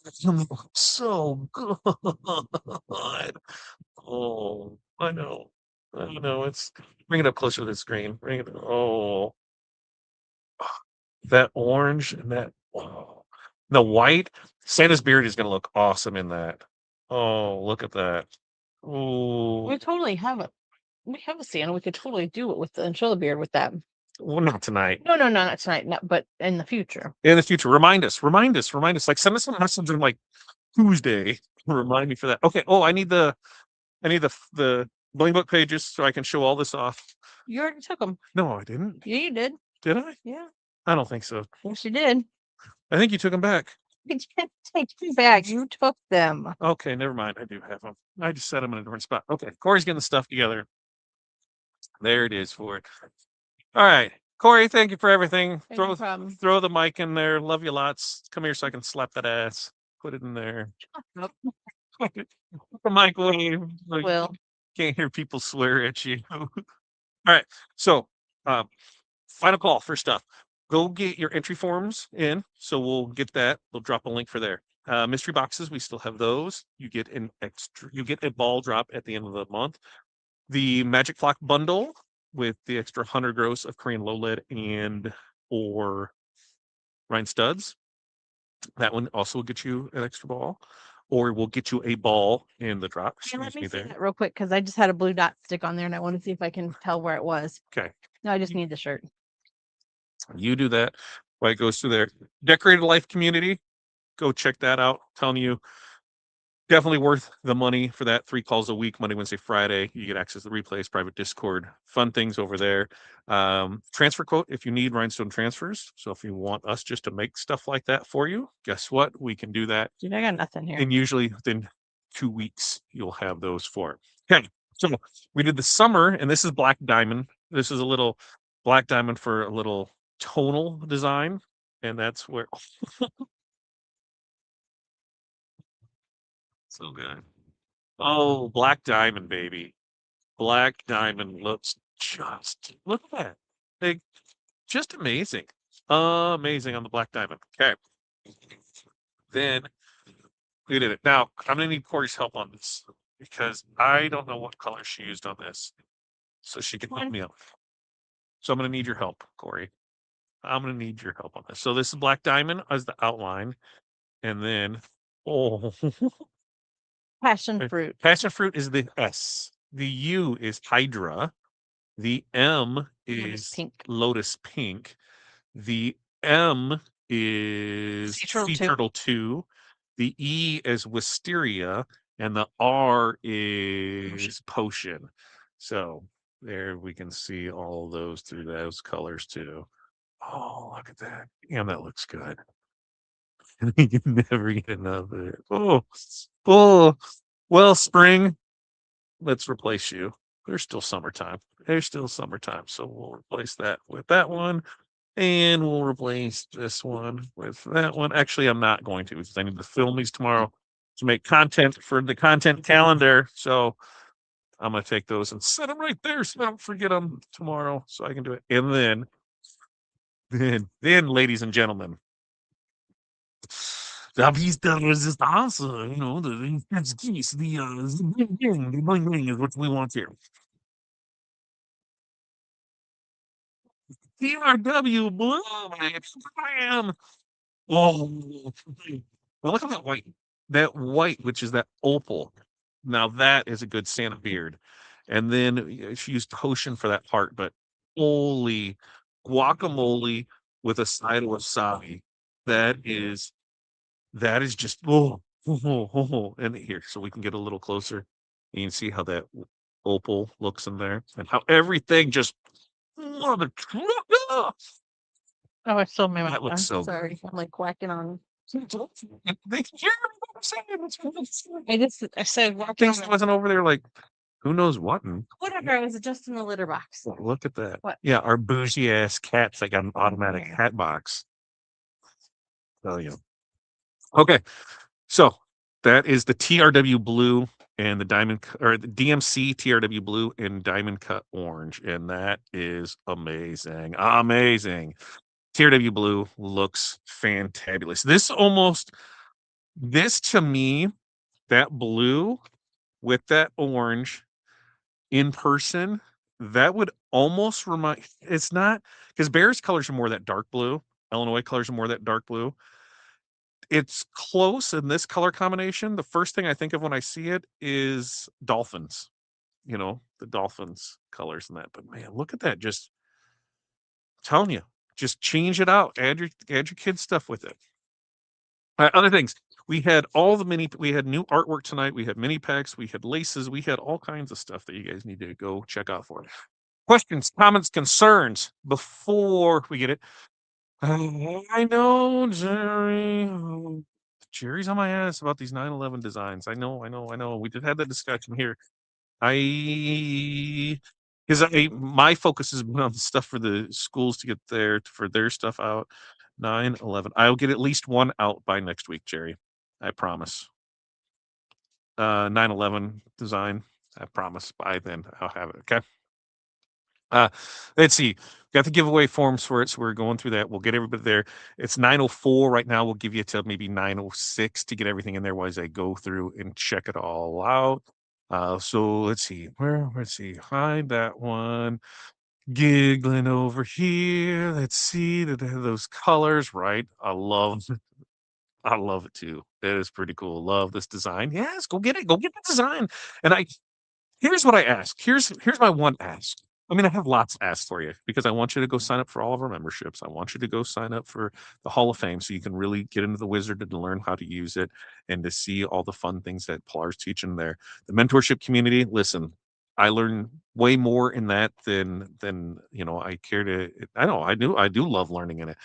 it's gonna look so good. Oh, I know. I know. It's bring it up closer to the screen. Bring it. Oh, that orange and that the white. Santa's beard is gonna look awesome in that. Oh, look at that. Oh, We totally have it. We have a Santa. We could totally do it with the and show the beard with that. well, not tonight. No, no, no, not tonight. No, but in the future. In the future, remind us. Remind us. Remind us. Like send us a message on like Tuesday. Remind me for that. Okay. Oh, I need the Bling book pages so I can show all this off. You already took them. No, I didn't. Yeah, you did. Did I? Yeah. I don't think so. Yes, you did. I think you took them back. You can't take them back. You took them. Okay, never mind. I do have them. I just set them in a different spot. Okay, Corey's getting the stuff together. There it is for it. All right, Corey, thank you for everything. Hey, Throw no problem. throw the mic in there. Love you lots. Come here so I can slap that ass. Put it in there. Nope. The microwave. So you Will. can't hear people swear at you. All right, so um, final call for stuff. Go get your entry forms in. So we'll get that. We'll drop a link for there. Mystery boxes, we still have those. You get a ball drop at the end of the month. The Magic Flock bundle with the extra 100 gross of Korean low lead and or rhine studs. That one also will get you an extra ball, or we'll get you a ball in the drop. Hey, let Excuse me me see there. that real quick because I just had a blue dot stick on there and I want to see if I can tell where it was. Okay, No, I just need the shirt. you do that. While it goes through there. Decorated Life community, go check that out. I'm telling you, definitely worth the money for that. 3 calls a week, Monday, Wednesday, Friday. You get access to the replays, private Discord, fun things over there. Transfer quote if you need rhinestone transfers. So if you want us just to make stuff like that for you, guess what? We can do that. Dude, I got nothing here. And usually within 2 weeks, you'll have those for it. Okay. So we did the summer, and this is black diamond. This is a little black diamond for a little tonal design. And that's where so good. Oh, black diamond, baby. Black diamond looks just look at that. Like, just amazing. Amazing on the black diamond. Okay. Then we did it. Now I'm gonna need Corey's help on this because I don't know what color she used on this. So she can help me out. So I'm gonna need your help, Corey. I'm gonna need your help on this. So this is black diamond as the outline, and then oh Passion fruit. passion fruit is the S. The U is Hydra. The M Lotus is pink. Lotus Pink. The M is Sea turtle Sea 2. Turtle 2. The E is Wisteria. And the R is Potion. So there we can see all those through those colors too. Oh, look at that. Damn, that looks good. You can never get enough of it. Oh, well, spring, let's replace you. There's still summertime. There's still summertime. So we'll replace that with that one. And we'll replace this one with that one. Actually, I'm not going to because I need to film these tomorrow to make content for the content calendar. So I'm going to take those and set them right there so I don't forget them tomorrow so I can do it. And then, ladies and gentlemen, la piece de resistance, the keys, the bling bling is what we want here. TRW Blue, man. Oh, well, look at that white. That white, which is that opal. Now that is a good Santa beard. And then she used potion for that part, but holy guacamole with a side of wasabi. That is that is just and here, so we can get a little closer. You can see how that opal looks in there and how everything just mother Oh, I still may that looks I'm so good. sorry. I'm like whacking on. They can hear what I'm saying. I said whacking Things on. wasn't over there like who knows what. And Whatever. I was adjusting the litter box. look at that. What? Yeah, our bougie ass cats like an automatic hat box. Tell you. Okay, so that is the TRW blue and the or the DMC TRW blue and diamond cut orange, and that is amazing, amazing. TRW blue looks fantabulous. This to me, that blue with that orange in person, that would almost remind. It's not because Bears colors are more that dark blue. Illinois colors are more that dark blue. It's close in this color combination. The first thing I think of when I see it is dolphins. The dolphins colors and that. But man, look at that! Just telling you, just change it out. Add your kids stuff with it. Other things. We had we had new artwork tonight. We had mini packs. We had laces. We had all kinds of stuff that you guys need to go check out for. Questions, comments, concerns before we get it. I know, Jerry. Jerry's on my ass about these 9/11 designs. I know. We just had that discussion here. I because my focus has been on the stuff for the schools to get for their stuff out. 9/11. I'll get at least one out by next week, Jerry. I promise. 9/11 design. I promise by then I'll have it. Okay. Uh, let's see. Got the giveaway forms for it, so we're going through that. We'll get everybody there. It's 9:04 right now. We'll give you till maybe 9:06 to get everything in there while I go through and check it all out. So let's see. Let's see. Hide that one. Giggling over here. Let's see that they have those colors, right? I love it too. That is pretty cool. Love this design. Yes, go get it. Go get the design. And here's what I ask. Here's my one ask. I mean, I have lots asked for you because I want you to go sign up for all of our memberships. I want you to go sign up for the Hall of Fame so you can really get into the wizard and learn how to use it and to see all the fun things that Pilar's teaching there. The mentorship community, listen, I learn way more in that than I care to. I know I do love learning in it.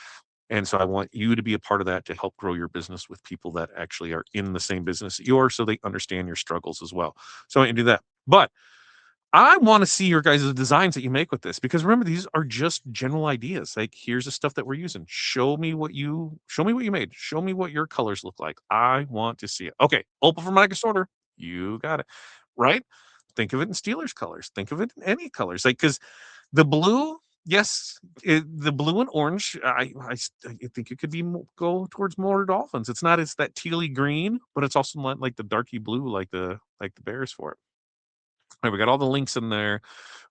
And so I want you to be a part of that to help grow your business with people that actually are in the same business that you are so they understand your struggles as well. So I want you to do that. But I want to see your guys' designs that you make with this because remember these are just general ideas. Like here's the stuff that we're using. Show me what you made. Show me what your colors look like. I want to see it. Okay, Opal from Micah Sorter. You got it. Right? Think of it in Steelers colors. Think of it in any colors. Like because the blue, yes, the blue and orange. I think it could be go towards more dolphins. It's not. It's that tealy green, but it's also not like the darky blue, like the Bears for it. All right, we got all the links in there.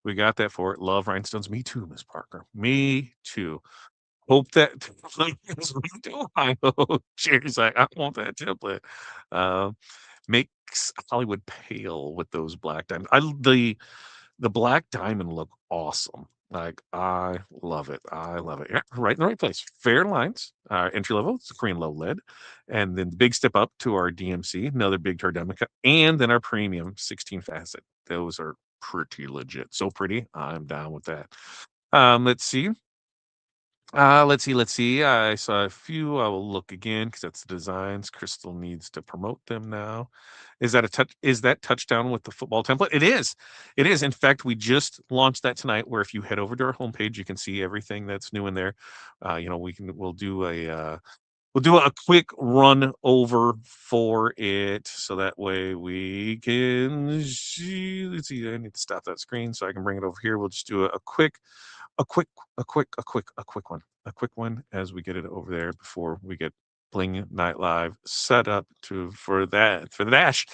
We got that for it. Love rhinestones. Me too, Miss Parker. Me too. Hope that me too. I hope Jerry's like, I want that template. Uh, makes Hollywood pale with those black diamonds. The black diamond look awesome. Like I love it. I love it. Yeah, right in the right place. Fair lines. Entry level. It's a Korean low lead, and then the big step up to our DMC, another big Tardemica, and then our premium 16 facet. Those are pretty legit. So pretty. I'm down with that. Let's see. Let's see, let's see. I saw a few. I will look again because that's the designs. Crystal needs to promote them now. Is that touchdown with the football template? It is. It is. In fact, we just launched that tonight. Where if you head over to our homepage, you can see everything that's new in there. We'll do a quick run over for it so that way we can see. Let's see. I need to stop that screen so I can bring it over here. We'll just do a quick, a quick one as we get it over there before we get Bling Night Live set up for the dash.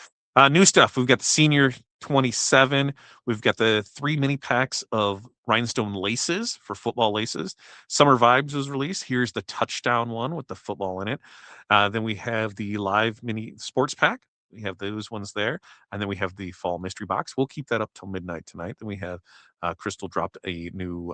New stuff. We've got the senior 27. We've got the 3 mini packs of rhinestone laces for football laces. Summer Vibes was released. Here's the touchdown one with the football in it. Then we have the live mini sports pack. We have those ones there. And then we have the fall mystery box. We'll keep that up till midnight tonight. Then we have Crystal dropped a new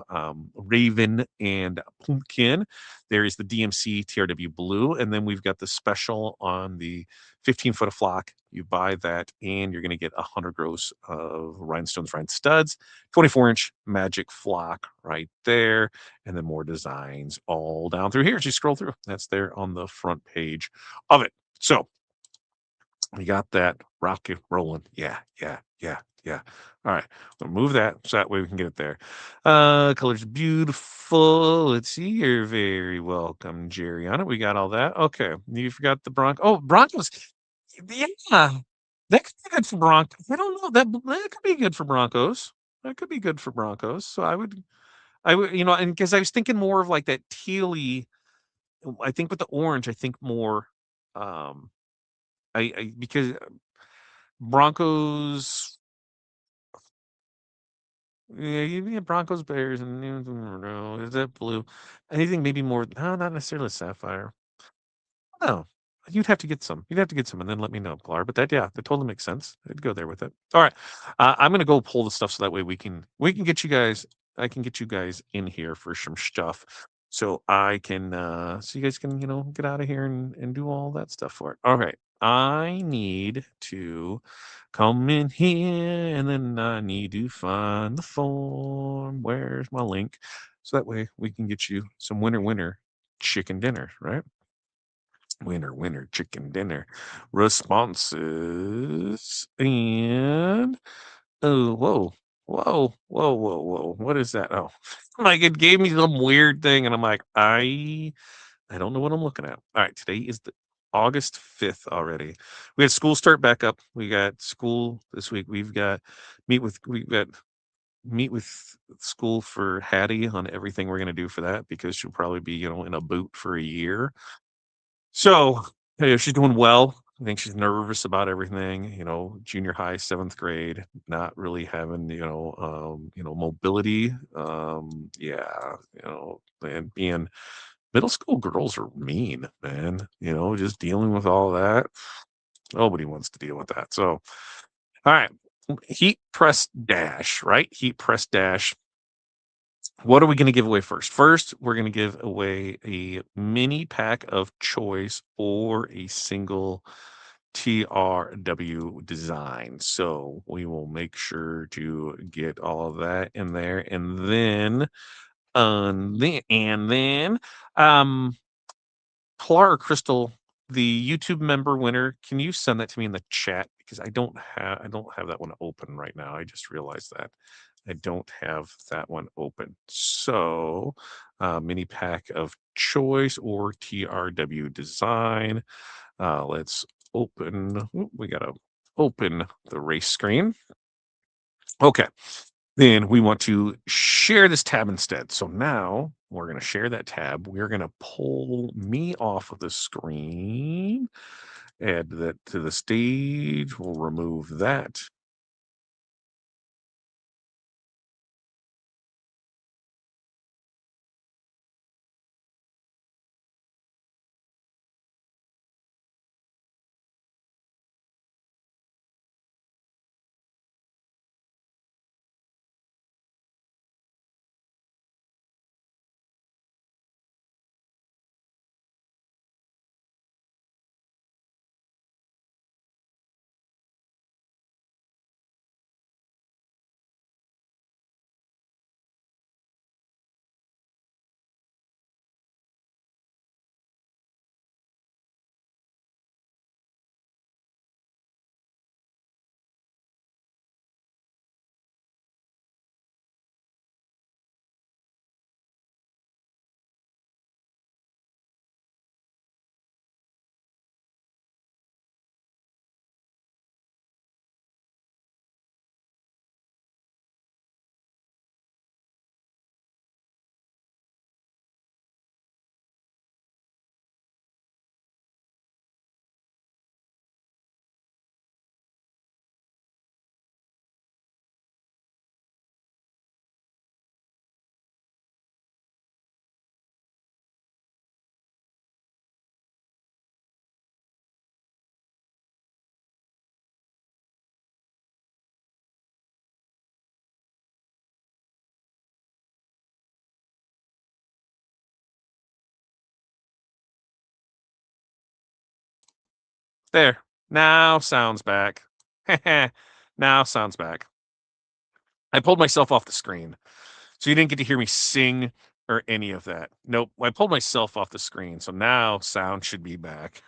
Raven and Pumpkin. There is the DMC TRW Blue. And then we've got the special on the 15-foot of flock. You buy that, and you're going to get 100 gross of rhinestones, rhine studs, 24-inch magic flock right there, and then more designs all down through here as you scroll through. That's there on the front page of it. So we got that rocket rolling. Yeah, yeah, yeah, yeah. All right. We'll move that so that way we can get it there. Colors beautiful. Let's see. You're very welcome, Jerry. On it. We got all that. Okay. You forgot the Broncos. Yeah. That could be good for Broncos. I don't know. That could be good for Broncos. That could be good for Broncos. So and because I was thinking more of like that tealy. I think with the orange, I think more I because Broncos, yeah, Broncos, Bears, and no, is that blue? Anything maybe more? No, not necessarily sapphire. No, you'd have to get some. You'd have to get some, and then let me know, Glar. But that totally makes sense. I'd go there with it. All right, I'm gonna go pull the stuff so that way we can get you guys. I can get you guys in here for some stuff, so I can so you guys can get out of here and do all that stuff for it. All right, I need to come in here, and then I need to find the form. Where's my link? So that way we can get you some winter chicken dinner, right? Winner, chicken dinner responses. And oh, whoa. What is that? Oh, like it gave me some weird thing, and I'm like, I don't know what I'm looking at. All right, today is the August 5th already. We had school start back up. We got school this week. We've got meet with school for Hattie on everything we're gonna do for that because she'll probably be, in a boot for a year. So, hey, she's doing well. I think she's nervous about everything, junior high, 7th grade, not really having, mobility. Yeah, and being middle school girls are mean, man. Just dealing with all that. Nobody wants to deal with that. So, all right. Heat press dash, right? Heat press dash. What are we going to give away first? First, we're going to give away a mini pack of choice or a single TRW design. So we will make sure to get all of that in there. And then, um, Clara Crystal, the YouTube member winner, can you send that to me in the chat? Because I don't have that one open right now. I just realized that. I don't have that one open. So, mini pack of choice or TRW design. Let's open. We got to open the race screen. Okay. Then we want to share this tab instead. So now we're going to share that tab. We're going to pull me off of the screen, add that to the stage. We'll remove that. There. Now sounds back. Now sounds back. I pulled myself off the screen. So you didn't get to hear me sing or any of that. Nope. I pulled myself off the screen. So now sound should be back.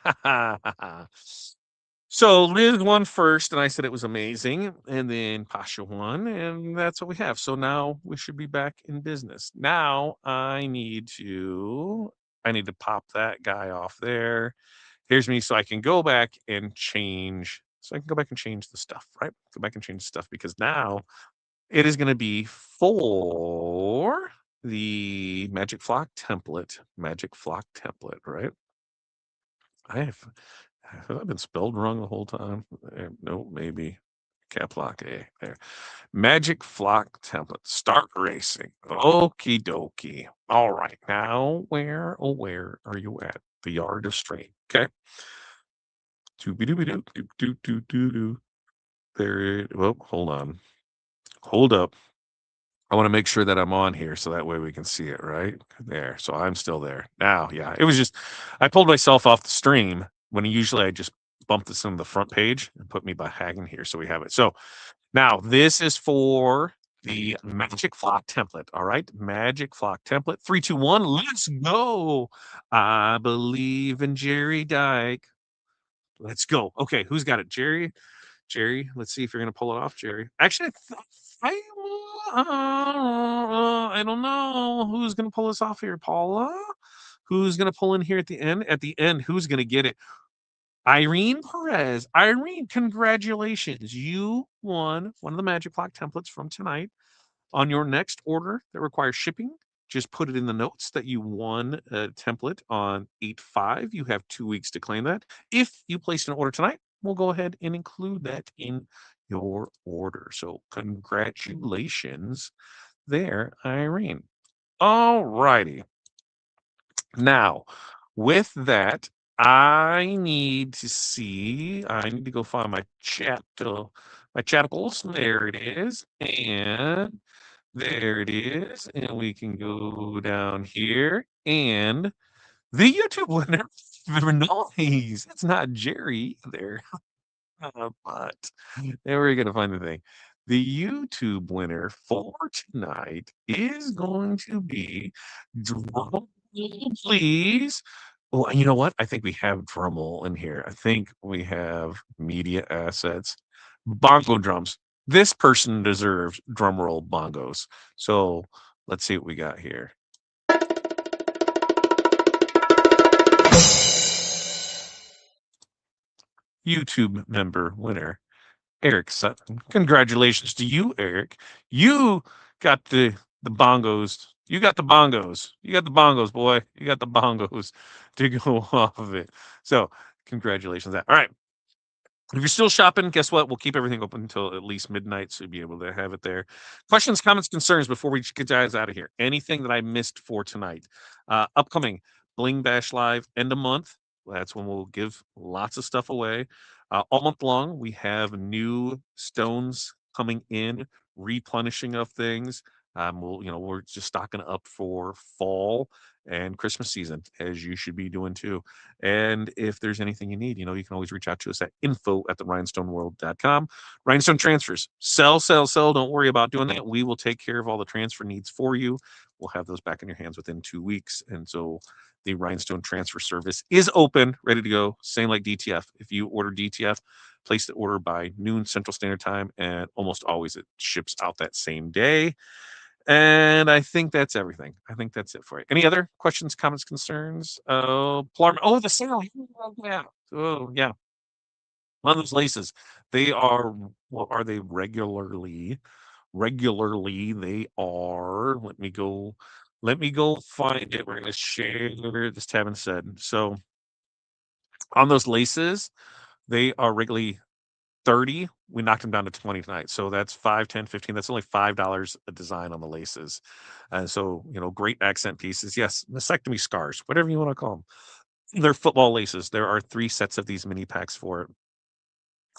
So Liz won first, and I said it was amazing. And then Pasha won, and that's what we have. So now we should be back in business. Now I need to pop that guy off there. Here's me, so I can go back and change. So I can go back and change the stuff, right? Go back and change the stuff because now it is going to be for the Magic Flock template. Magic Flock template, right? Have I been spelled wrong the whole time? No, maybe. Cap lock A there. Magic Flock template. Start racing. Okie dokie. All right. Now, where are you at? The yard of strain. Okay. Doobie-doobie-doo, doo-doo-doo-doo-doo. There. Well, hold on. Hold up. I want to make sure that I'm on here so that way we can see it, right? There. So I'm still there. Now, yeah. It was just I pulled myself off the stream when usually I just bump this on the front page and put me by Hagen here so we have it. So now this is for the Magic Flock template. All right. Magic Flock template. 3, 2, 1. Let's go. I believe in Jerry Dyke. Let's go. Okay, who's got it? Jerry, let's see if you're gonna pull it off, Jerry. Actually, I don't know who's gonna pull this off here, Paula. Who's gonna pull in here at the end? At the end, who's gonna get it? Irene Perez. Irene, congratulations! You won one of the Magic Clock templates from tonight. On your next order that requires shipping, just put it in the notes that you won a template on 8/5. You have 2 weeks to claim that. If you placed an order tonight, we'll go ahead and include that in your order. So congratulations there, Irene. All righty. Now, with that, I need to go find my my chaticles. There it is. And there it is. And we can go down here. And the YouTube winner for noise. It's not Jerry either. But there we're going to find the thing. The YouTube winner for tonight is going to be drum roll, please. Oh, and you know what? I think we have Drumroll in here. I think we have media assets, bongo drums. This person deserves drumroll bongos. So let's see what we got here. YouTube member winner, Eric Sutton. Congratulations to you, Eric. You got the bongos. You got the bongos. You got the bongos, boy. You got the bongos to go off of it. So congratulations. All right. If you're still shopping, guess what? We'll keep everything open until at least midnight, so you'll be able to have it there. Questions, comments, concerns before we get guys out of here. Anything that I missed for tonight? Upcoming Bling Bash Live end of month. That's when we'll give lots of stuff away. All month long, we have new stones coming in, replenishing of things. We're just stocking up for fall and Christmas season, as you should be doing too. And if there's anything you need, you can always reach out to us at info@therhinestoneworld.com. Rhinestone transfers. Sell, sell, sell. Don't worry about doing that. We will take care of all the transfer needs for you. We'll have those back in your hands within 2 weeks. And so the Rhinestone transfer service is open, ready to go. Same like DTF. If you order DTF, place the order by noon Central Standard Time, and almost always it ships out that same day. And I think that's everything. I think that's it for you. Any other questions, comments, concerns? Oh, the sale. Yeah. Oh, yeah. On those laces, they are. What are they regularly? Regularly, they are. Let me go find it. We're going to share this tab instead. So on those laces, they are regularly 30. We knocked them down to 20 tonight. So that's 5, 10, 15. That's only $5 a design on the laces. And so, great accent pieces. Yes, mastectomy scars, whatever you want to call them. They're football laces. There are 3 sets of these mini packs for it.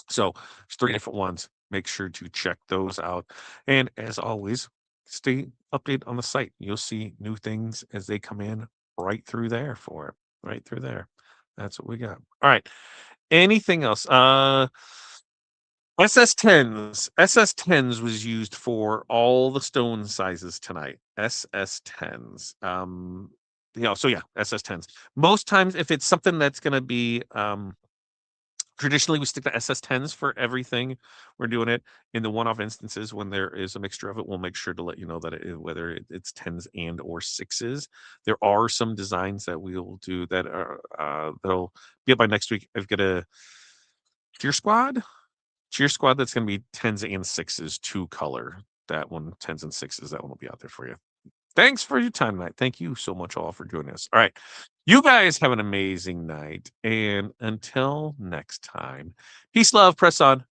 So there's 3 different ones. Make sure to check those out. And as always, stay updated on the site. You'll see new things as they come in right through there for it. Right through there. That's what we got. All right. Anything else? SS10s was used for all the stone sizes tonight. SS10s. So yeah, SS10s. Most times, if it's something that's going to be traditionally, we stick to SS10s for everything. We're doing it in the one-off instances when there is a mixture of it. We'll make sure to let you know that whether it's tens and or sixes. There are some designs that we'll do that are that'll be up by next week. I've got a cheer squad that's going to be tens and sixes, two color. That one, tens and sixes. That one will be out there for you. Thanks for your time tonight. Thank you so much all for joining us. All right. You guys have an amazing night. And until next time, peace, love, press on.